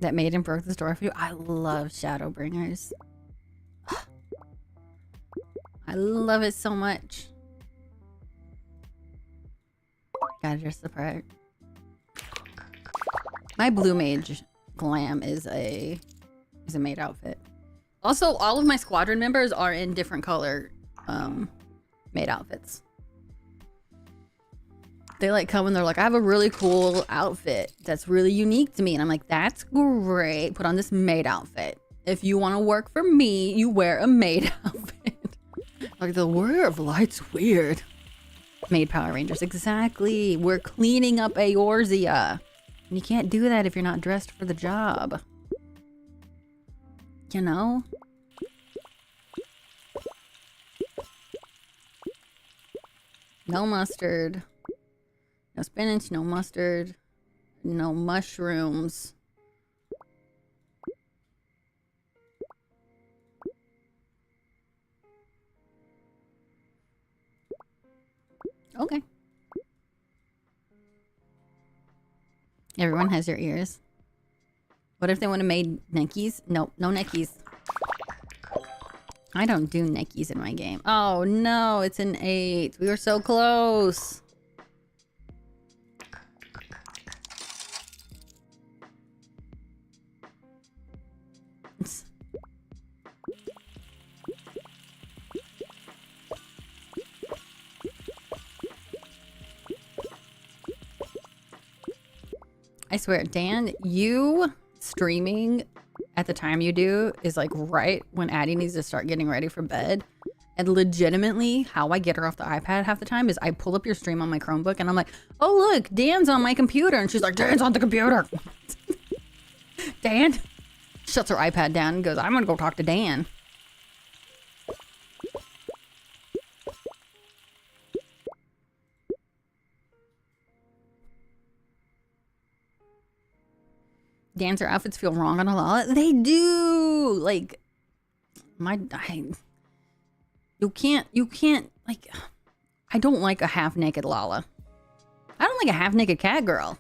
That made and broke the story for you. I love Shadowbringers. I love it so much. Gotta dress the part. My blue mage glam is a maid outfit. Also, all of my squadron members are in different color maid outfits. They like come and they're like, I have a really cool outfit that's really unique to me. And I'm like, that's great. Put on this maid outfit. If you want to work for me, you wear a maid outfit. Like, the Warrior of Light's weird. Maid Power Rangers. Exactly. We're cleaning up Eorzea. And you can't do that if you're not dressed for the job. You know? No mustard. No spinach, no mustard. No mushrooms. Okay. Everyone has their ears. What if they would have made neckies? Nope, no neckies. I don't do neckies in my game. Oh no, it's an 8. We were so close. I swear, Dan, you streaming at the time you do is like right when Addie needs to start getting ready for bed. And legitimately, how I get her off the iPad half the time is I pull up your stream on my Chromebook and I'm like, oh look, Dan's on my computer. And she's like, Dan's on the computer. Dan shuts her iPad down and goes, I'm gonna go talk to Dan. Dancer outfits feel wrong on Halala. They do. Like, you can't, like, I don't like a half-naked Lala. I don't like a half-naked cat girl.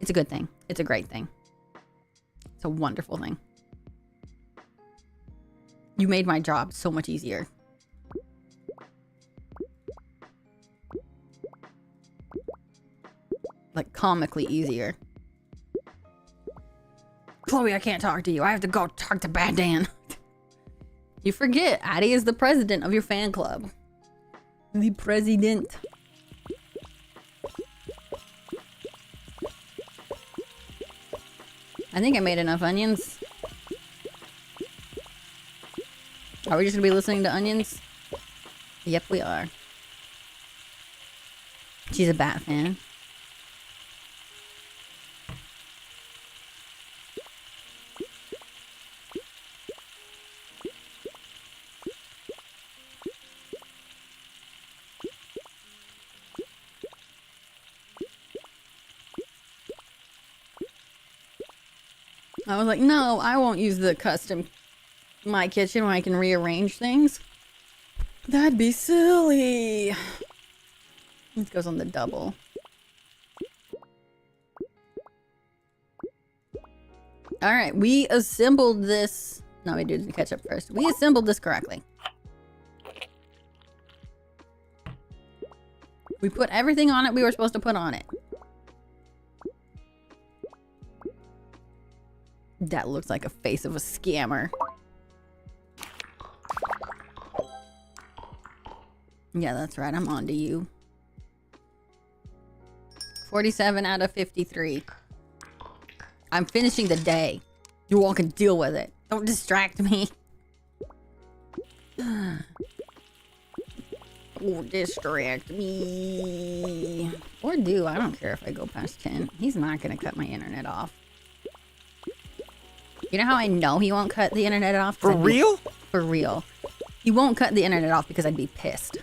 It's a good thing. It's a great thing. It's a wonderful thing. You made my job so much easier. Like, comically easier. Chloe, I can't talk to you. I have to go talk to Bad Dan. You forget, Addie is the president of your fan club. The president. I think I made enough onions. Are we just gonna be listening to onions? Yep, we are. She's a Bat fan. I was like, no, I won't use the custom My Kitchen where I can rearrange things. That'd be silly. It goes on the double. Alright, we assembled this. No, we did the ketchup first. We assembled this correctly. We put everything on it we were supposed to put on it. That looks like a face of a scammer. Yeah, that's right. I'm on to you. 47 out of 53. I'm finishing the day. You all can deal with it. Don't distract me. Don't distract me. Or do. I don't care if I go past 10. He's not going to cut my internet off. You know how I know he won't cut the internet off? For real? For real. He won't cut the internet off because I'd be pissed.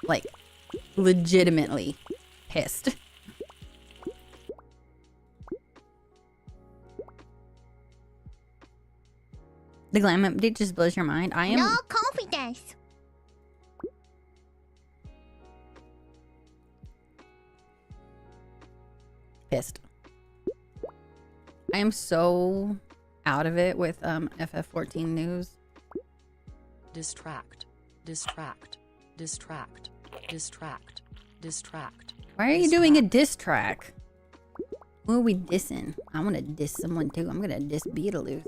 Like, legitimately pissed. The glam update just blows your mind. I am... No confidence. Pissed. I am so out of it with FF14 news. Distract. Distract. Distract. Distract. Distract. Why are you doing a diss track? Who are we dissing? I want to diss someone too. I'm going to diss Beetlejuice.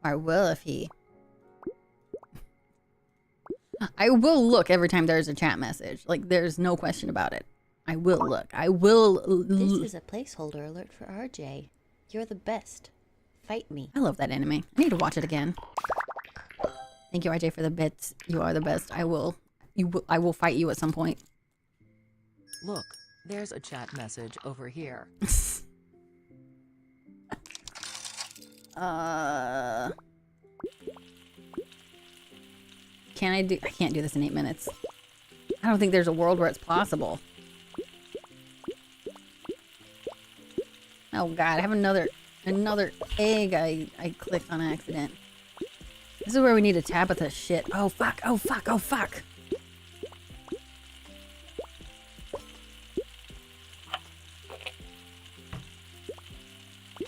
Or will if he... I will look every time there's a chat message. Like, there's no question about it. I will look. I will... This is a placeholder alert for RJ. You're the best. Fight me. I love that anime. I need to watch it again. Thank you, RJ, for the bits. You are the best. I will fight you at some point. Look, there's a chat message over here. Can I do... I can't do this in 8 minutes. I don't think there's a world where it's possible. Oh god, I have another egg I clicked on accident. This is where we need a Tabitha shit. Oh fuck, oh fuck, oh fuck.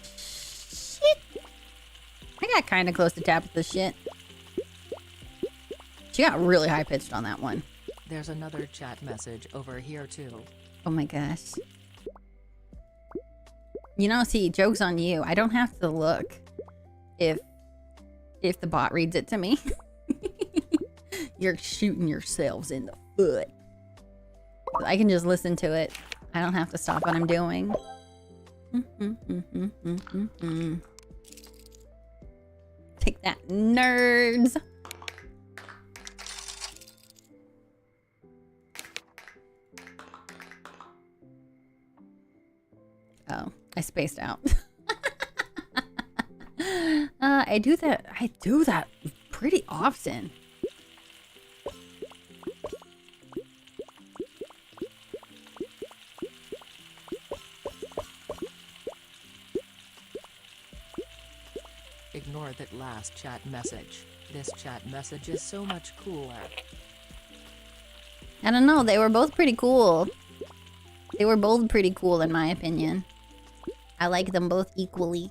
Shit. I got kind of close to Tabitha shit. She got really high pitched on that one. There's another chat message over here too. Oh my gosh. You know, see, joke's on you. I don't have to look if the bot reads it to me. You're shooting yourselves in the foot. I can just listen to it. I don't have to stop what I'm doing. Take that, nerds. Oh, I spaced out. I do that pretty often. Ignore that last chat message. This chat message is so much cooler. I don't know, they were both pretty cool. They were both pretty cool in my opinion. I like them both equally.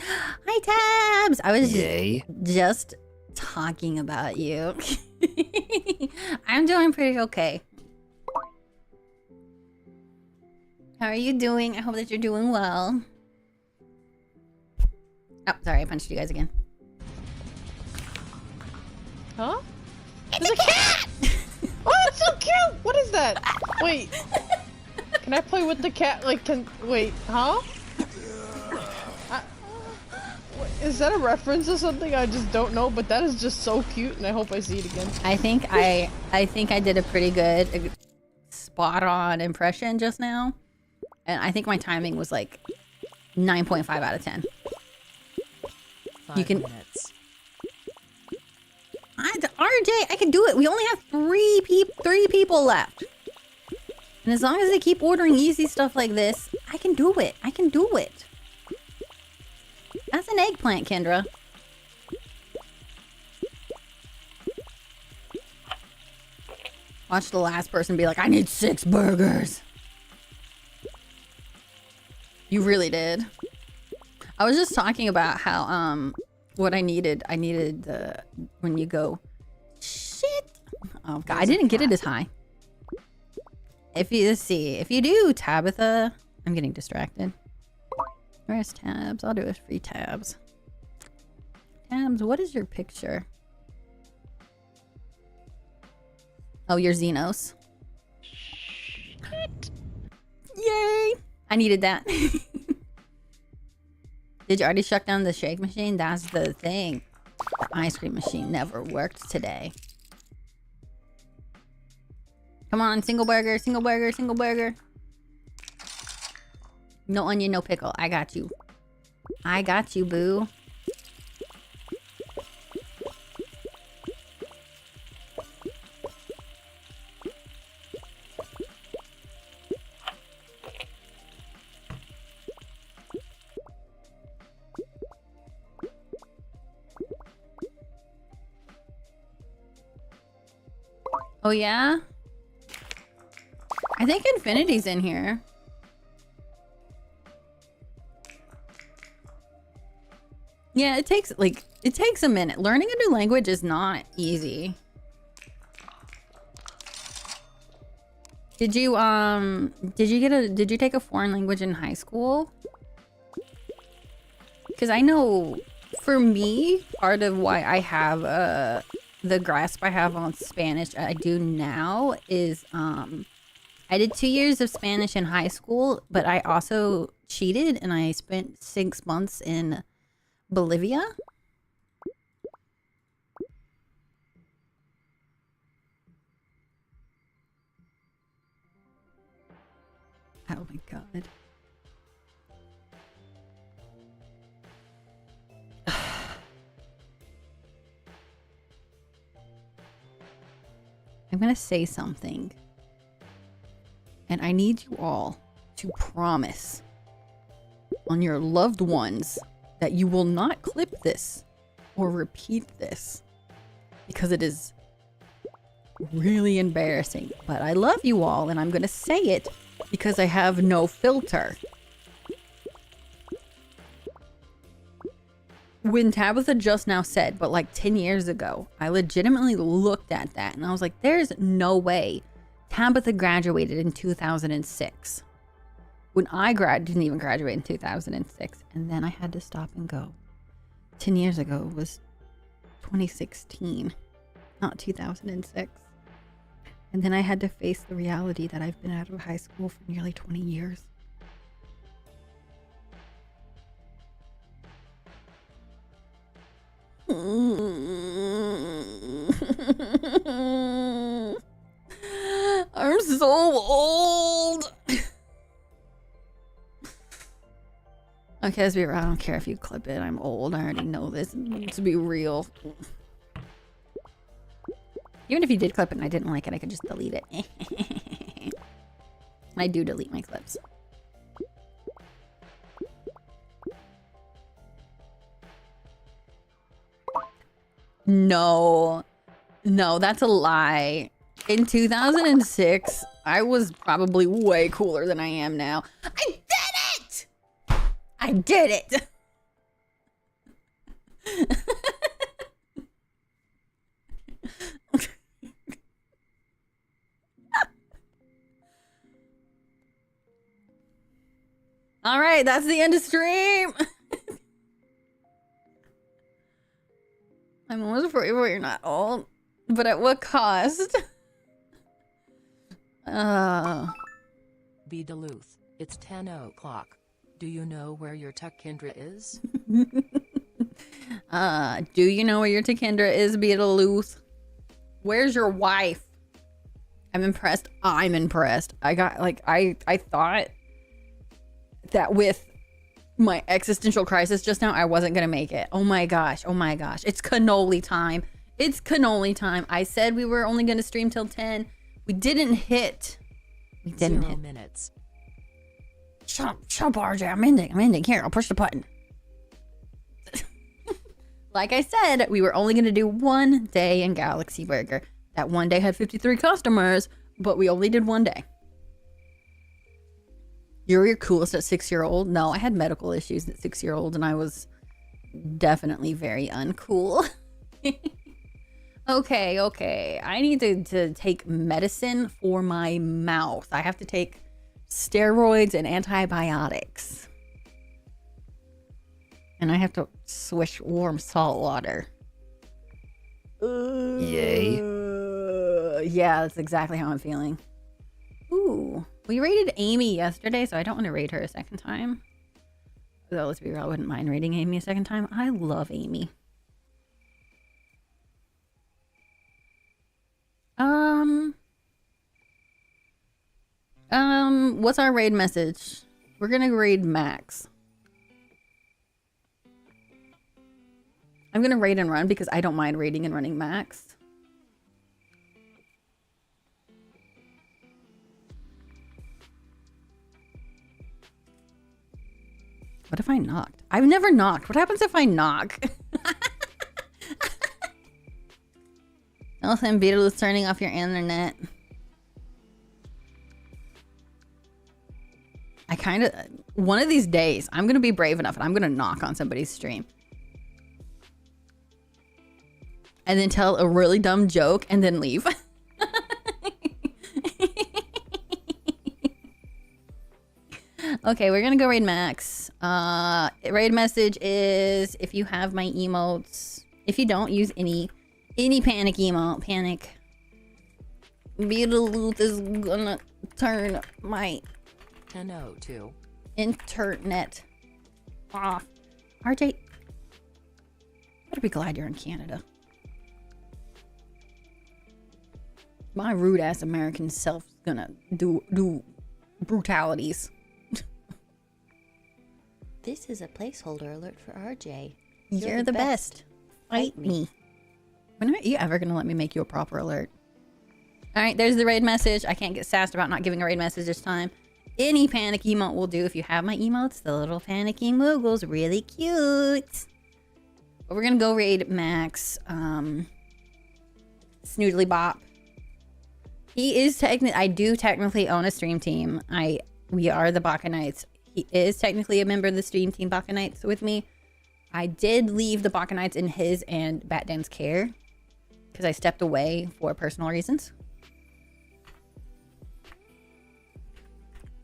Hi, Tabs! I was just talking about you. I'm doing pretty okay. How are you doing? I hope that you're doing well. Oh, sorry, I punched you guys again. Huh? It's a cat! Oh, it's so cute! What is that? Wait. Can I play with the cat? Like, wait, huh? Is that a reference to something I just don't know? But that is just so cute, and I hope I see it again. I think I did a pretty good, spot on impression just now, and I think my timing was like 9.5 out of 10. 5 You can- minutes. RJ, I can do it. We only have three people left. And as long as they keep ordering easy stuff like this, I can do it. I can do it. That's an eggplant, Kendra. Watch the last person be like, I need 6 burgers. You really did. I was just talking about how, what I needed the, when you go, shit. Oh God, I didn't get it as high. If you, let's see, if you do Tabitha, I'm getting distracted. Where's tabs? I'll do it free tabs. Tabs, what is your picture? Oh, you're Xenos. Yay! I needed that. Did you already shut down the shake machine? That's the thing. The ice cream machine never worked today. Come on, single burger, single burger, single burger. No onion, no pickle. I got you. I got you, boo. Oh yeah? I think Infinity's in here. Yeah, it takes a minute. Learning a new language is not easy. Did you take a foreign language in high school? Because I know for me, part of why I have the grasp I have on Spanish I do now is I did 2 years of Spanish in high school, but I also cheated and I spent 6 months in Bolivia. Oh my God. I'm gonna say something. And I need you all to promise on your loved ones that you will not clip this or repeat this because it is really embarrassing. But I love you all and I'm gonna say it because I have no filter. When Tabitha just now said, but like 10 years ago, I legitimately looked at that and I was like, there's no way Tabitha graduated in 2006. When I didn't even graduate in 2006. And then I had to stop and go. 10 years ago was 2016, not 2006. And then I had to face the reality that I've been out of high school for nearly 20 years. I'm so old. Okay, let's be real. I don't care if you clip it. I'm old. I already know this. To be real. Even if you did clip it and I didn't like it, I could just delete it. I do delete my clips. No. No, that's a lie. In 2006, I was probably way cooler than I am now. I did it! I did it! All right, that's the end of stream. I'm almost afraid you're not old, but at what cost? B. Duluth, it's 10 o'clock. Do you know where your Tuck Kendra is? Do you know where your Takendra is, Beetlejuice? Where's your wife? I'm impressed. I'm impressed. I got like I thought that with my existential crisis just now, I wasn't gonna make it. Oh my gosh. Oh my gosh. It's cannoli time. It's cannoli time. I said we were only gonna stream till 10. We didn't hit. We didn't 0 hit. minutes. Shut up, RJ. I'm ending. Here, I'll push the button. Like I said, we were only gonna do one day in Galaxy Burger. That one day had 53 customers, but we only did one day. You're your coolest at 6-year-old? No, I had medical issues at 6-year-old, and I was definitely very uncool. Okay. I need to take medicine for my mouth. I have to take steroids and antibiotics. And I have to swish warm salt water. Yay. Yeah, that's exactly how I'm feeling. Ooh. We rated Amy yesterday, so I don't want to rate her a second time. Though, let's be real, I wouldn't mind rating Amy a second time. I love Amy. What's our raid message? We're gonna raid Max. I'm gonna raid and run because I don't mind raiding and running Max. What if I knocked? I've never knocked. What happens if I knock? Elton Beetle is turning off your internet. I kind of... One of these days, I'm going to be brave enough and I'm going to knock on somebody's stream. And then tell a really dumb joke and then leave. Okay, we're gonna go raid Max. Raid message is if you have my emotes. If you don't, use any panic emote. Panic. Beetlejuice is gonna turn my 10:02. internet off. RJ, better be glad you're in Canada. My rude ass American self's gonna do brutalities. This is a placeholder alert for RJ. You're the best. Fight me. When are you ever gonna let me make you a proper alert? All right, there's the raid message. I can't get sassed about not giving a raid message this time. Any panic emote will do. If you have my emotes, the little panicky moogle's really cute. But we're gonna go raid Max. Snoodly Bop. He is I do technically own a stream team. We are the Baka Knights. He is technically a member of the stream team Baka Knights with me. I did leave the Baka Knights in his and Batdan's care because I stepped away for personal reasons.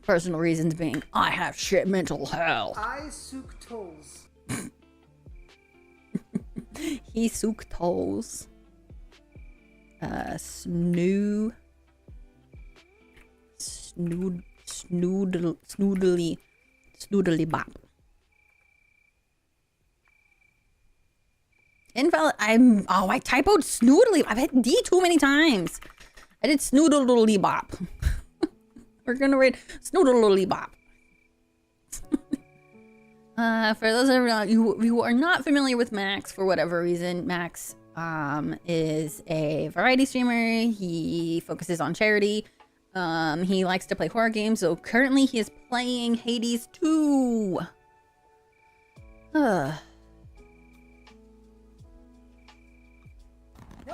Personal reasons being I have shit mental health. I sook toes. He sook toes. Snoodly Bop. Invalid. I typoed Snoodly. I've hit D too many times. I did Snoodly Bop. We're gonna read Snoodly Bop. For those of you who are not familiar with Max, for whatever reason, Max is a variety streamer. He focuses on charity. He likes to play horror games, so currently he is playing Hades 2. No,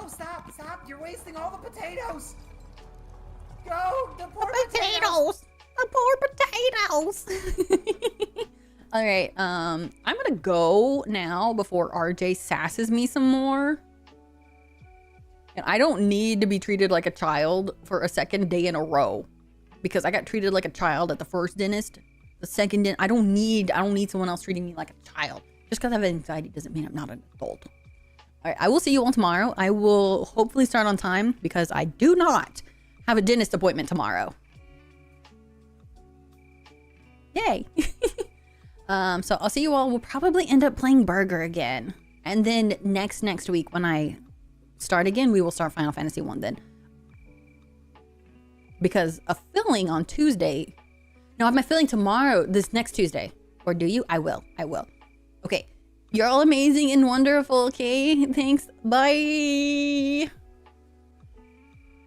stop! You're wasting all the potatoes! Go! The poor potatoes! The poor potatoes! Alright, I'm gonna go now before RJ sasses me some more. And I don't need to be treated like a child for a second day in a row. Because I got treated like a child at the first dentist. The second dentist, I don't need someone else treating me like a child. Just because I have anxiety doesn't mean I'm not an adult. Alright, I will see you all tomorrow. I will hopefully start on time because I do not have a dentist appointment tomorrow. Yay. So I'll see you all. We'll probably end up playing Burger again. And then next week when I start again, we will start Final Fantasy 1 then. Because a filling on Tuesday. No, I have my filling tomorrow, this next Tuesday. Or do you? I will. Okay. You're all amazing and wonderful, okay? Thanks. Bye.